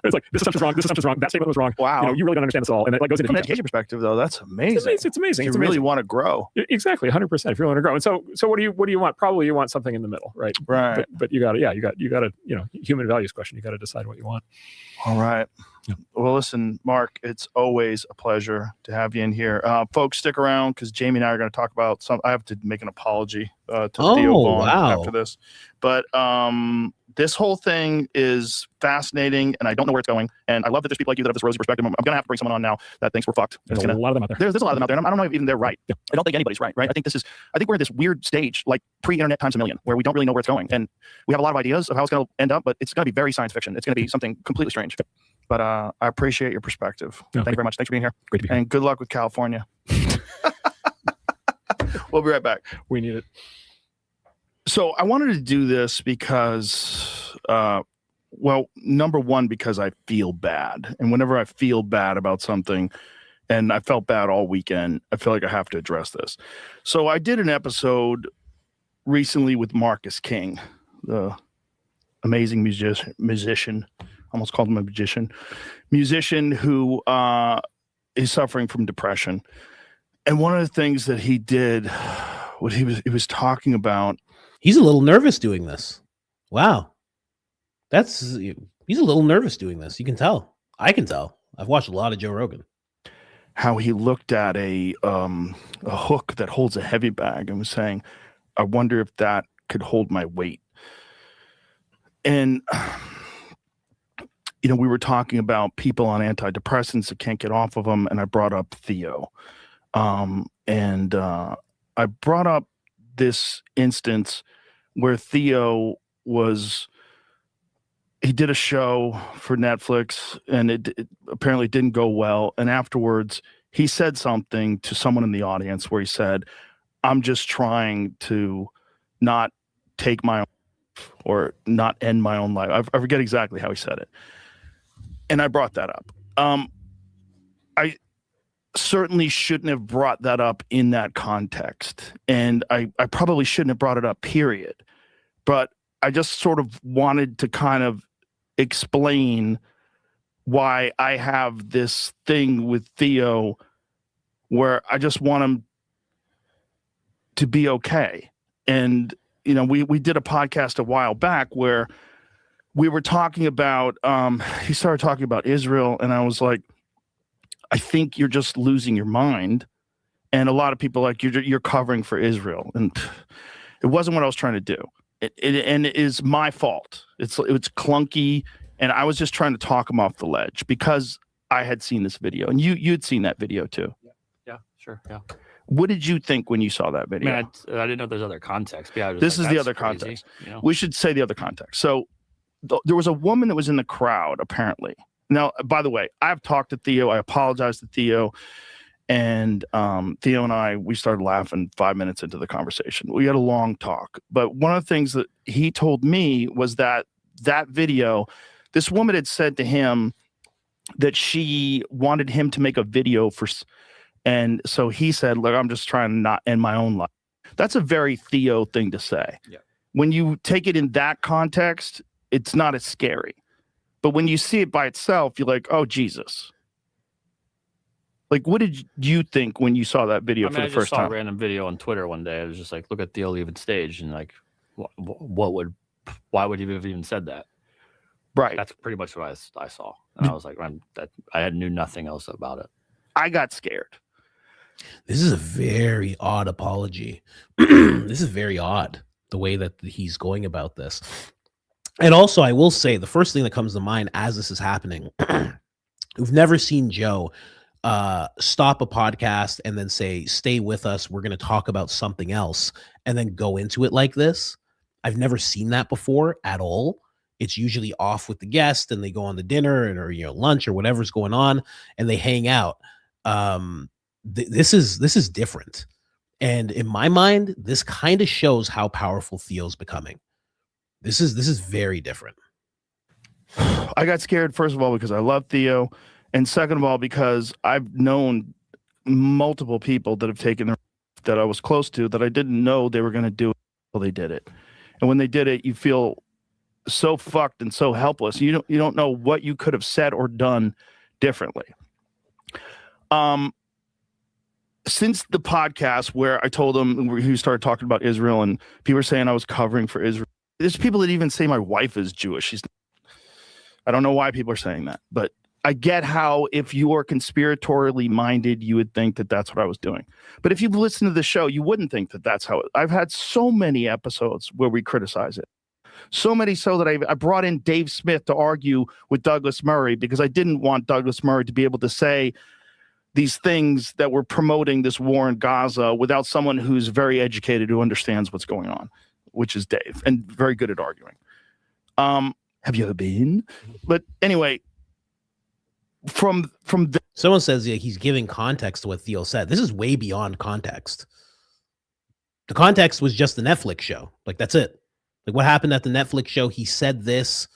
It's like, this assumption's wrong. This assumption's wrong. That statement was wrong. Wow. You really don't understand this at all. And it goes into From an detail. education perspective, though, that's amazing. It's amazing. If It's you really amazing. want to grow. Exactly, 100%. If you want to grow, and so what do you want? Probably you want something in the middle, right? Right. But you got to human values question. You got to decide what you want. All right. Yeah. Well, listen, Mark, it's always a pleasure to have you in here. Folks, stick around because Jamie and I are going to talk about I have to make an apology to Theo Vaughn after this. But this whole thing is fascinating, and I don't know where it's going. And I love that there's people like you that have this rosy perspective. I'm going to have to bring someone on now that thinks we're fucked. There's a lot of them out there. There's a lot of them out there. And I don't know if even they're right. Yeah. I don't think anybody's right. I think we're at this weird stage, like pre-internet times a million, where we don't really know where it's going. And we have a lot of ideas of how it's going to end up, but it's going to be very science fiction. It's going to be something completely strange. But I appreciate your perspective. Thank you very much. Thanks for being here. Great to be here. And good luck with California. We'll be right back. We need it. So I wanted to do this because, number one, because I feel bad. And whenever I feel bad about something, and I felt bad all weekend, I feel like I have to address this. So I did an episode recently with Marcus King, the amazing musician. Almost called him a musician who is suffering from depression. And one of the things that he did, what he was talking about. He's a little nervous doing this. Wow. He's a little nervous doing this. You can tell. I can tell. I've watched a lot of Joe Rogan. How he looked at a hook that holds a heavy bag and was saying, I wonder if that could hold my weight. And we were talking about people on antidepressants that can't get off of them, and I brought up Theo. And I brought up this instance where Theo he did a show for Netflix, and it apparently didn't go well. And afterwards, he said something to someone in the audience where he said, I'm just trying to not take my own life or not end my own life. I forget exactly how he said it. And I brought that up. I certainly shouldn't have brought that up in that context. And I probably shouldn't have brought it up, period. But I just sort of wanted to kind of explain why I have this thing with Theo where I just want him to be okay. And, we did a podcast a while back where we were talking about, he started talking about Israel, and I was like, I think you're just losing your mind. And a lot of people like, you're covering for Israel. And it wasn't what I was trying to do. And it is my fault. It's clunky. And I was just trying to talk him off the ledge because I had seen this video. And you'd seen that video too. Yeah, sure. Yeah. What did you think when you saw that video? I didn't know there's other context. But yeah, this is the other context. We should say the other context. So there was a woman that was in the crowd, apparently. Now, by the way, I've talked to Theo. I apologize to Theo. And Theo and I, we started laughing 5 minutes into the conversation. We had a long talk. But one of the things that he told me was that video, this woman had said to him that she wanted him to make a video for, and so he said, look, I'm just trying to not end my own life. That's a very Theo thing to say. Yeah. When you take it in that context, it's not as scary. But when you see it by itself, you're like, oh, Jesus. Like, what did you think when you saw that video for the first time? I saw a random video on Twitter one day. I was just like, look at Theo leaving stage, and like, why would you have even said that? Right. That's pretty much what I saw. And I was like, I knew nothing else about it. I got scared. This is a very odd apology. This is very odd, the way that he's going about this. And also, I will say the first thing that comes to mind as this is happening, we've never seen Joe stop a podcast and then say, stay with us, we're going to talk about something else, and then go into it like this. I've never seen that before at all. It's usually off with the guest and they go on the dinner and or lunch or whatever's going on and they hang out. This is different. And in my mind, this kind of shows how powerful Theo's becoming. This is very different. I got scared, first of all, because I love Theo. And second of all, because I've known multiple people that have taken that I was close to that I didn't know they were going to do it until they did it. And when they did it, you feel so fucked and so helpless. You don't know what you could have said or done differently. Since the podcast where I told him, he started talking about Israel and people were saying I was covering for Israel. There's people that even say my wife is Jewish. I don't know why people are saying that, but I get how if you are conspiratorially minded, you would think that that's what I was doing. But if you've listened to the show, you wouldn't think that that's how I've had so many episodes where we criticize it. So many so that I brought in Dave Smith to argue with Douglas Murray because I didn't want Douglas Murray to be able to say these things that were promoting this war in Gaza without someone who's very educated, who understands what's going on, which is Dave, and very good at arguing. Have you ever been? But anyway, from someone says he's giving context to what Theo said. This is way beyond context. The context was just the Netflix show. Like, that's it. Like, what happened at the Netflix show? He said this.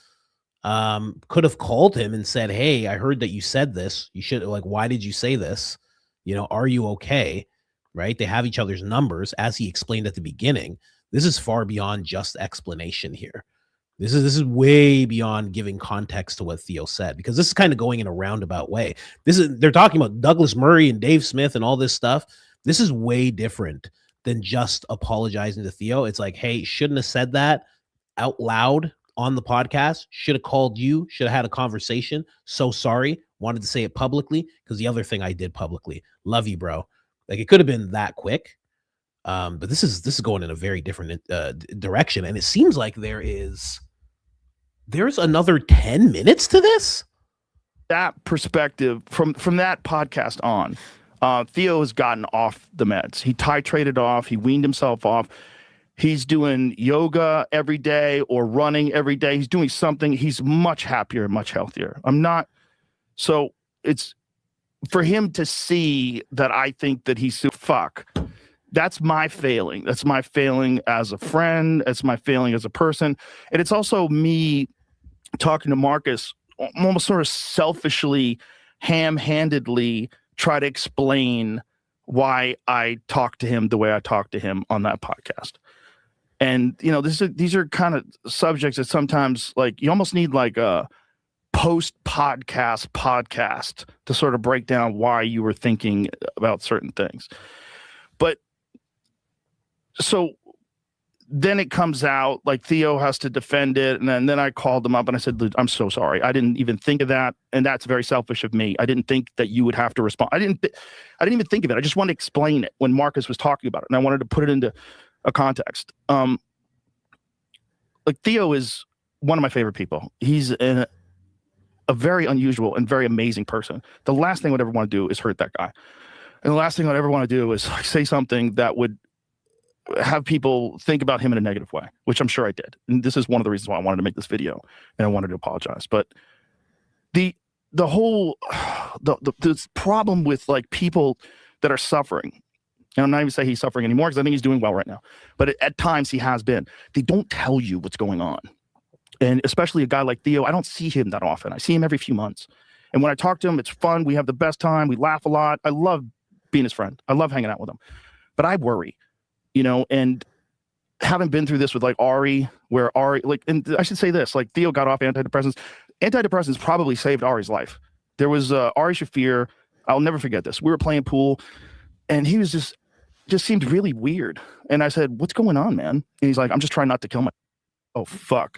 Could have called him and said, hey, I heard that you said this. You should, like, why did you say this? Are you okay? Right? They have each other's numbers, as he explained at the beginning. This is far beyond just explanation here. This is way beyond giving context to what Theo said, because this is kind of going in a roundabout way. They're talking about Douglas Murray and Dave Smith and all this stuff. This is way different than just apologizing to Theo. It's like, hey, shouldn't have said that out loud on the podcast. Should have called you. Should have had a conversation. So sorry. Wanted to say it publicly because the other thing I did publicly. Love you, bro. Like, it could have been that quick. But this is going in a very different direction, and it seems like there's another 10 minutes to this. That perspective from that podcast on, Theo has gotten off the meds. He titrated off. He weaned himself off. He's doing yoga every day or running every day. He's doing something. He's much happier, much healthier. So it's for him to see that I think that he's fuck. That's my failing. That's my failing as a friend. That's my failing as a person. And it's also me talking to Marcus, almost sort of selfishly, ham-handedly try to explain why I talk to him the way I talk to him on that podcast. And, these are kind of subjects that sometimes, like, you almost need like a podcast to sort of break down why you were thinking about certain things. But so then it comes out, like, Theo has to defend it. And then I called him up and I said, I'm so sorry. I didn't even think of that. And that's very selfish of me. I didn't think that you would have to respond. I didn't even think of it. I just wanted to explain it when Marcus was talking about it. And I wanted to put it into a context. Like, Theo is one of my favorite people. He's a very unusual and very amazing person. The last thing I would ever want to do is hurt that guy. And the last thing I'd ever want to do is say something that would have people think about him in a negative way, which I'm sure I did. And this is one of the reasons why I wanted to make this video and I wanted to apologize. But the whole this problem with, like, people that are suffering, and I'm not even saying he's suffering anymore because I think he's doing well right now, but at times he has been. They don't tell you what's going on. And especially a guy like Theo, I don't see him that often. I see him every few months. And when I talk to him, it's fun. We have the best time. We laugh a lot. I love being his friend. I love hanging out with him. But I worry. And haven't been through this with, like, Ari, where Ari, like, and I should say this, like, Theo got off antidepressants. Antidepressants probably saved Ari's life. There was Ari Shafir. I'll never forget this. We were playing pool and he was just seemed really weird. And I said, what's going on, man? And he's like, I'm just trying not to kill myself. Oh, fuck.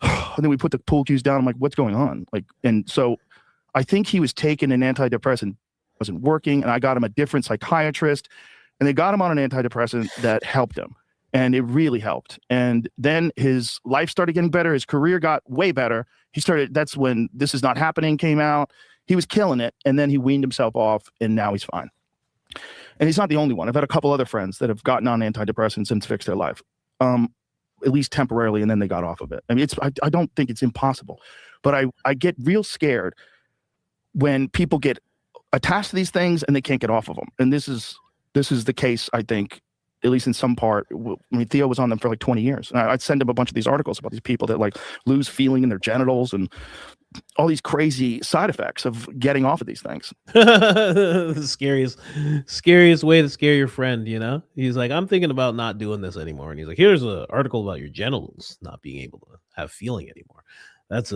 And then we put the pool cues down. I'm like, what's going on? Like, and so I think he was taking an antidepressant, wasn't working. And I got him a different psychiatrist. And they got him on an antidepressant that helped him. And it really helped. And then his life started getting better. His career got way better. That's when This Is Not Happening came out. He was killing it. And then he weaned himself off, and now he's fine. And he's not the only one. I've had a couple other friends that have gotten on antidepressants and fixed their life, at least temporarily, and then they got off of it. I mean, I don't think it's impossible, but I get real scared when people get attached to these things and they can't get off of them. And this is the case, I think, at least in some part. I mean, Theo was on them for like 20 years. And I'd send him a bunch of these articles about these people that like lose feeling in their genitals and all these crazy side effects of getting off of these things. The scariest way to scare your friend, you know? He's like, I'm thinking about not doing this anymore. And he's like, here's an article about your genitals not being able to have feeling anymore. That's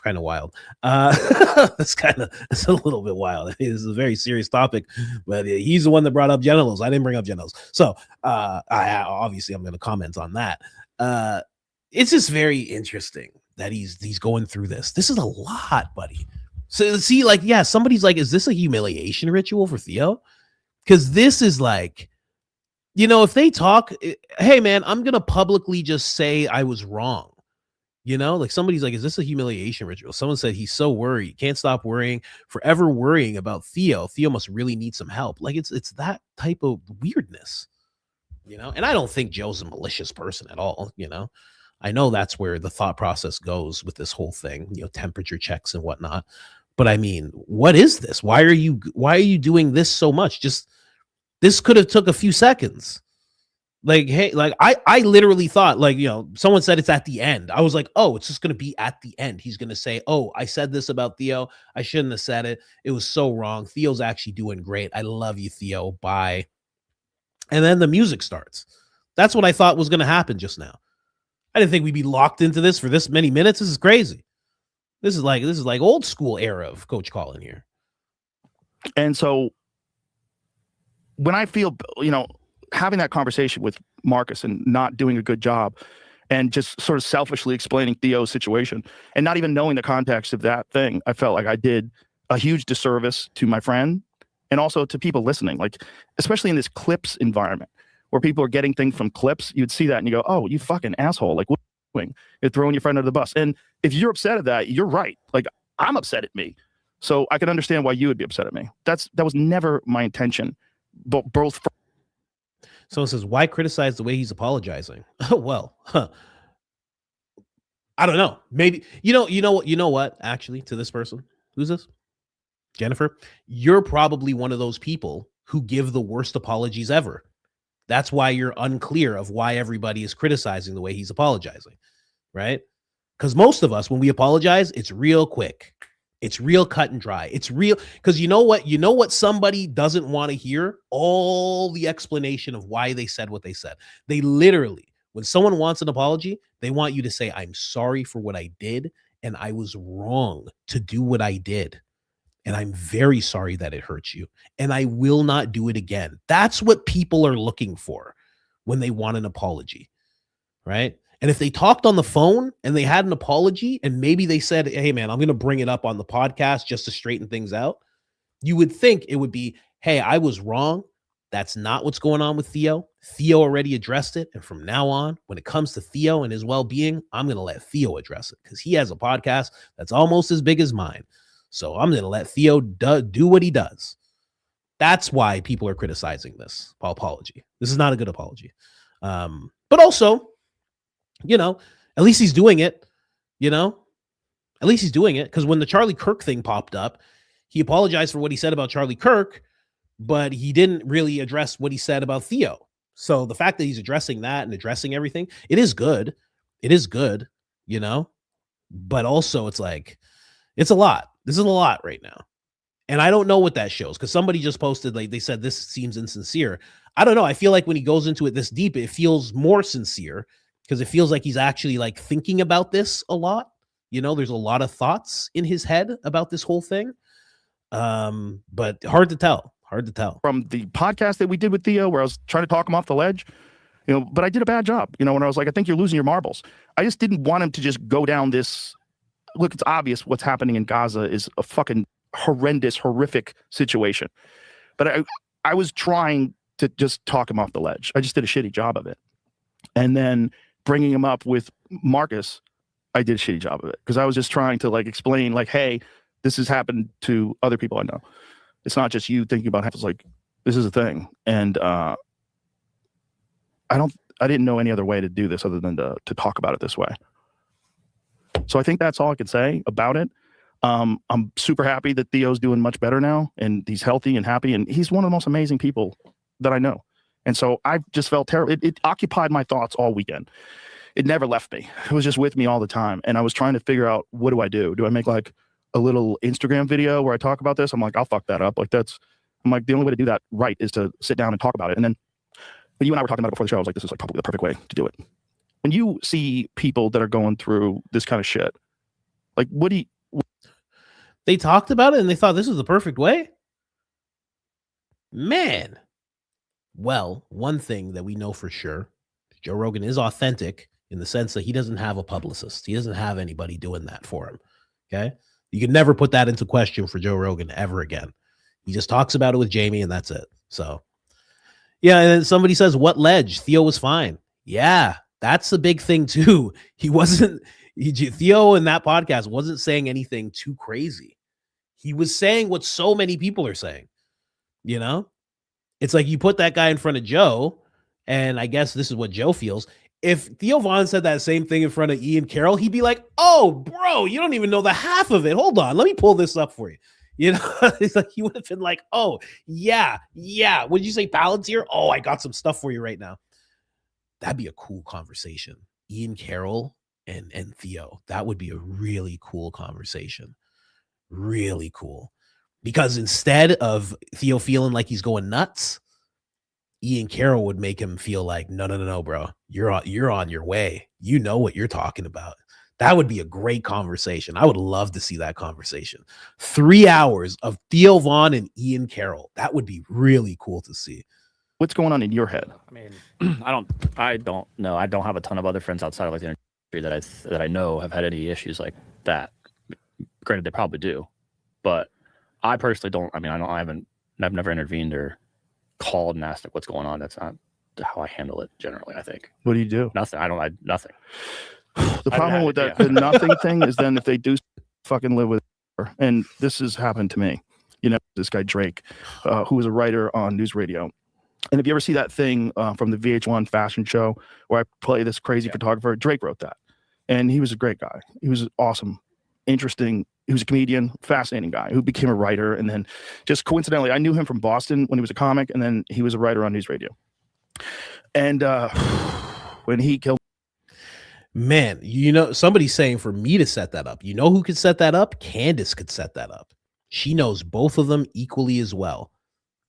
kind of wild. It's a little bit wild. This is a very serious topic, but he's the one that brought up genitals. I didn't bring up genitals. So I'm going to comment on that. It's just very interesting that he's going through this. This is a lot, buddy. So see, like, yeah, somebody's like, is this a humiliation ritual for Theo? Because this is like, you know, if they talk, hey man, I'm going to publicly just say I was wrong. You know, like somebody's like, is this a humiliation ritual? Someone said he's so worried, can't stop worrying, forever worrying about Theo. Theo must really need some help. Like it's that type of weirdness, you know? And I don't think Joe's a malicious person at all, you know? I know that's where the thought process goes with this whole thing, you know, temperature checks and whatnot. But I mean, what is this? Why are you doing this so much? This could have took a few seconds. Like, hey, like I literally thought, like, you know, someone said it's at the end. I was like, oh, it's just going to be at the end. He's going to say, oh, I said this about Theo. I shouldn't have said it. It was so wrong. Theo's actually doing great. I love you, Theo. Bye. And then the music starts. That's what I thought was going to happen just now. I didn't think we'd be locked into this for this many minutes. This is crazy. This is like old school era of Coach Colin here. And so when I feel, you know, having that conversation with Marcus and not doing a good job and just sort of selfishly explaining Theo's situation and not even knowing the context of that thing, I felt like I did a huge disservice to my friend and also to people listening, like, especially in this clips environment where people are getting things from clips. You'd see that and you go, oh, you fucking asshole. Like, what are you doing? You're throwing your friend under the bus. And if you're upset at that, you're right. Like, I'm upset at me. So I can understand why you would be upset at me. That was never my intention. But both. Someone says, why criticize the way he's apologizing? Well, I don't know. Maybe, you know what, actually, to this person, who's this? Jennifer, you're probably one of those people who give the worst apologies ever. That's why you're unclear of why everybody is criticizing the way he's apologizing, right? Because most of us, when we apologize, it's real quick. It's real cut and dry. It's real. Because you know what somebody doesn't want to hear? All the explanation of why they said what they said. They literally, when someone wants an apology, they want you to say, I'm sorry for what I did. And I was wrong to do what I did. And I'm very sorry that it hurt you. And I will not do it again. That's what people are looking for when they want an apology, right? And if they talked on the phone and they had an apology and maybe they said, hey, man, I'm going to bring it up on the podcast just to straighten things out, you would think it would be, hey, I was wrong. That's not what's going on with Theo. Theo already addressed it. And from now on, when it comes to Theo and his well-being, I'm going to let Theo address it because he has a podcast that's almost as big as mine. So I'm going to let Theo do what he does. That's why people are criticizing this apology. This is not a good apology. But also, you know, at least he's doing it, you know, at least he's doing it. Because when the Charlie Kirk thing popped up, he apologized for what he said about Charlie Kirk, but he didn't really address what he said about Theo. So the fact that he's addressing that and addressing everything, it is good. It is good, you know, but also it's like, it's a lot. This is a lot right now. And I don't know what that shows because somebody just posted, like, they said this seems insincere. I don't know. I feel like when he goes into it this deep, it feels more sincere because it feels like he's actually like thinking about this a lot. You know, there's a lot of thoughts in his head about this whole thing. But hard to tell. From the podcast that we did with Theo, where I was trying to talk him off the ledge, you know, but I did a bad job. You know, when I was like, I think you're losing your marbles. I just didn't want him to just go down this. Look, it's obvious what's happening in Gaza is a fucking horrendous, horrific situation. But I was trying to just talk him off the ledge. I just did a shitty job of it. And then bringing him up with Marcus, I did a shitty job of it because I was just trying to like explain like, hey, this has happened to other people I know. It's not just you thinking about it. It's like, this is a thing. And I didn't know any other way to do this other than to talk about it this way. So I think that's all I can say about it. I'm super happy that Theo's doing much better now and he's healthy and happy. And he's one of the most amazing people that I know. And so I just felt terrible. It occupied my thoughts all weekend. It never left me. It was just with me all the time. And I was trying to figure out, what do I do? Do I make like a little Instagram video where I talk about this? I'm like, I'll fuck that up. Like I'm like, the only way to do that right is to sit down and talk about it. And then when you and I were talking about it before the show, I was like, this is like probably the perfect way to do it. When you see people that are going through this kind of shit, like they talked about it and they thought this was the perfect way? Man. Well, one thing that we know for sure, Joe Rogan is authentic in the sense that he doesn't have a publicist. He doesn't have anybody doing that for him. Okay. You can never put that into question for Joe Rogan ever again. He just talks about it with Jamie and that's it. So yeah. And then somebody says, what ledge? Theo was fine. Yeah. That's the big thing too. Theo in that podcast wasn't saying anything too crazy. He was saying what so many people are saying, you know? It's like you put that guy in front of Joe, and I guess this is what Joe feels. If Theo Von said that same thing in front of Ian Carroll, he'd be like, oh, bro, you don't even know the half of it. Hold on, let me pull this up for you. You know, it's like he would have been like, oh, yeah. What did you say, Palantir? Oh, I got some stuff for you right now. That'd be a cool conversation. Ian Carroll and Theo. That would be a really cool conversation. Really cool. Because instead of Theo feeling like he's going nuts, Ian Carroll would make him feel like, no, bro, you're on your way. You know what you're talking about. That would be a great conversation. I would love to see that conversation. 3 hours of Theo Von and Ian Carroll. That would be really cool to see. What's going on in your head? I mean, I don't know. I don't have a ton of other friends outside of like the industry that I know have had any issues like that. Granted, they probably do, but I personally don't. I mean, I've never intervened or called and asked like what's going on. That's not how I handle it generally. I think. What do you do? Nothing. Nothing. The problem with that, the nothing thing is then if they do fucking live with her, and this has happened to me, you know, this guy Drake, who was a writer on news radio. And if you ever see that thing from the VH1 fashion show where I play this crazy photographer, Drake wrote that. And he was a great guy. He was awesome, interesting. He was a comedian, fascinating guy who became a writer. And then just coincidentally, I knew him from Boston when he was a comic. And then he was a writer on news radio. And when he killed. Man, you know, somebody's saying for me to set that up. You know who could set that up? Candace could set that up. She knows both of them equally as well.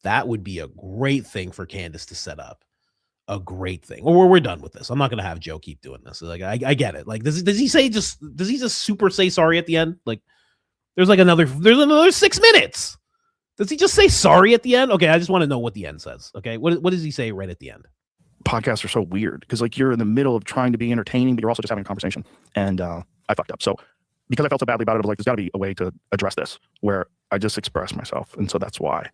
That would be a great thing for Candace to set up. A great thing. Or we're done with this. I'm not going to have Joe keep doing this. Like, I get it. Like, does he just super say sorry at the end? Like, there's another 6 minutes. Does he just say sorry at the end? Okay, I just want to know what the end says. Okay, what does he say right at the end? Podcasts are so weird because like you're in the middle of trying to be entertaining, but you're also just having a conversation. And I fucked up. So because I felt so badly about it, I was like, there's got to be a way to address this where I just express myself. And so that's why.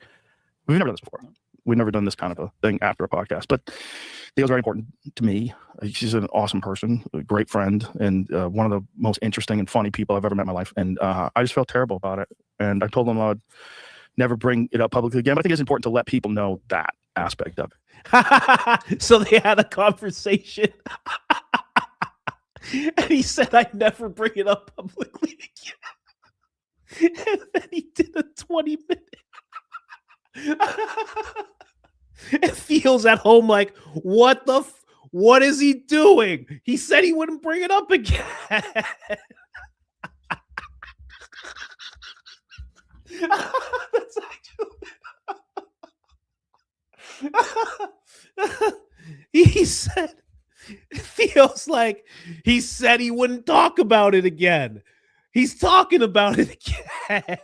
We've never done this before. We've never done this kind of a thing after a podcast, but Theo's very important to me. She's an awesome person, a great friend, and one of the most interesting and funny people I've ever met in my life. And I just felt terrible about it. And I told them I would never bring it up publicly again. But I think it's important to let people know that aspect of it. So they had a conversation. And he said, I'd never bring it up publicly again. And then he did a 20-minute. It feels at home like, what is he doing? He said he wouldn't bring it up again. That's actually he said it feels like he said he wouldn't talk about it again. He's talking about it again.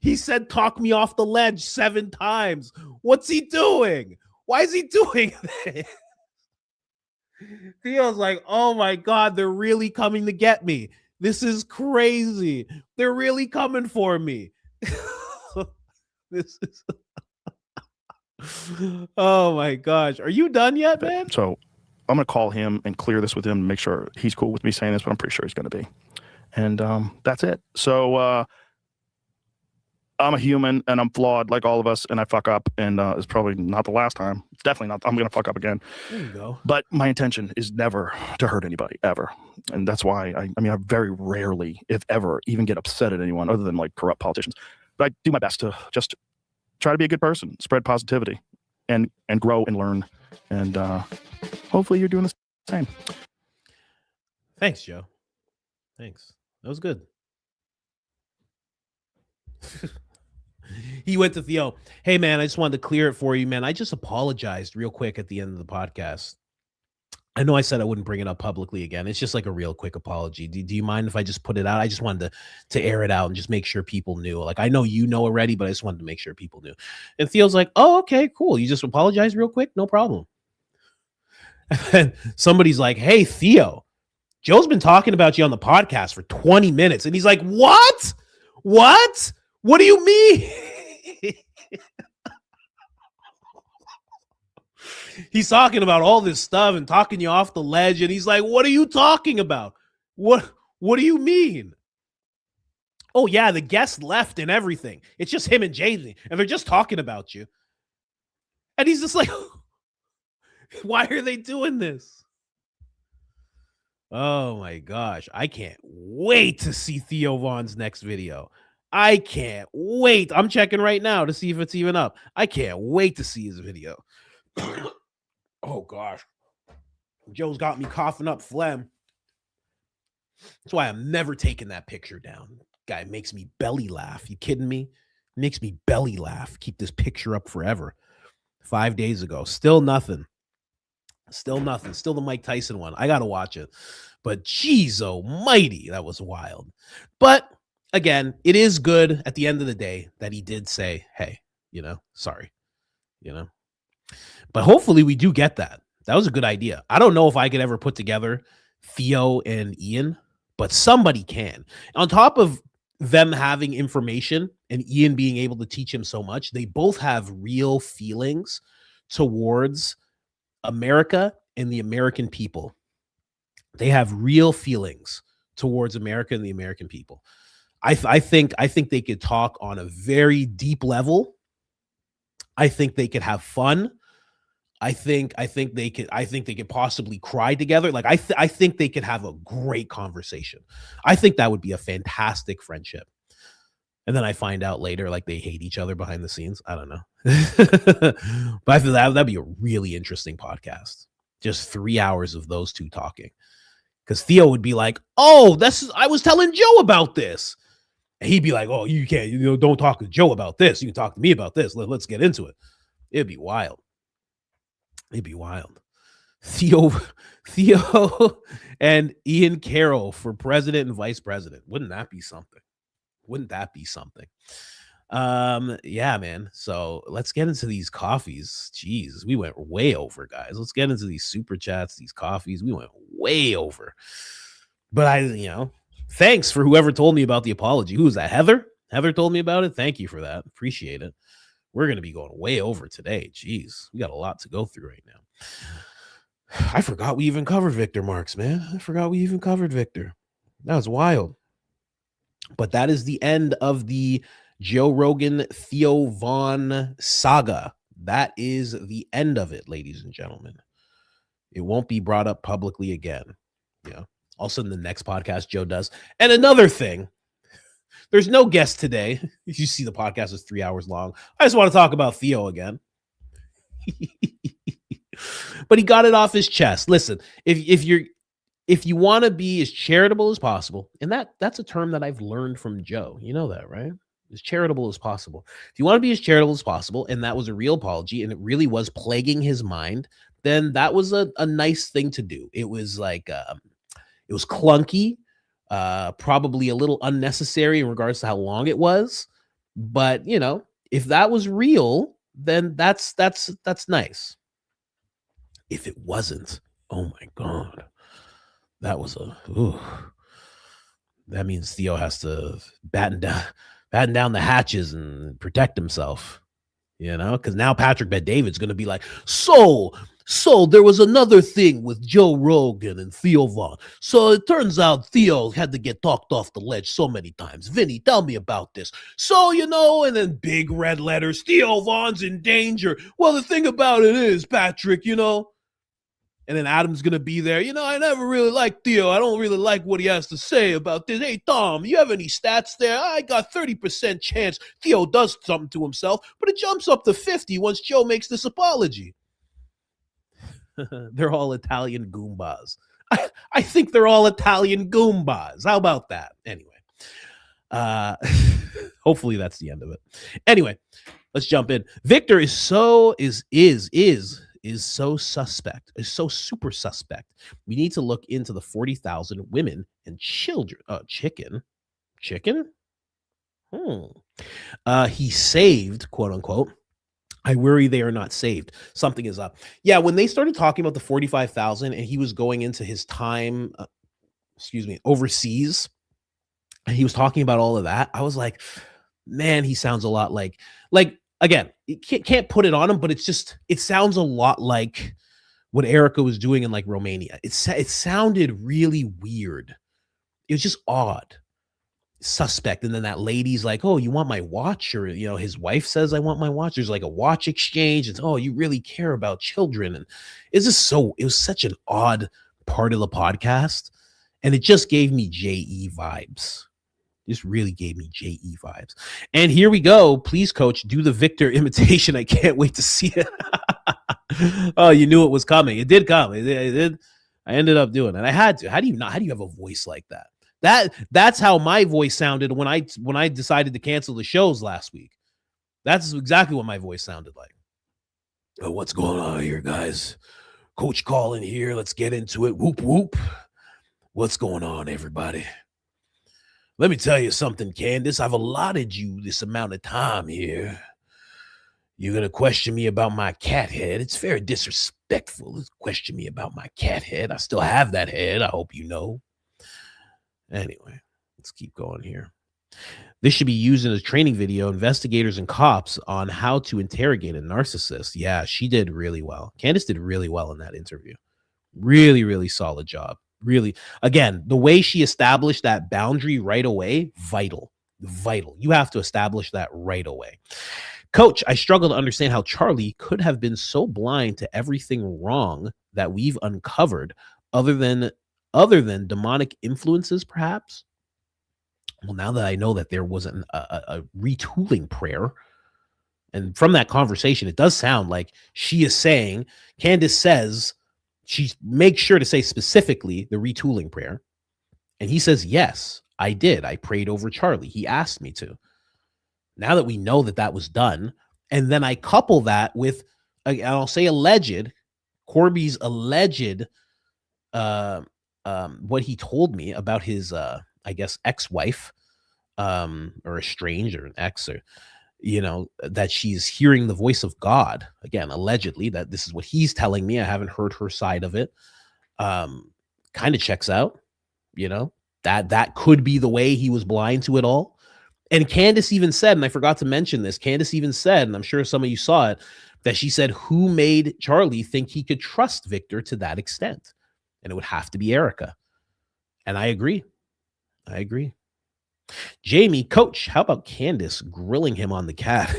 He said, talk me off the ledge 7 times. What's he doing? Why is he doing this? Theo's like, oh my God, they're really coming to get me. This is crazy. They're really coming for me. This is Oh my gosh. Are you done yet, man? So I'm going to call him and clear this with him and make sure he's cool with me saying this, but I'm pretty sure he's going to be. And that's it. So I'm a human and I'm flawed like all of us, and I fuck up, and it's probably not the last time. It's definitely not. I'm going to fuck up again. There you go. But my intention is never to hurt anybody, ever. And that's why I very rarely, if ever, even get upset at anyone other than like corrupt politicians. But I do my best to just try to be a good person, spread positivity, and grow and learn. And hopefully you're doing the same. Thanks, Joe. Thanks. That was good. He went to Theo. Hey, man, I just wanted to clear it for you, man. I just apologized real quick at the end of the podcast. I know I said I wouldn't bring it up publicly again. It's just like a real quick apology. Do you mind if I just put it out? I just wanted to air it out and just make sure people knew. Like, I know you know already, but I just wanted to make sure people knew. And Theo's like, oh, okay, cool. You just apologize real quick? No problem. And then somebody's like, hey, Theo, Joe's been talking about you on the podcast for 20 minutes. And he's like, what? What? What do you mean? He's talking about all this stuff and talking you off the ledge. And he's like, what are you talking about? What do you mean? Oh, yeah, the guest left and everything. It's just him and Jay, and they're just talking about you. And he's just like, why are they doing this? Oh, my gosh. I can't wait to see Theo Von's next video. I can't wait. I'm checking right now to see if it's even up. I can't wait to see his video. Oh, gosh. Joe's got me coughing up phlegm. That's why I'm never taking that picture down. Guy makes me belly laugh. You kidding me? Makes me belly laugh. Keep this picture up forever. 5 days ago. Still nothing. Still nothing. Still the Mike Tyson one. I got to watch it. But geez almighty, that was wild. But again, it is good at the end of the day that he did say, hey, sorry, But hopefully we do get that. That was a good idea. I don't know if I could ever put together Theo and Ian, but somebody can. On top of them having information and Ian being able to teach him so much, they both have real feelings towards America and the American people. They have real feelings towards America and the American people. I think they could talk on a very deep level. I think they could have fun. I think they could possibly cry together. Like I think they could have a great conversation. I think that would be a fantastic friendship. And then I find out later, like they hate each other behind the scenes. I don't know. But I feel that'd be a really interesting podcast. Just 3 hours of those two talking. Because Theo would be like, oh, I was telling Joe about this. And he'd be like, oh, you can't, don't talk to Joe about this. You can talk to me about this. Let's get into it. It'd be wild. It'd be wild. Theo and Ian Carroll for president and vice president. Wouldn't that be something? Yeah, man. So let's get into these coffees. Jeez, we went way over, guys. Let's get into these super chats, these coffees. We went way over. But thanks for whoever told me about the apology. Who was that? Heather? Heather told me about it. Thank you for that. Appreciate it. We're going to be going way over today. Jeez, we got a lot to go through right now. I forgot we even covered Victor Marx, man. I forgot we even covered Victor. That was wild. But that is the end of the Joe Rogan Theo Von saga. That is the end of it, ladies and gentlemen. It won't be brought up publicly again. Yeah. Also in the next podcast Joe does. And another thing, there's no guest today. You see the podcast is 3 hours long. I just want to talk about Theo again. But he got it off his chest. Listen, if you want to be as charitable as possible, and that's a term that I've learned from Joe. You know that, right? As charitable as possible. If you want to be as charitable as possible, and that was a real apology, and it really was plaguing his mind, then that was a nice thing to do. It was like it was clunky, probably a little unnecessary in regards to how long it was. But if that was real, then that's nice. If it wasn't, oh my God. That was that means Theo has to batten down the hatches and protect himself. you know, because now Patrick Bet-David's going to be like, so there was another thing with Joe Rogan and Theo Von. So it turns out Theo had to get talked off the ledge so many times. Vinny, tell me about this. So, you know, and then big red letters, Theo Von's in danger. Well, the thing about it is, Patrick, you know, and then Adam's going to be there. You know, I never really liked Theo. I don't really like what he has to say about this. Hey, Tom, you have any stats there? I got 30% chance Theo does something to himself, but it jumps up to 50 once Joe makes this apology. They're all Italian Goombas. I think they're all Italian Goombas. How about that? Anyway, hopefully that's the end of it. Anyway, let's jump in. Victor is so suspect, is so super suspect. We need to look into the 40,000 women and children. Chicken. He saved, quote unquote. I worry they are not saved. Something is up. Yeah, when they started talking about the 45,000 and he was going into his time, overseas, and he was talking about all of that, I was like, man, he sounds a lot like again, you can't put it on him, but it sounds a lot like what Erica was doing in like Romania. It sounded really weird. It was just odd. Suspect. And then that lady's like, oh, you want my watch? Or, you know, his wife says, I want my watch. There's like a watch exchange. It's, oh, you really care about children. And it was such an odd part of the podcast. And it just gave me JE vibes. Just really gave me JE vibes. And here we go. Please, coach, do the Victor imitation. I can't wait to see it. Oh, you knew it was coming. It did come. It did. I ended up doing it. I had to. How do you have a voice like that? That's how my voice sounded when I decided to cancel the shows last week. That's exactly what my voice sounded like. Oh, what's going on here, guys? Coach Colin here. Let's get into it. Whoop, whoop. What's going on, everybody? Let me tell you something, Candace. I've allotted you this amount of time here. You're going to question me about my cat head. It's very disrespectful to question me about my cat head. I still have that head, I hope you know. Anyway, let's keep going here. This should be used in a training video, investigators and cops on how to interrogate a narcissist. Yeah, she did really well. Candace did really well in that interview. Really, really solid job. Really, again, the way she established that boundary right away, vital. You have to establish that right away. Coach, I struggle to understand how Charlie could have been so blind to everything wrong that we've uncovered other than demonic influences, perhaps. Well, now that I know that there was a retooling prayer, and from that conversation, it does sound like she is saying, Candace says, she makes sure to say specifically the retooling prayer. And he says, yes, I did. I prayed over Charlie. He asked me to. Now that we know that was done, and then I couple that with, I'll say alleged, Corby's alleged, what he told me about his, I guess, ex-wife, or estranged, or an ex, or, you know, that she's hearing the voice of God. Again, allegedly, that this is what he's telling me. I haven't heard her side of it. Kind of checks out, you know, that could be the way he was blind to it all. And Candace even said, and I forgot to mention this, Candace even said, and I'm sure some of you saw it, that she said, who made Charlie think he could trust Victor to that extent? And it would have to be Erica. And I agree. Jamie, coach, how about Candace grilling him on the cat?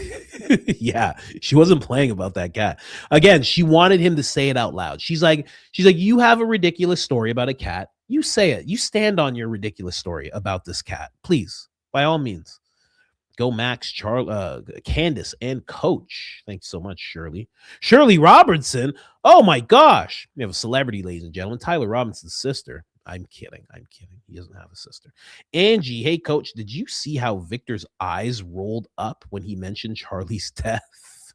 Yeah, she wasn't playing about that cat. Again, she wanted him to say it out loud. She's like, you have a ridiculous story about a cat. You say it. You stand on your ridiculous story about this cat. Please, by all means. Go Max, Candace, and Coach. Thanks so much, Shirley. Shirley Robertson. Oh my gosh. We have a celebrity, ladies and gentlemen. Tyler Robinson's sister. I'm kidding. He doesn't have a sister. Angie, hey, Coach, did you see how Victor's eyes rolled up when he mentioned Charlie's death?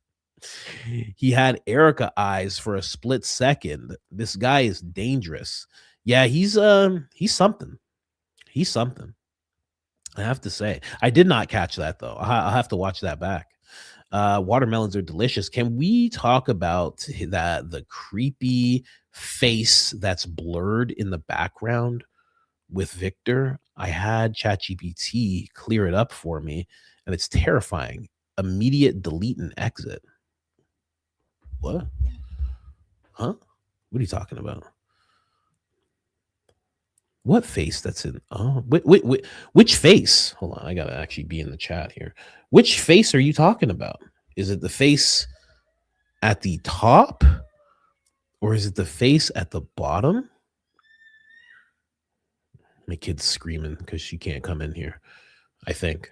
He had Erica eyes for a split second. This guy is dangerous. Yeah, he's something. He's something. I have to say, I did not catch that though. I'll have to watch that back. Watermelons are delicious. Can we talk about the creepy face that's blurred in the background with Victor? I had ChatGPT clear it up for me, and it's terrifying. immediate delete and exit. What? Huh? What are you talking about? What face that's in? Oh, which face? Hold on, I gotta actually be in the chat here. Which face are you talking about? Is it the face at the top, or is it the face at the bottom? My kid's screaming because she can't come in here, I think.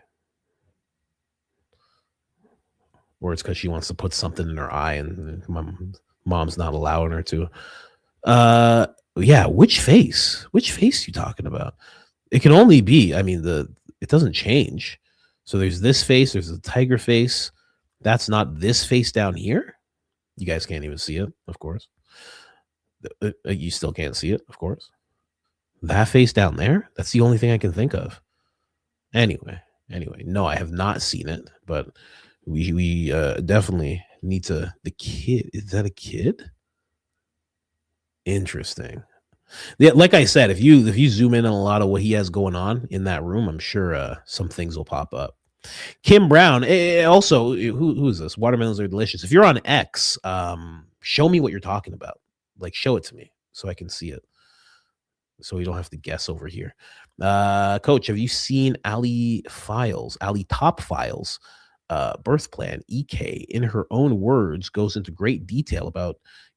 Or it's because she wants to put something in her eye and mom's not allowing her to. Yeah, which face? Which face you talking about? It can only be, I mean, it doesn't change. So there's this face, there's a tiger face. That's not this face down here. You guys can't even see it, of course. You still can't see it, of course. That face down there, that's the only thing I can think of. Anyway, no, I have not seen it, but we definitely need to. The kid, is that a kid? Interesting. Yeah, like I said, if you zoom in on a lot of what he has going on in that room, I'm sure some things will pop up. Kim Brown, also, who is this? Watermelons are delicious. If you're on X, show me what you're talking about. Like, show it to me so I can see it, so we don't have to guess over here. Coach, have you seen Ali Top Files birth plan? EK, in her own words, goes into great detail about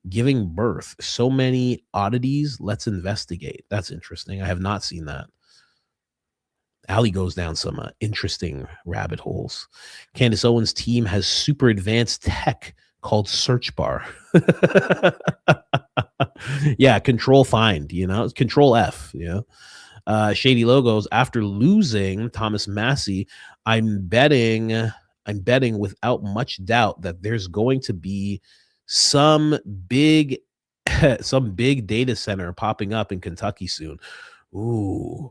giving birth. So many oddities. Let's investigate. That's interesting. I have not seen that. Ali goes down some interesting rabbit holes. Candace Owens' team has super advanced tech called search bar. Yeah, control find, control F, Shady Logos, after losing Thomas Massie, I'm betting without much doubt that there's going to be some big data center popping up in Kentucky soon. Ooh,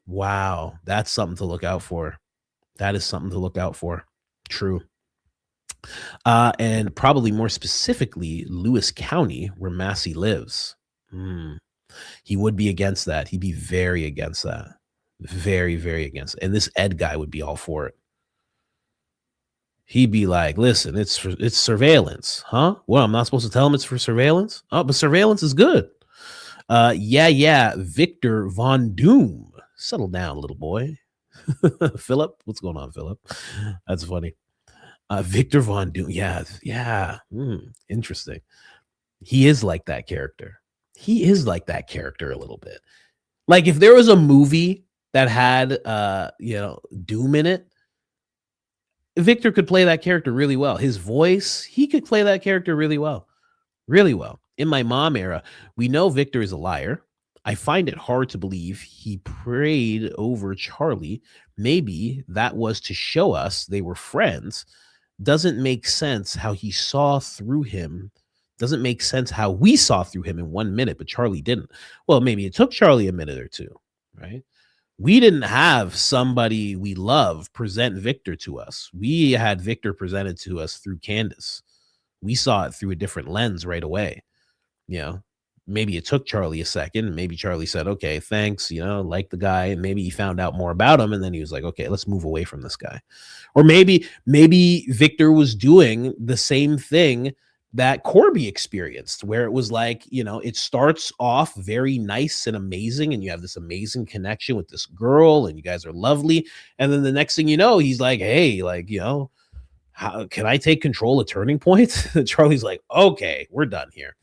wow, that's something to look out for. That is something to look out for. True. And probably more specifically, Lewis County, where Massie lives. He would be against that. He'd be very against that. Very, very against it. And this Ed guy would be all for it. He'd be like, listen, it's surveillance, huh? Well, I'm not supposed to tell him it's for surveillance? Oh, but surveillance is good. Yeah, Victor Von Doom. Settle down, little boy. Philip, what's going on, Philip? That's funny. Victor Von Doom. Yeah. Interesting. He is like that character. He is like that character a little bit. Like if there was a movie that had Doom in it, Victor could play that character really well. His voice, he could play that character really well. Really well. In my mom era, we know Victor is a liar. I find it hard to believe he prayed over Charlie. Maybe that was to show us they were friends. Doesn't make sense how he saw through him. Doesn't make sense how we saw through him in 1 minute, but Charlie didn't. Well, maybe it took Charlie a minute or two, right? We didn't have somebody we love present Victor to us. We had Victor presented to us through Candace. We saw it through a different lens right away. Maybe it took Charlie a second. Maybe Charlie said, okay, thanks, like the guy. And maybe he found out more about him. And then he was like, okay, let's move away from this guy. Or maybe Victor was doing the same thing that Corby experienced, where it was like, it starts off very nice and amazing. And you have this amazing connection with this girl and you guys are lovely. And then the next thing you know, he's like, hey, how can I take control of Turning Point? Charlie's like, okay, we're done here.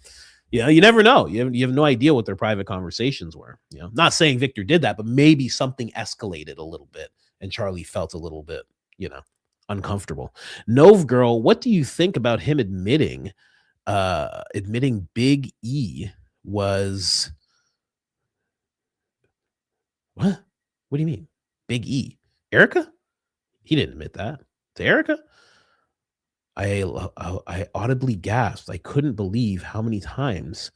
You never know. You have no idea what their private conversations were. Not saying Victor did that, but maybe something escalated a little bit and Charlie felt a little bit, uncomfortable. Nove Girl, what do you think about him admitting Big E was what? What do you mean? Big E? Erica? He didn't admit that to Erica. I audibly gasped. I couldn't believe how many times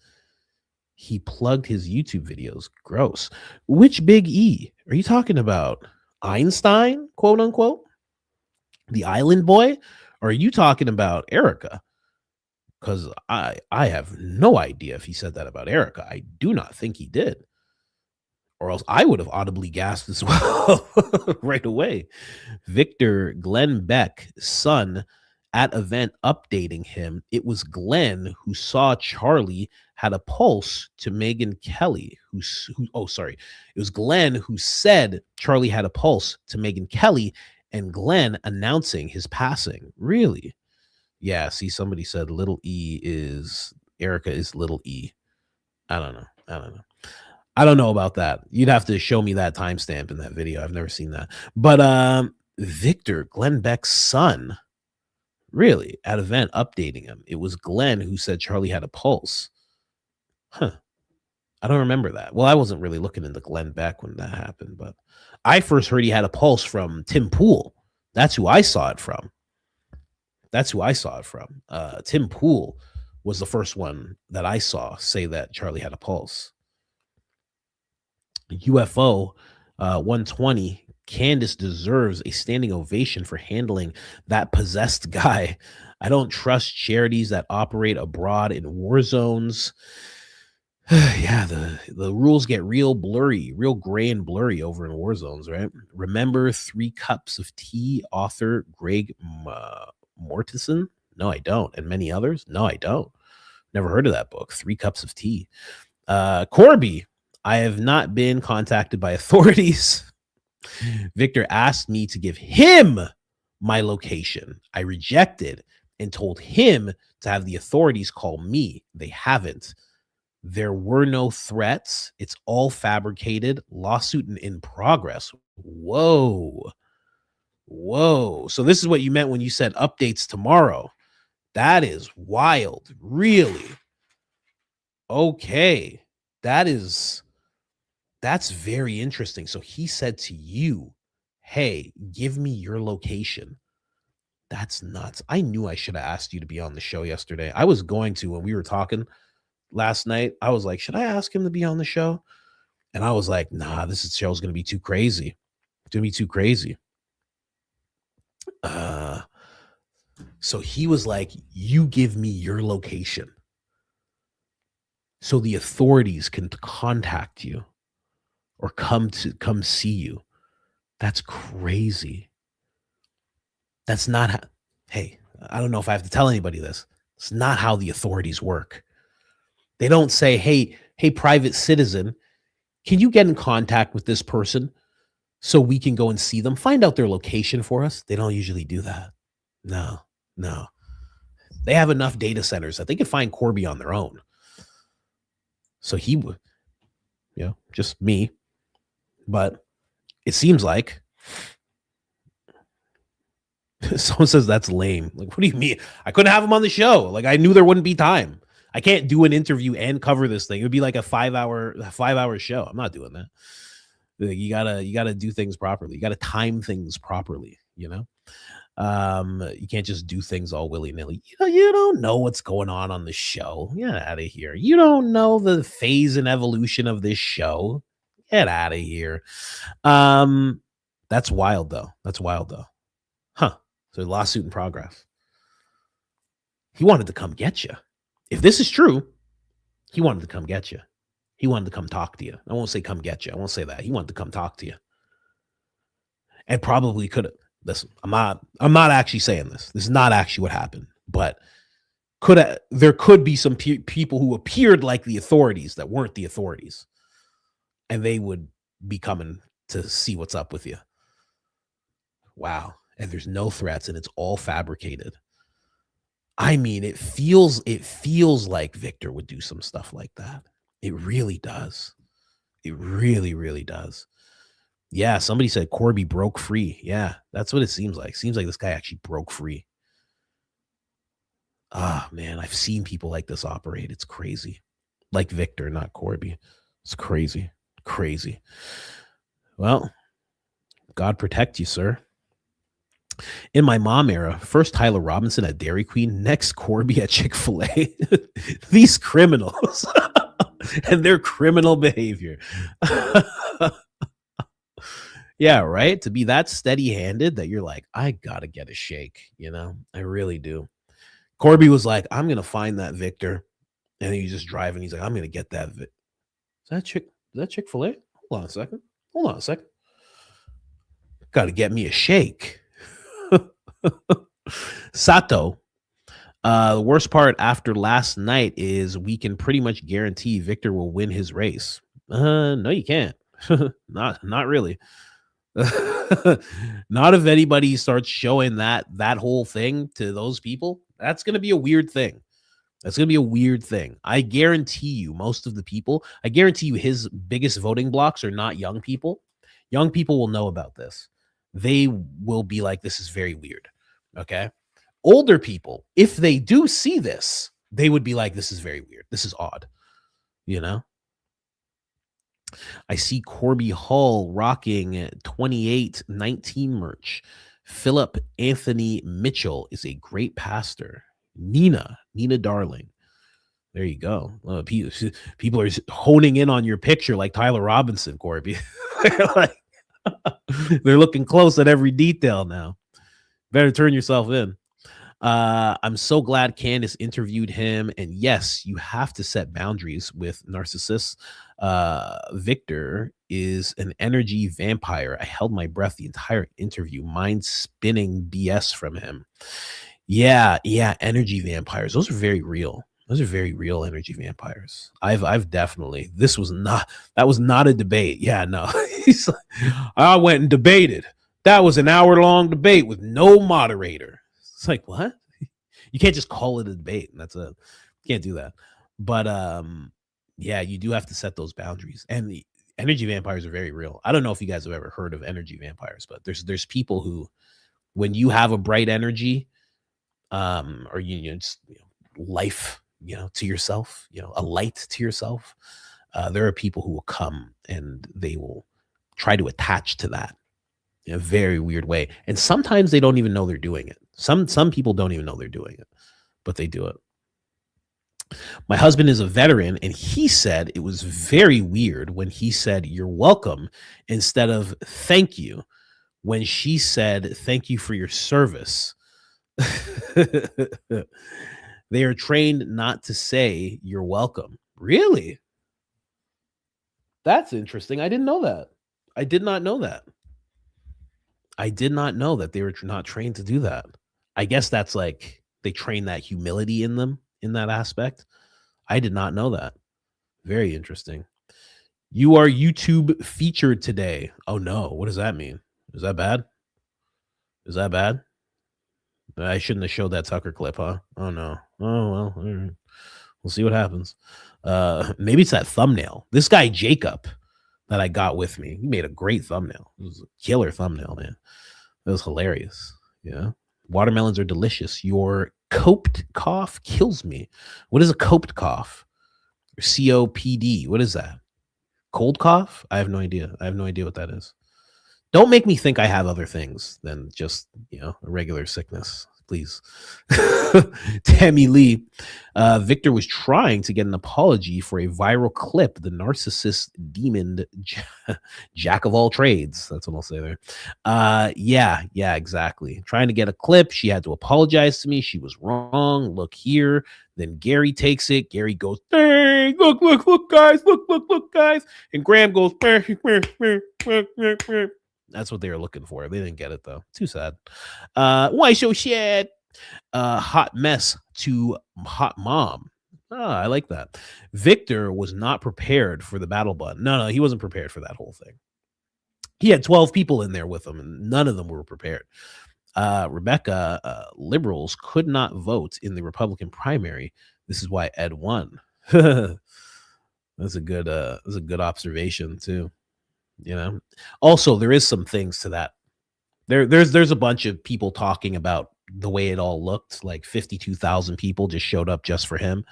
he plugged his YouTube videos. Gross. Which Big E are you talking about? Einstein, quote unquote? The island boy? Or are you talking about Erica? Because I have no idea if he said that about Erica. I do not think he did. or else I would have audibly gasped as well right away. Victor Glenn Beck, son, at event updating him. It was Glenn who saw Charlie had a pulse to Megan Kelly, who it was Glenn who said Charlie had a pulse to Megan Kelly, and Glenn announcing his passing. Really? Yeah, see, somebody said little E is Erica is little E. I don't know. I don't know about that. You'd have to show me that timestamp in that video. I've never seen that. But Victor, Glenn Beck's son, really, at event updating him. It was Glenn who said Charlie had a pulse. Huh. I don't remember that. Well, I wasn't really looking into Glenn Beck when that happened, but I first heard he had a pulse from Tim Pool. That's who I saw it from. Tim Pool was the first one that I saw say that Charlie had a pulse. UFO 120, Candace deserves a standing ovation for handling that possessed guy. I don't trust charities that operate abroad in war zones. Yeah, the rules get real blurry, real gray and blurry over in war zones, right? Remember 3 Cups of Tea, author Greg Mortensen? No, I don't. And many others? No, I don't. Never heard of that book, 3 Cups of Tea. Corby, I have not been contacted by authorities. Victor asked me to give him my location. I rejected and told him to have the authorities call me. They haven't. There were no threats. It's all fabricated. Lawsuit in progress. Whoa. So this is what you meant when you said updates tomorrow. That is wild. Really? Okay. That's very interesting. So he said to you, hey, give me your location. That's nuts. I knew I should have asked you to be on the show yesterday. I was going to when we were talking last night. I was like, should I ask him to be on the show? And I was like, nah, this show's going to be too crazy. It's going to be too crazy. So he was like, you give me your location so the authorities can contact you or come see you. That's crazy. That's not how, hey, I don't know if I have to tell anybody this. It's not how the authorities work. They don't say, hey, private citizen, can you get in contact with this person so we can go and see them? Find out their location for us. They don't usually do that. No. They have enough data centers that they could find Corby on their own. So he would, just me. But it seems like someone says that's lame. Like, what do you mean? I couldn't have him on the show. Like, I knew there wouldn't be time. I can't do an interview and cover this thing. It would be like a 5-hour show. I'm not doing that. Like, you gotta do things properly. You gotta time things properly. You can't just do things all willy-nilly. You don't know what's going on the show. Get out of here. You don't know the phase and evolution of this show. Get out of here. That's wild though. Huh. So lawsuit in progress. He wanted to come get you. If this is true, he wanted to come get you. He wanted to come talk to you. I won't say come get you. I won't say that. He wanted to come talk to you. And probably could have. Listen, I'm not actually saying this. This is not actually what happened. But there could be some people who appeared like the authorities that weren't the authorities. And they would be coming to see what's up with you. Wow. And there's no threats and it's all fabricated. I mean, it feels like Victor would do some stuff like that. It really does. It really, really does. Yeah, somebody said Corby broke free. Yeah, that's what it seems like. Seems like this guy actually broke free. Ah, man, I've seen people like this operate. It's crazy. Like Victor, not Corby. It's crazy. Crazy. Well, God protect you, sir. In my mom era, first Tyler Robinson at Dairy Queen, next Corby at Chick-fil-A. These criminals and their criminal behavior. Yeah, right? To be that steady-handed that you're like, I gotta get a shake, I really do. Corby was like, I'm gonna find that Victor. And then he's just driving. He's like, I'm gonna get that. Is that Chick-fil-A? Hold on a second. Hold on a second. Got to get me a shake. Sato. The worst part after last night is we can pretty much guarantee Victor will win his race. No, you can't. Not really. Not if anybody starts showing that whole thing to those people. That's going to be a weird thing. That's going to be a weird thing. I guarantee you, most of the people, I guarantee you his biggest voting blocks are not young people. Young people will know about this. They will be like, this is very weird. Okay. Older people, if they do see this, they would be like, this is very weird. This is odd. You know? I see Corby Hall rocking 2819 merch. Philip Anthony Mitchell is a great pastor. Nina Darling. There you go. People are honing in on your picture like Tyler Robinson, Corby. They're looking close at every detail now. Better turn yourself in. I'm so glad Candace interviewed him. And yes, you have to set boundaries with narcissists. Victor is an energy vampire. I held my breath the entire interview, mind spinning BS from him. Yeah, energy vampires. Those are very real. Those are very real energy vampires. I've definitely, that was not a debate. Yeah, no. He's like, I went and debated. That was an hour-long debate with no moderator. It's like, what? You can't just call it a debate. You can't do that. But yeah, you do have to set those boundaries. And the energy vampires are very real. I don't know if you guys have ever heard of energy vampires, but there's people who, when you have a bright energy, or just life, to yourself, a light to yourself, there are people who will come and they will try to attach to that in a very weird way. And sometimes they don't even know they're doing it. Some people don't even know they're doing it, but they do it. My husband is a veteran, and he said it was very weird when he said, "You're welcome," instead of "thank you," when she said, "Thank you for your service." They are trained not to say "you're welcome." Really? That's interesting. I didn't know that. I did not know that. I did not know that they were not trained to do that. I guess that's like they train that humility in them in that aspect. I did not know that. Very interesting. You are YouTube featured today. Oh no. What does that mean? Is that bad? Is that bad? I shouldn't have showed that Tucker clip, huh? Oh no. Oh well. All right. We'll see what happens. Maybe it's that thumbnail. This guy Jacob that I got with me, he made a great thumbnail. It was a killer thumbnail, man. It was hilarious. Yeah. Watermelons are delicious. Your coped cough kills me. What is a coped cough? COPD. What is that? Cold cough? I have no idea. I have no idea what that is. Don't make me think I have other things than just, a regular sickness, please. Tammy Lee. Victor was trying to get an apology for a viral clip. The narcissist demon jack of all trades. That's what I'll say there. Yeah, exactly. Trying to get a clip. She had to apologize to me. She was wrong. Look here. Then Gary takes it. Gary goes, "Dang, look, guys, look, guys." And Graham goes, That's what they were looking for. They didn't get it though. Too sad. Why so sad? Hot mess to hot mom. I like that. Victor was not prepared for the battle button. No, he wasn't prepared for that whole thing. He had 12 people in there with him, and none of them were prepared. Rebecca, liberals could not vote in the Republican primary. This is why Ed won. That's a good observation too. Also there is some things to that. There's a bunch of people talking about the way it all looked, like 52,000 people just showed up just for him,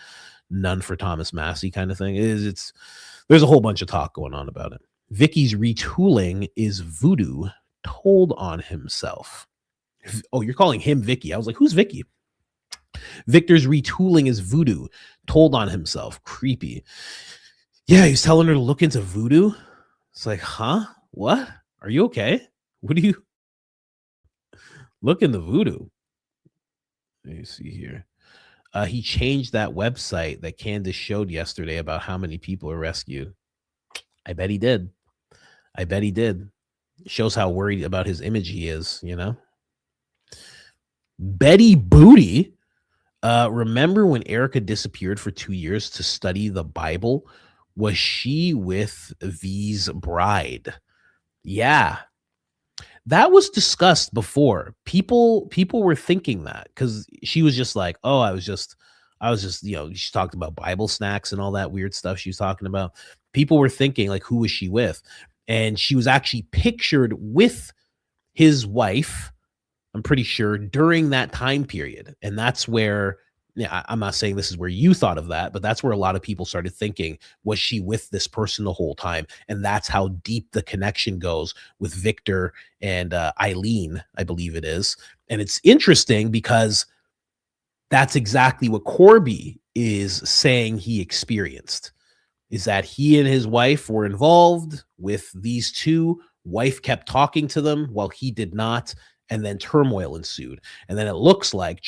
none for Thomas Massie kind of thing. There's a whole bunch of talk going on about it. Vicky's retooling is Voodoo told on himself. Oh, you're calling him Vicky. I was like, who's Vicky? Victor's retooling is Voodoo told on himself. Creepy. Yeah, he's telling her to look into Voodoo. It's like, huh? What? Are you okay? What do you look into Voodoo? Let me see here. He changed that website that Candace showed yesterday about how many people are rescued. I bet he did. I bet he did. Shows how worried about his image he is, you know. Betty Booty. Remember when Erica disappeared for 2 years to study the Bible? Was she with V's bride? Yeah. That was discussed before. People were thinking that because she was just like, oh, I was just, you know, she talked about Bible snacks and all that weird stuff she was talking about. People were thinking like, who was she with? And she was actually pictured with his wife, I'm pretty sure, during that time period. And that's where, yeah, I'm not saying this is where you thought of that, but that's where a lot of people started thinking, was she with this person the whole time? And that's how deep the connection goes with Victor and Eileen, I believe it is. And it's interesting because that's exactly what Corby is saying he experienced, is that he and his wife were involved with these two. Wife kept talking to them while he did not, and then turmoil ensued. And then it looks like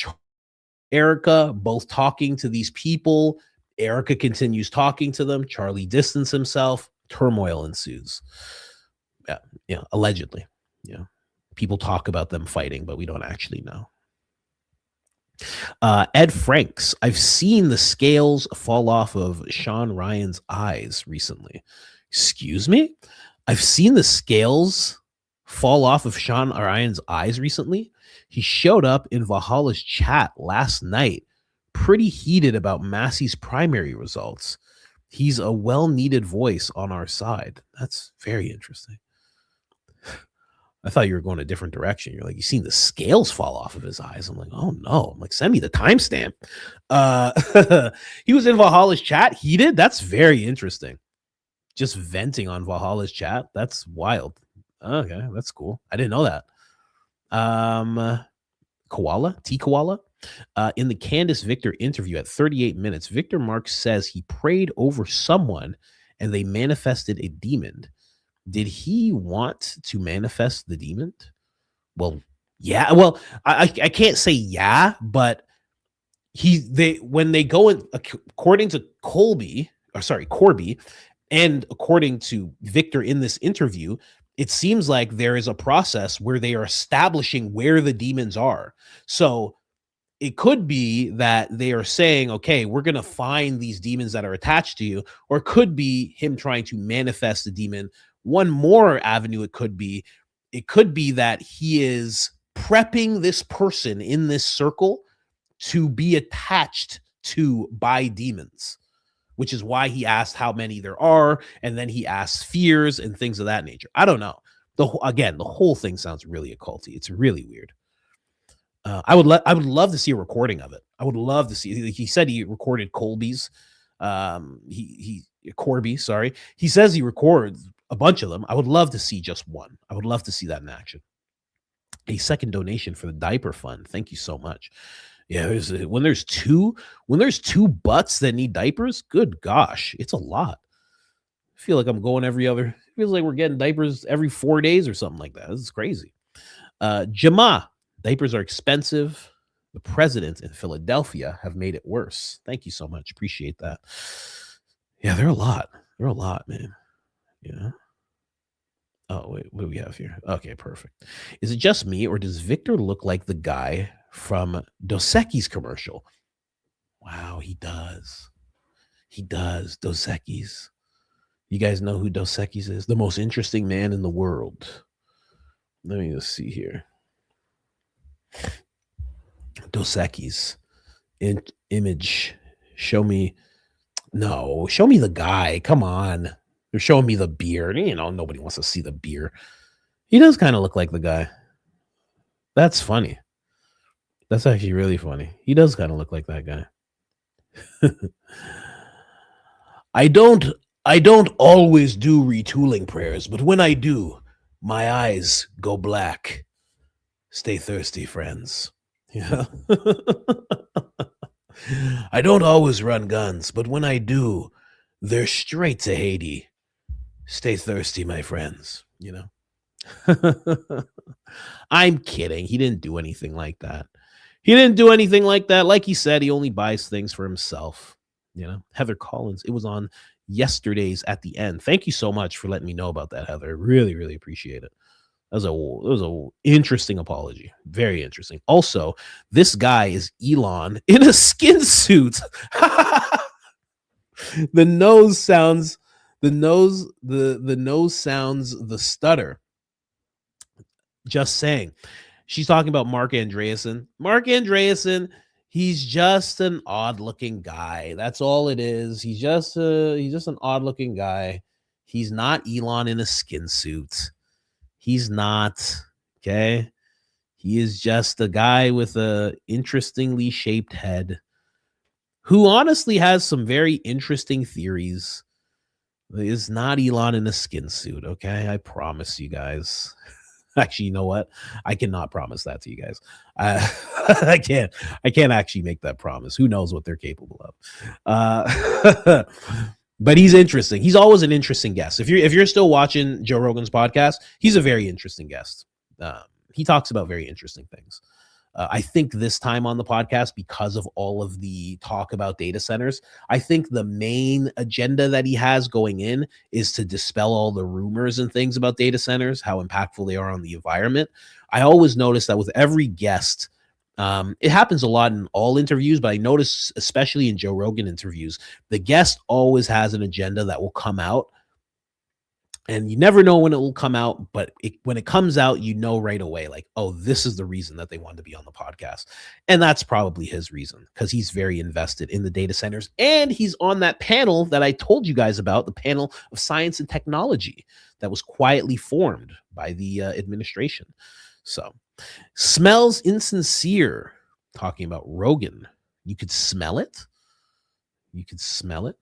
Erica both talking to these people. Erica continues talking to them. Charlie distanced himself. Turmoil ensues. Yeah, allegedly. Yeah, people talk about them fighting, but we don't actually know. Ed Franks, I've seen the scales fall off of Sean Ryan's eyes recently. Excuse me? I've seen the scales fall off of Sean Ryan's eyes recently. He showed up in Valhalla's chat last night, pretty heated about Massie's primary results. He's a well-needed voice on our side. That's very interesting. I thought you were going a different direction. You're like, you seen the scales fall off of his eyes. I'm like, oh no. I'm like, send me the timestamp. He was in Valhalla's chat, heated. That's very interesting. Just venting on Valhalla's chat. That's wild. Okay, that's cool. I didn't know that. Koala, T Koala. In the Candace Victor interview at 38 minutes, Victor Marx says he prayed over someone and they manifested a demon. Did he want to manifest the demon? Well, yeah. Well, I can't say yeah, but when they go in, according to Corby, and according to Victor in this interview, it seems like there is a process where they are establishing where the demons are. So it could be that they are saying, okay, we're going to find these demons that are attached to you, or it could be him trying to manifest the demon. One more avenue it could be that he is prepping this person in this circle to be attached to by demons, which is why he asked how many there are, and then he asked fears and things of that nature. I don't know. The whole thing sounds really occulty. It's really weird. I would love to see a recording of it. I would love to see. He said he recorded Colby's. Corby, sorry. He says he records a bunch of them. I would love to see just one. I would love to see that in action. A second donation for the diaper fund. Thank you so much. Yeah, when there's two butts that need diapers, good gosh, it's a lot. I feel like I'm going it feels like we're getting diapers every 4 days or something like that. This is crazy. Jama, diapers are expensive. The presidents in Philadelphia have made it worse. Thank you so much. Appreciate that. Yeah, they're a lot. They're a lot, man. Yeah. Oh, wait, what do we have here? Okay, perfect. Is it just me, or does Victor look like the guy from Dos Equis commercial? Wow, he does. He does. Dos Equis. You guys know who Dos Equis is? The most interesting man in the world. Let me just see here. Dos Equis. Image. Show me. No, show me the guy. Come on. They're showing me the beard. You know, nobody wants to see the beard. He does kind of look like the guy. That's funny. That's actually really funny. He does kind of look like that guy. I don't always do retooling prayers, but when I do, my eyes go black. Stay thirsty, friends. Yeah. I don't always run guns, but when I do, they're straight to Haiti. Stay thirsty, my friends. You know. I'm kidding. He didn't do anything like that. Like he said, he only buys things for himself. You know, Heather Collins. It was on yesterday's at the end. Thank you so much for letting me know about that, Heather. Really, really appreciate it. It was a interesting apology. Very interesting. Also, this guy is Elon in a skin suit. The nose sounds the nose sounds the stutter. Just saying. She's talking about Marc Andreessen. Marc Andreessen, he's just an odd-looking guy. That's all it is. He's just an odd-looking guy. He's not Elon in a skin suit. He's not, okay? He is just a guy with a interestingly shaped head who honestly has some very interesting theories. He is not Elon in a skin suit, okay? I promise you guys. Actually, you know what? I cannot promise that to you guys. I can't actually make that promise. Who knows what they're capable of? But he's interesting. He's always an interesting guest. If you're still watching Joe Rogan's podcast, he's a very interesting guest. He talks about very interesting things. I think this time on the podcast, because of all of the talk about data centers, I think the main agenda that he has going in is to dispel all the rumors and things about data centers, how impactful they are on the environment. I always notice that with every guest, it happens a lot in all interviews, but I notice especially in Joe Rogan interviews, the guest always has an agenda that will come out. And you never know when it will come out, but when it comes out, you know right away, like, oh, this is the reason that they wanted to be on the podcast. And that's probably his reason, because he's very invested in the data centers. And he's on that panel that I told you guys about, the panel of science and technology that was quietly formed by the administration. So, smells insincere, talking about Rogan. You could smell it. You could smell it.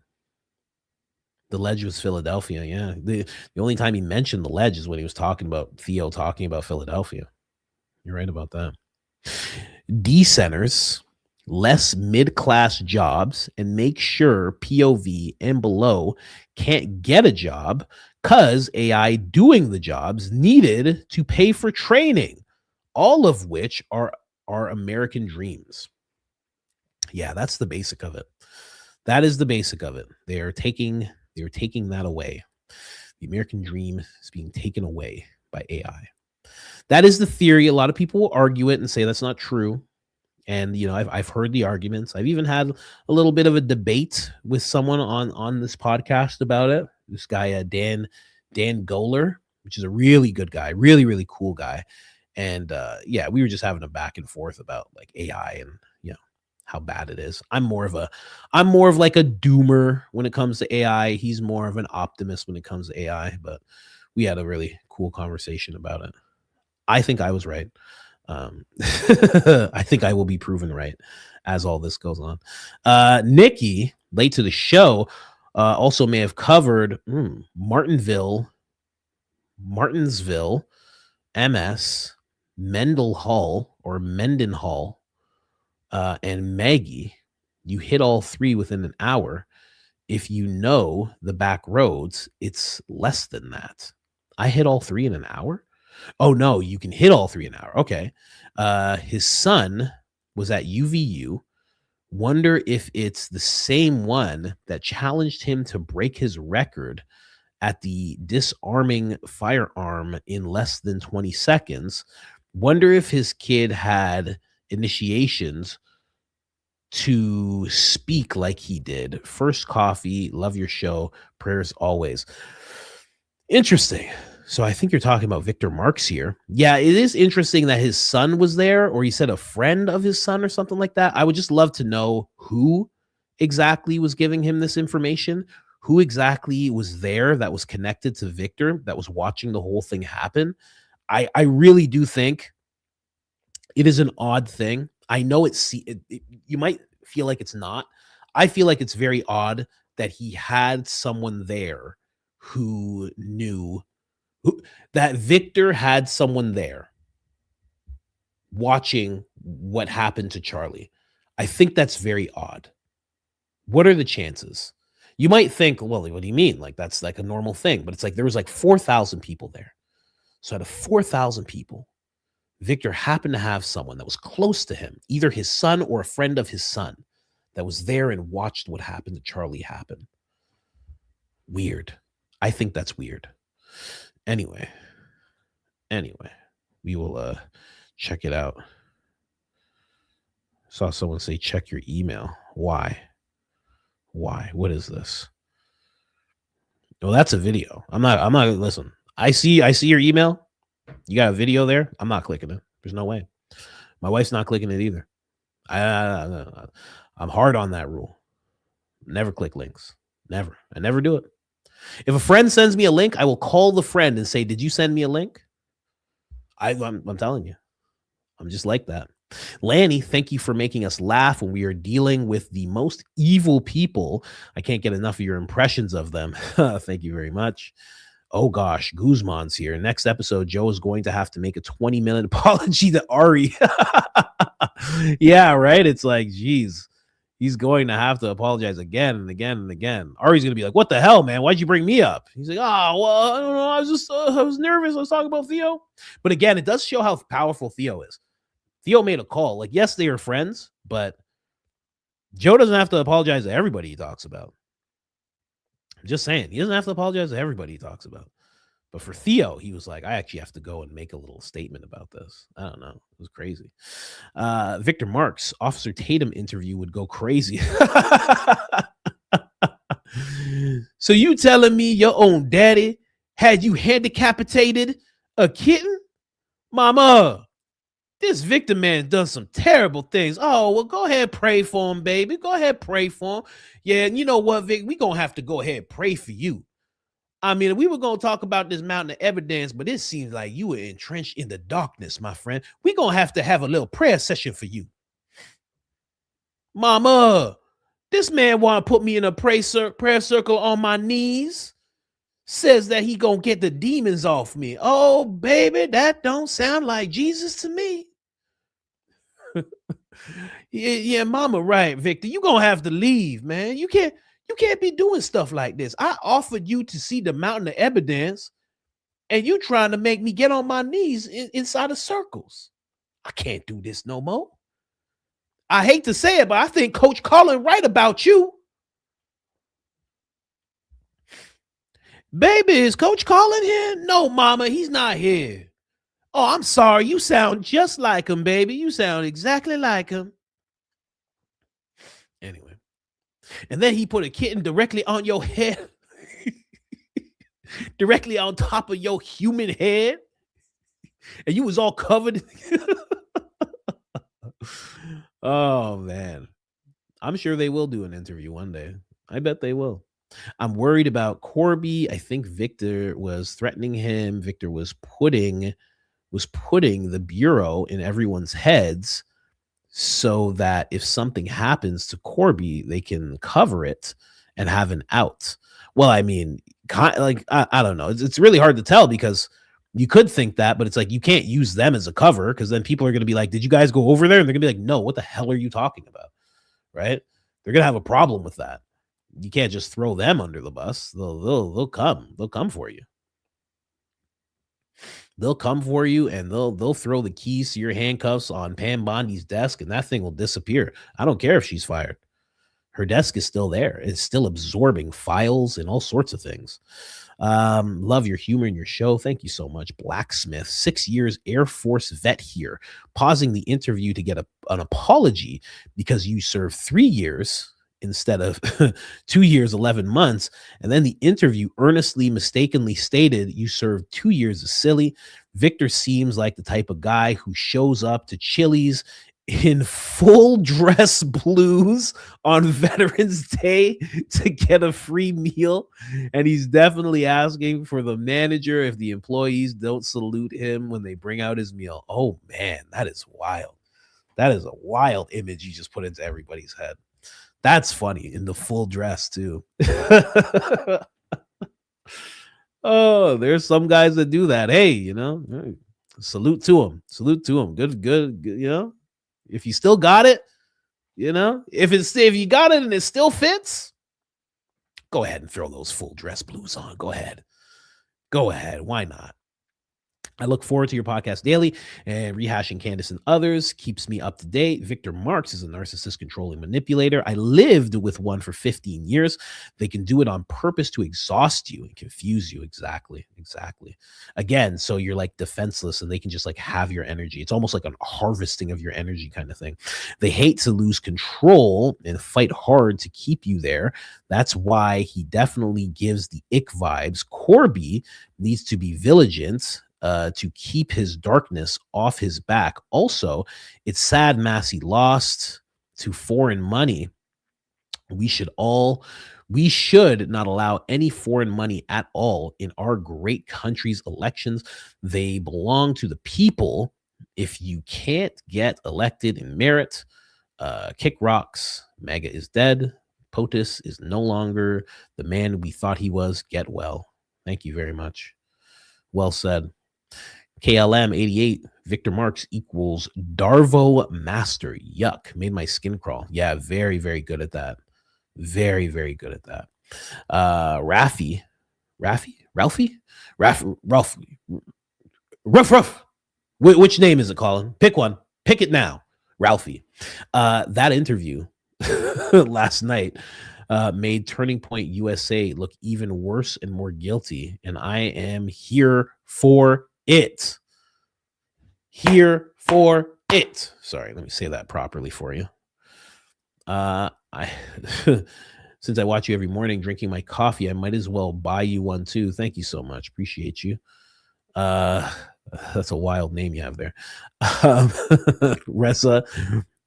The ledge was Philadelphia. Yeah. The only time he mentioned the ledge is when he was talking about Theo talking about Philadelphia. You're right about that. Decenters, less mid-class jobs, and make sure POV and below can't get a job because AI doing the jobs needed to pay for training, all of which are American dreams. Yeah, that's the basic of it. That is the basic of it. They're taking that away. The American dream is being taken away by AI. That is the theory. A lot of people will argue it and say that's not true. And, you know, I've heard the arguments. I've even had a little bit of a debate with someone on this podcast about it. This guy, Dan Goler, which is a really good guy, really, really cool guy. And yeah, we were just having a back and forth about like AI and, you know, how bad it is. I'm more of like a doomer when it comes to AI. He's more of an optimist when it comes to AI, but we had a really cool conversation about it. I think I was right. I think I will be proven right as all this goes on. Nikki, late to the show, also may have covered Martinsville, MS, Mendenhall, and Maggie. You hit all three within an hour. If you know the back roads, it's less than that. I hit all three in an hour? Oh, no, you can hit all three in an hour. Okay. His son was at UVU. Wonder if it's the same one that challenged him to break his record at the disarming firearm in less than 20 seconds. Wonder if his kid had initiations to speak like he did. First coffee, love your show, prayers always. Interesting. So I think you're talking about Victor Marx here. Yeah, it is interesting that his son was there, or he said a friend of his son or something like that. I would just love to know who exactly was giving him this information, who exactly was there that was connected to Victor, that was watching the whole thing happen. I really do think it is an odd thing. I know you might feel like it's not. I feel like it's very odd that he had someone there who knew that Victor had someone there watching what happened to Charlie. I think that's very odd. What are the chances? You might think, well, what do you mean? Like, that's like a normal thing. But it's like there was like 4,000 people there. So out of 4,000 people, Victor happened to have someone that was close to him, either his son or a friend of his son, that was there and watched what happened to Charlie happen. Weird. I think that's weird. Anyway, we will check it out. Saw someone say check your email. Why? What is this? Well, that's a video. I'm not listen. I see your email. You got a video there. I'm not clicking it. There's no way. My wife's not clicking it either. I'm hard on that rule. Never click links. Never. I never do it. If a friend sends me a link, I will call the friend and say, "Did you send me a link?" I'm telling you. I'm just like that. Lanny, thank you for making us laugh when we are dealing with the most evil people. I can't get enough of your impressions of them. Thank you very much. Oh gosh, Guzman's here. Next episode, Joe is going to have to make a 20-minute apology to Ari. Yeah, right? It's like, geez, he's going to have to apologize again and again and again. Ari's going to be like, what the hell, man? Why'd you bring me up? He's like, oh, well, I don't know. I was nervous. I was talking about Theo. But again, it does show how powerful Theo is. Theo made a call. Like, yes, they are friends, but Joe doesn't have to apologize to everybody he talks about. I'm just saying, he doesn't have to apologize to everybody he talks about. But for Theo, he was like, I actually have to go and make a little statement about this. I don't know. It was crazy. Victor Marx, Officer Tatum interview would go crazy. So you telling me your own daddy had you handicapitated a kitten? Mama, this Victor man done some terrible things. Oh, well, go ahead, pray for him, baby. Go ahead, pray for him. Yeah, and you know what, Vic? We gonna have to go ahead and pray for you. I mean, we were gonna talk about this mountain of evidence, but it seems like you were entrenched in the darkness, my friend. We gonna have to have a little prayer session for you. Mama, this man wanna put me in a prayer circle on my knees. Says that he gonna get the demons off me. Oh, baby, that don't sound like Jesus to me. Yeah, mama, right, Victor. You gonna have to leave, man. You can't be doing stuff like this. I offered you to see the mountain of evidence, and you trying to make me get on my knees inside of circles. I can't do this no more. I hate to say it, but I think Coach Colin right about you. Baby, is Coach Colin here? No, mama, he's not here. Oh, I'm sorry. You sound just like him, baby. You sound exactly like him. Anyway. And then he put a kitten directly on your head. Directly on top of your human head. And you was all covered. Oh, man. I'm sure they will do an interview one day. I bet they will. I'm worried about Corby. I think Victor was threatening him. Victor was putting the bureau in everyone's heads so that if something happens to Corby, they can cover it and have an out. Well, I mean, I don't know. It's really hard to tell because you could think that, but it's like you can't use them as a cover because then people are going to be like, did you guys go over there? And they're going to be like, no, what the hell are you talking about? Right? They're going to have a problem with that. You can't just throw them under the bus. They'll come. They'll come for you. They'll come for you and they'll throw the keys to your handcuffs on Pam Bondi's desk and that thing will disappear. I don't care if she's fired. Her desk is still there. It's still absorbing files and all sorts of things. Love your humor in your show. Thank you so much. Blacksmith, 6 years Air Force vet here. Pausing the interview to get an apology because you served 3 years instead of 2 years, 11 months. And then the interview earnestly, mistakenly stated you served 2 years of silly. Victor seems like the type of guy who shows up to Chili's in full dress blues on Veterans Day to get a free meal. And he's definitely asking for the manager if the employees don't salute him when they bring out his meal. Oh man, that is wild. That is a wild image you just put into everybody's head. That's funny in the full dress too. Oh, there's some guys that do that. Hey, you know, salute to them. Salute to them. Good, you know. If you still got it, you know, if you got it and it still fits, go ahead and throw those full dress blues on. Go ahead. Why not? I look forward to your podcast daily, and rehashing Candace and others keeps me up to date. Victor Marx is a narcissist controlling manipulator. I lived with one for 15 years. They can do it on purpose to exhaust you and confuse you. Exactly. Again, so you're like defenseless and they can just like have your energy. It's almost like a harvesting of your energy kind of thing. They hate to lose control and fight hard to keep you there. That's why he definitely gives the ick vibes. Corby needs to be vigilant to keep his darkness off his back. Also, it's sad Massie lost to foreign money. We should not allow any foreign money at all in our great country's elections. They belong to the people. If you can't get elected in merit, kick rocks. MAGA is dead. POTUS is no longer the man we thought he was. Get well. Thank you very much. Well said. KLM 88, Victor Marx equals Darvo Master. Yuck. Made my skin crawl. Yeah, very, very good at that. Very, very good at that. Ralphie. Which name is it, Colin? Pick one. Pick it now. Ralphie. That interview last night made Turning Point USA look even worse and more guilty, and I am here for it. Here for it. Sorry, let me say that properly for you. Since I watch you every morning drinking my coffee, I might as well buy you one too. Thank you so much. Appreciate you. That's a wild name you have there.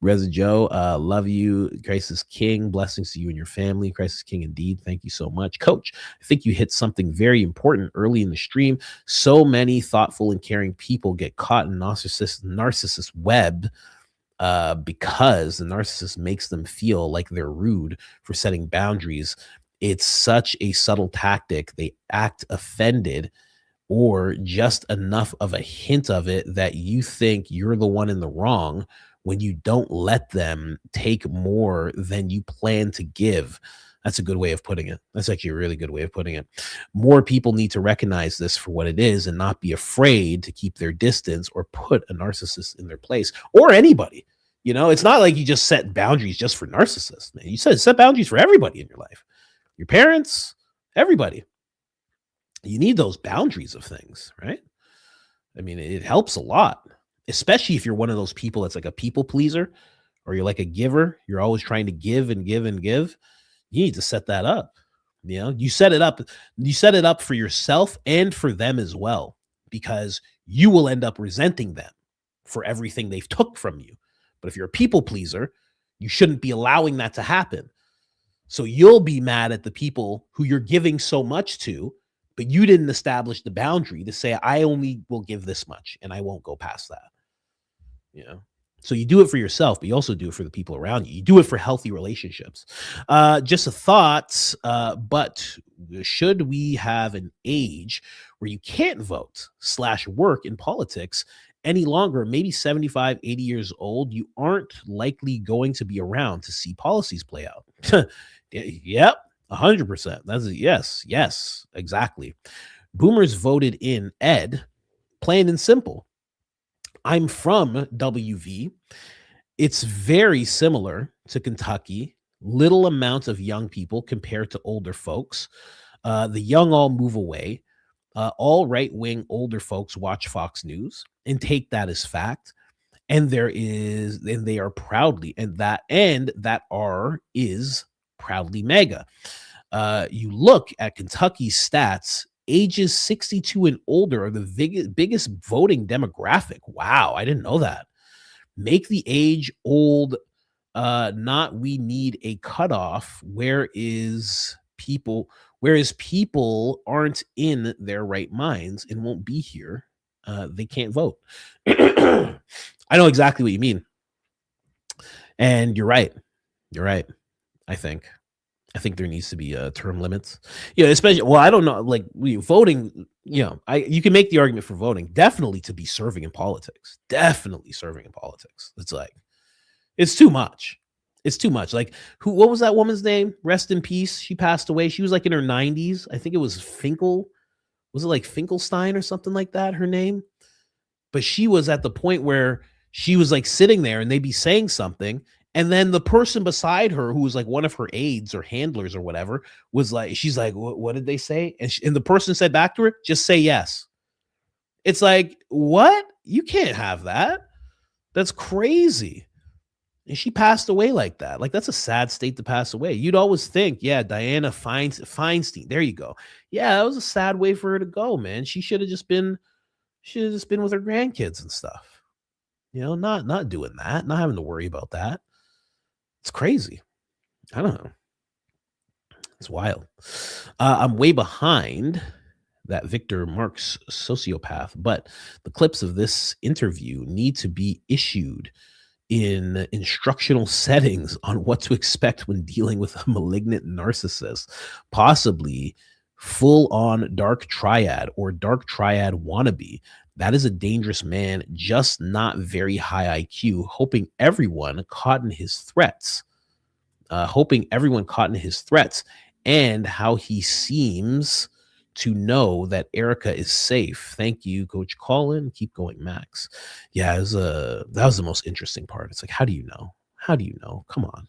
Reza Joe, love you. Christ is King. Blessings to you and your family. Christ is King indeed. Thank you so much. Coach, I think you hit something very important early in the stream. So many thoughtful and caring people get caught in narcissist web because the narcissist makes them feel like they're rude for setting boundaries. It's such a subtle tactic. They act offended or just enough of a hint of it that you think you're the one in the wrong when you don't let them take more than you plan to give. That's a good way of putting it. That's actually a really good way of putting it. More people need to recognize this for what it is and not be afraid to keep their distance or put a narcissist in their place, or anybody. You know, it's not like you just set boundaries just for narcissists, man. You set boundaries for everybody in your life. Your parents, everybody. You need those boundaries of things, right? I mean, it helps a lot. Especially if you're one of those people that's like a people pleaser, or you're like a giver, you're always trying to give and give and give. You need to set that up. You know, you set it up for yourself and for them as well, because you will end up resenting them for everything they've took from you. But if you're a people pleaser, you shouldn't be allowing that to happen. So you'll be mad at the people who you're giving so much to, but you didn't establish the boundary to say, I only will give this much and I won't go past that. You know, so you do it for yourself, but you also do it for the people around you. You do it for healthy relationships. Just a thought, but should we have an age where you can't vote / work in politics any longer? Maybe 75, 80 years old, you aren't likely going to be around to see policies play out. Yep, 100%. That's a yes, exactly. Boomers voted in Ed, plain and simple. I'm from WV. It's very similar to Kentucky. Little amount of young people compared to older folks. The young all move away. All right-wing older folks watch Fox News and take that as fact. And they are proudly, and that R is proudly MAGA. You look at Kentucky's stats. Ages 62 and older are the biggest voting demographic. Wow, I didn't know that. Make the age old, not we need a cutoff. Whereas people aren't in their right minds and won't be here. They can't vote. I know exactly what you mean. And you're right. I think there needs to be term limits. Yeah, especially. Well, I don't know. Like voting. You know, you can make the argument for voting definitely to be serving in politics. Definitely serving in politics. It's like it's too much. It's too much. Like what was that woman's name? Rest in peace. She passed away. She was like in her 90s. I think it was Finkel. Was it like Finkelstein or something like that? Her name. but she was at the point where she was like sitting there and they'd be saying something. And then the person beside her, who was like one of her aides or handlers or whatever, was like, she's like, what did they say? And the person said back to her, just say yes. It's like, what? You can't have that. That's crazy. And she passed away like that. Like, that's a sad state to pass away. You'd always think, yeah, Diana Feinstein. There you go. Yeah, that was a sad way for her to go, man. She should have just been with her grandkids and stuff. You know, not doing that, not having to worry about that. It's crazy. I don't know. It's wild. I'm way behind that Victor Marx sociopath, but the clips of this interview need to be issued in instructional settings on what to expect when dealing with a malignant narcissist, possibly full-on dark triad or dark triad wannabe. That is a dangerous man, just not very high IQ, hoping everyone caught in his threats. And how he seems to know that Erica is safe. Thank you, Coach Colin. Keep going, Max. Yeah, that was the most interesting part. It's like, how do you know? How do you know? Come on.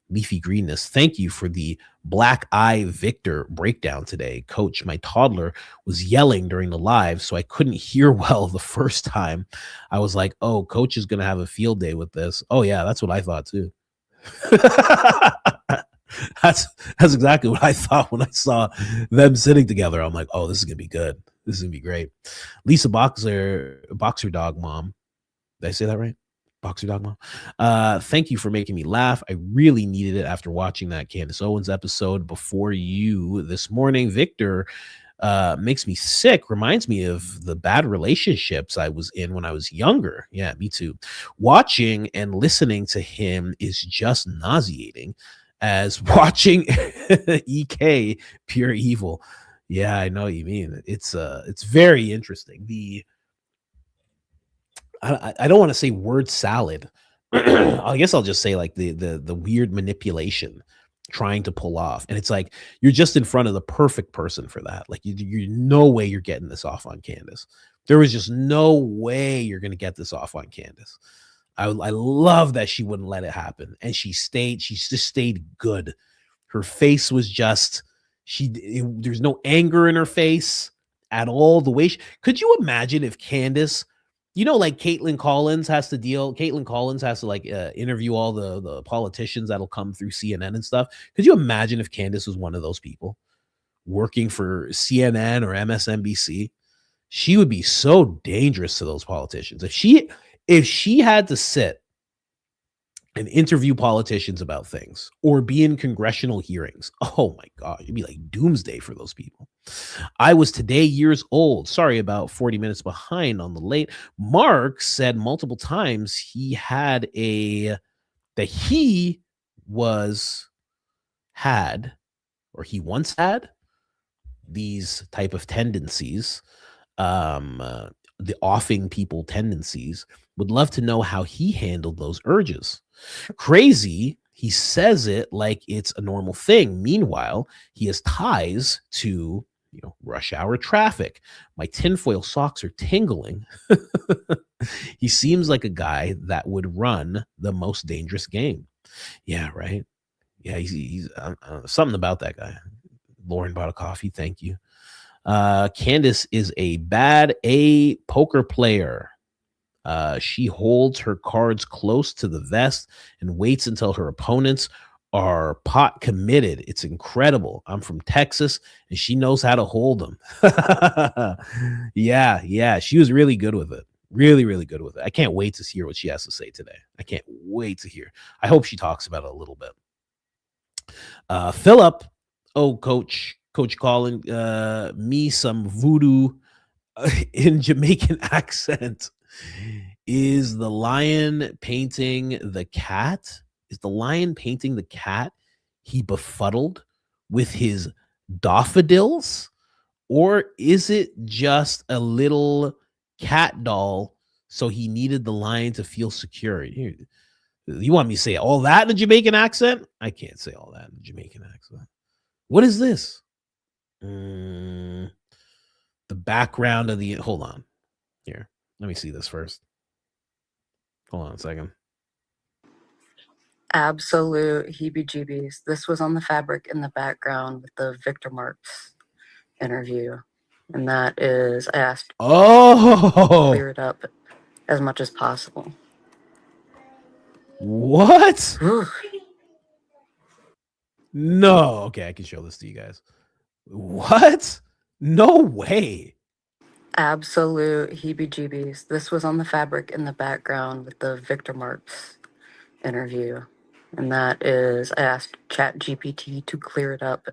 Leafy Greenness. Thank you for the Black Eye Victor breakdown today. Coach, my toddler was yelling during the live, so I couldn't hear well the first time. I was like, oh, Coach is going to have a field day with this. Oh, yeah, that's what I thought too. That's exactly what I thought when I saw them sitting together. I'm like, oh, this is gonna be good. This is gonna be great. Lisa Boxer Dog Mom. Did I say that right? Boxer Dog Mom. Thank you for making me laugh. I really needed it after watching that Candace Owens episode before you this morning. Victor makes me sick, reminds me of the bad relationships I was in when I was younger. Yeah, me too. Watching and listening to him is just nauseating as watching EK pure evil. Yeah, I know what you mean. It's very interesting. I don't want to say word salad. I guess I'll just say like the weird manipulation trying to pull off. And it's like, you're just in front of the perfect person for that. Like you no way you're getting this off on Candace. There was just no way you're going to get this off on Candace. I love that she wouldn't let it happen. And she just stayed good. Her face was just, there's no anger in her face at all. The way could you imagine if Candace, like Caitlin Collins has to like interview all the politicians that'll come through CNN and stuff. Could you imagine if Candace was one of those people working for CNN or MSNBC? She would be so dangerous to those politicians. If she had to sit and interview politicians about things or be in congressional hearings, oh my God, it'd be like doomsday for those people. I was today years old. Sorry, about 40 minutes behind on the late. Mark said multiple times he once had these type of tendencies, the offing people tendencies. Would love to know how he handled those urges. Crazy. He says it like it's a normal thing. Meanwhile, he has ties to, rush hour traffic. My tinfoil socks are tingling. He seems like a guy that would run the most dangerous game. Yeah, right. Yeah, he's something about that guy. Lauren bought a coffee. Thank you. Candace is a bad poker player. She holds her cards close to the vest and waits until her opponents are pot committed. It's incredible. I'm from Texas and she knows how to hold them. Yeah. She was really good with it. Really, really good with it. I can't wait to hear what she has to say today. I can't wait to hear. I hope she talks about it a little bit. Philip. Oh, Coach Colin, me some voodoo in Jamaican accent. Is the lion painting the cat? Is the lion painting the cat he befuddled with his daffodils? Or is it just a little cat doll so he needed the lion to feel secure? You want me to say all that in a Jamaican accent? I can't say all that in a Jamaican accent. What is this? The background of hold on here. Let me see this first. Hold on a second. Absolute heebie-jeebies. This was on the fabric in the background with the Victor Marx interview. And that is, I asked to clear it up as much as possible. What? Whew. No. Okay, I can show this to you guys. What? No way. Absolute heebie-jeebies. This was on the fabric in the background with the Victor Marx interview. And that is, I asked ChatGPT to clear it up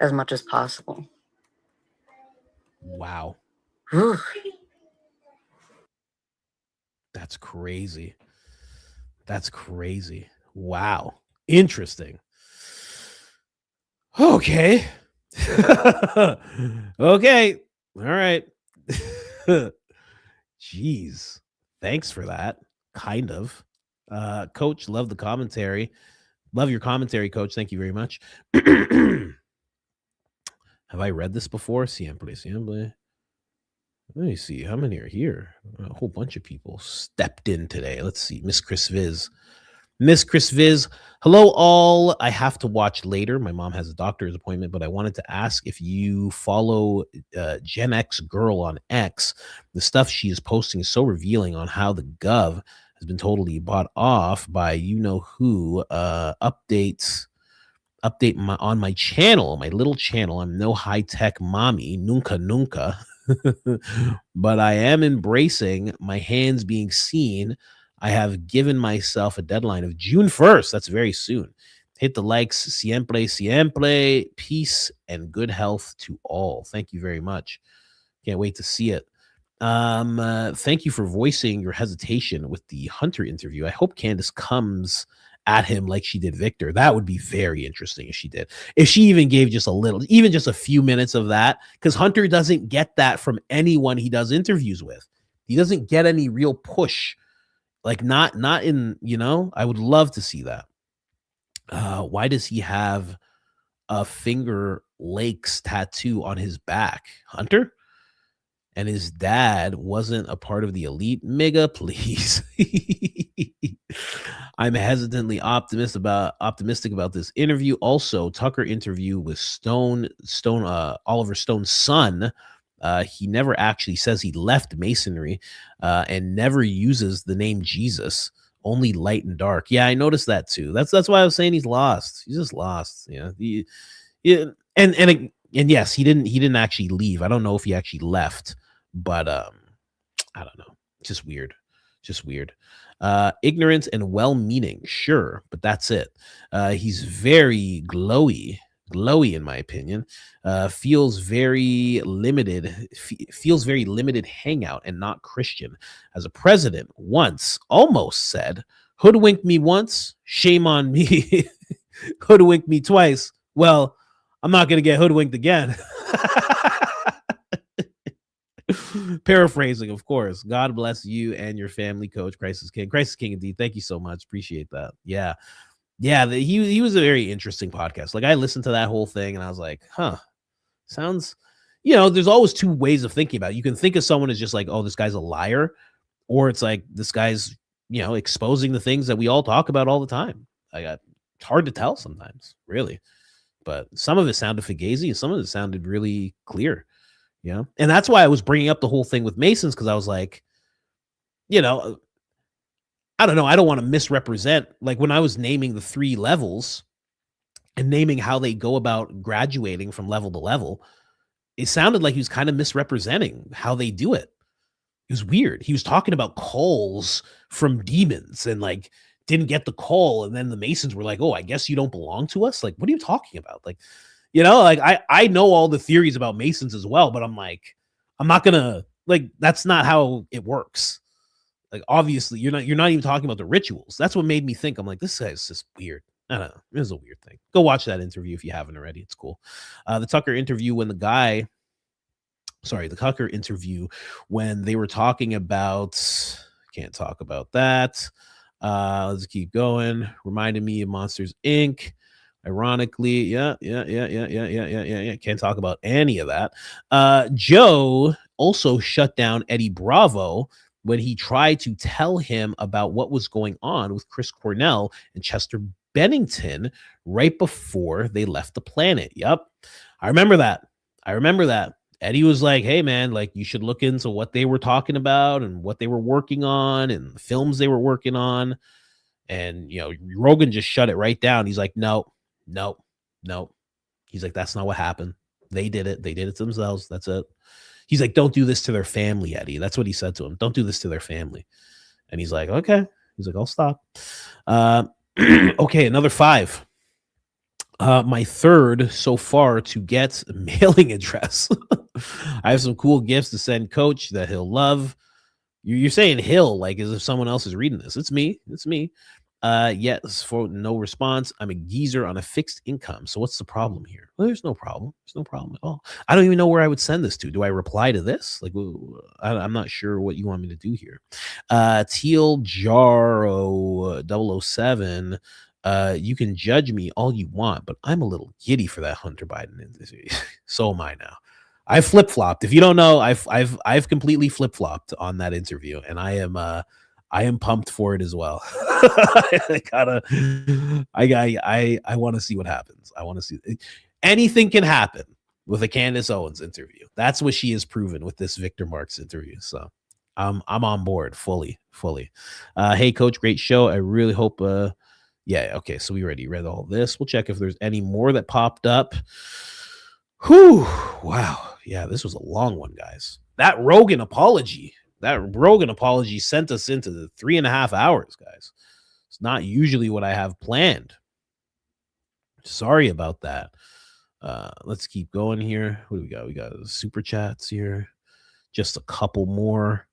as much as possible. Wow. Whew. That's crazy. That's crazy. Wow. Interesting. Okay. Okay. All right. Jeez. Thanks for that. Kind of. Coach, love the commentary. Love your commentary, Coach. Thank you very much. Have I read this before? Siempre. Let me see. How many are here? A whole bunch of people stepped in today. Let's see. Miss Chris Viz. Hello, all. I have to watch later. My mom has a doctor's appointment, but I wanted to ask if you follow Gen X Girl on X. The stuff she is posting is so revealing on how the gov has been totally bought off by you-know-who. Update on my channel, my little channel. I'm no high-tech mommy, nunca. But I am embracing my hands being seen. I have given myself a deadline of June 1st. That's very soon. Hit the likes. Siempre. Peace and good health to all. Thank you very much. Can't wait to see it. Thank you for voicing your hesitation with the Hunter interview. I hope Candace comes at him like she did Victor. That would be very interesting if she did. If she even gave just a little, even just a few minutes of that, because Hunter doesn't get that from anyone he does interviews with. He doesn't get any real push. Like not in, I would love to see that. Why does he have a Finger Lakes tattoo on his back? Hunter? And his dad wasn't a part of the elite. MAGA, please. I'm hesitantly optimistic about this interview. Also, Tucker interview with Oliver Stone's son. He never actually says he left Masonry and never uses the name Jesus, only light and dark. Yeah, I noticed that too. That's why I was saying he's lost. He's just lost. And yes, he didn't actually leave. I don't know if he actually left, but I don't know. Just weird. Ignorant and well-meaning, sure, but that's it. He's very glowy in my opinion. Feels very limited hangout and not Christian. As a president once almost said, hoodwinked me once, shame on me. Hoodwinked me twice. Well, I'm not going to get hoodwinked again. Paraphrasing, of course. God bless you and your family, Coach. Crisis King indeed. Thank you so much. Appreciate that. Yeah. He was a very interesting podcast. Like I listened to that whole thing and I was like, sounds, there's always two ways of thinking about it. You can think of someone as just like, oh, this guy's a liar, or it's like this guy's, exposing the things that we all talk about all the time. It's hard to tell sometimes, really. But some of it sounded fugazi and some of it sounded really clear. And that's why I was bringing up the whole thing with Masons, because I was like, I don't know. I don't want to misrepresent. Like when I was naming the 3 levels and naming how they go about graduating from level to level, it sounded like he was kind of misrepresenting how they do it. It was weird. He was talking about calls from demons and like didn't get the call. And then the Masons were like, oh, I guess you don't belong to us. Like, what are you talking about? Like, I know all the theories about Masons as well, but I'm like, I'm not going to that's not how it works. Like, obviously you're not even talking about the rituals. That's what made me think, I'm like, this guy's just weird. I don't know. It was a weird thing. Go watch that interview if you haven't already. It's cool. The Tucker interview when they were talking about, can't talk about that. Let's keep going. Reminded me of Monsters Inc. Ironically, yeah. Can't talk about any of that. Joe also shut down Eddie Bravo when he tried to tell him about what was going on with Chris Cornell and Chester Bennington right before they left the planet. Yep. I remember that. Eddie was like, hey, man, like you should look into what they were talking about and what they were working on and the films they were working on. And, you know, Rogan just shut it right down. He's like, no. He's like, that's not what happened. They did it. They did it to themselves. That's it. He's like, don't do this to their family, Eddie. That's what he said to him. Don't do this to their family. And he's like, okay. He's like, I'll stop. Okay, another 5. My third so far to get a mailing address. I have some cool gifts to send Coach that he'll love. You're saying he'll, like as if someone else is reading this. It's me. Yes, for no response. I'm a geezer on a fixed income. So what's the problem here? Well, there's no problem. There's no problem at all. I don't even know where I would send this to. Do I reply to this? Like, I'm not sure what you want me to do here. Teal Jaro 007. You can judge me all you want, but I'm a little giddy for that Hunter Biden interview. So am I now. I've flip-flopped. If you don't know, I've completely flip-flopped on that interview, and I am pumped for it as well. I want to see what happens. I want to see anything can happen with a Candace Owens interview. That's what she has proven with this Victor Marx interview. So I'm on board fully. Hey, Coach, great show. I really hope. Yeah. Okay. So we already read all this. We'll check if there's any more that popped up. Whew. Wow. Yeah. This was a long one, guys. That Rogan apology sent us into the 3.5 hours, guys. It's not usually what I have planned. Sorry about that. Let's keep going here. What do we got? We got super chats here. Just a couple more.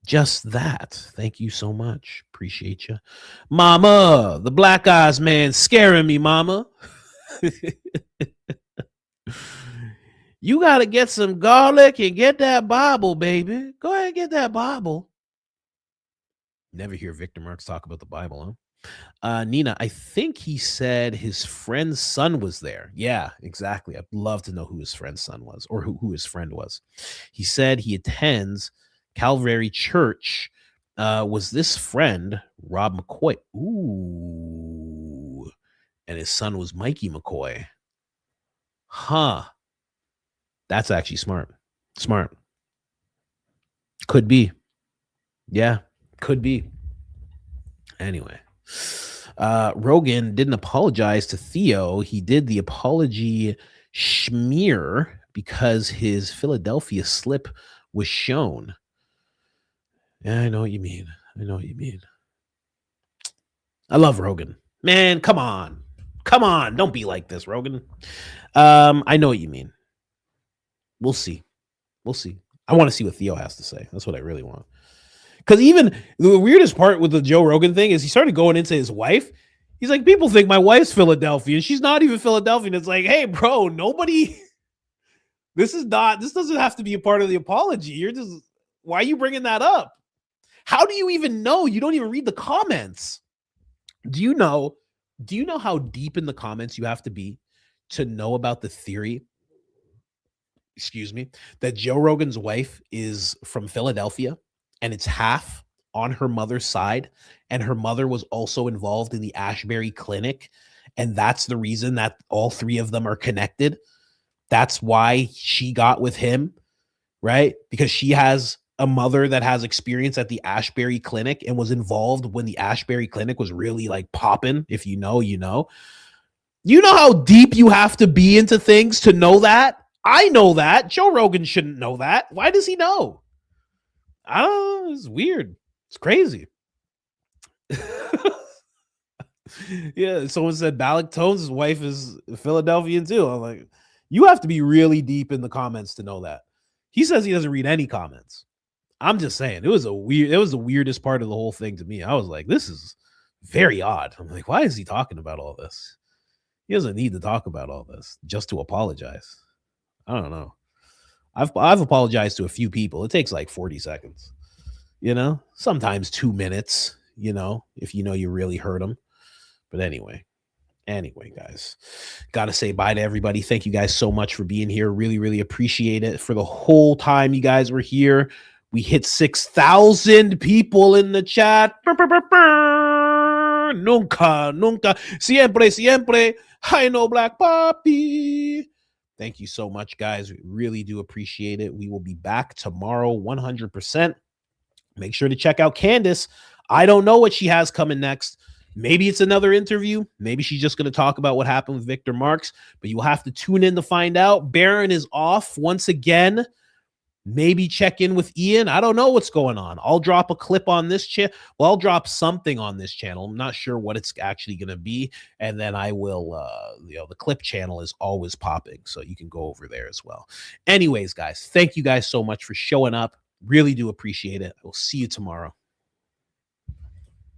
Just that. Thank you so much. Appreciate you. Mama, the black eyes man scaring me, mama. You got to get some garlic and get that Bible, baby. Go ahead and get that Bible. Never hear Victor Marx talk about the Bible, huh? Nina, I think he said his friend's son was there. Yeah, exactly. I'd love to know who his friend's son was or who his friend was. He said he attends Calvary Church. Was this friend Rob McCoy? Ooh. And his son was Mikey McCoy. Huh. That's actually smart. Could be. Yeah, could be. Anyway, Rogan didn't apologize to Theo. He did the apology schmear because his Philadelphia slip was shown. Yeah, I know what you mean. I love Rogan. Man, come on. Don't be like this, Rogan. I know what you mean. We'll see. I want to see what Theo has to say. That's what I really want. Because even the weirdest part with the Joe Rogan thing is he started going into his wife. He's like, people think my wife's Philadelphian. She's not even Philadelphian. It's like, hey, bro, nobody. This doesn't have to be a part of the apology. Why are you bringing that up? How do you even know? You don't even read the comments. Do you know how deep in the comments you have to be to know about the theory? Excuse me, that Joe Rogan's wife is from Philadelphia and it's half on her mother's side. And her mother was also involved in the Ashbury Clinic. And that's the reason that all 3 of them are connected. That's why she got with him, right? Because she has a mother that has experience at the Ashbury Clinic and was involved when the Ashbury Clinic was really like popping. If you know, you know. You know how deep you have to be into things to know that? I know that. Joe Rogan shouldn't know that. Why does he know? I don't know. It's weird. It's crazy. Yeah, someone said Balak Tones' wife is Philadelphian too. I'm like, you have to be really deep in the comments to know that. He says he doesn't read any comments. I'm just saying, it was the weirdest part of the whole thing to me. I was like, this is very odd. I'm like, why is he talking about all this? He doesn't need to talk about all this just to apologize. I don't know. I've apologized to a few people. It takes like 40 seconds, sometimes 2 minutes, if you really hurt them. But anyway, guys, got to say bye to everybody. Thank you guys so much for being here. Really, really appreciate it. For the whole time you guys were here, We hit 6,000 people in the chat. Nunca, nunca, siempre, siempre. I know Black Poppy. Thank you so much, guys. We really do appreciate it. We will be back tomorrow, 100%. Make sure to check out Candace. I don't know what she has coming next. Maybe it's another interview. Maybe she's just going to talk about what happened with Victor Marx, but you'll have to tune in to find out. Baron is off once again. Maybe check in with Ian. I don't know what's going on. I'll drop a clip on this channel. Well, I'll drop something on this channel. I'm not sure what it's actually going to be. And then I will, the clip channel is always popping, so you can go over there as well. Anyways, guys, thank you guys so much for showing up. Really do appreciate it. I will see you tomorrow.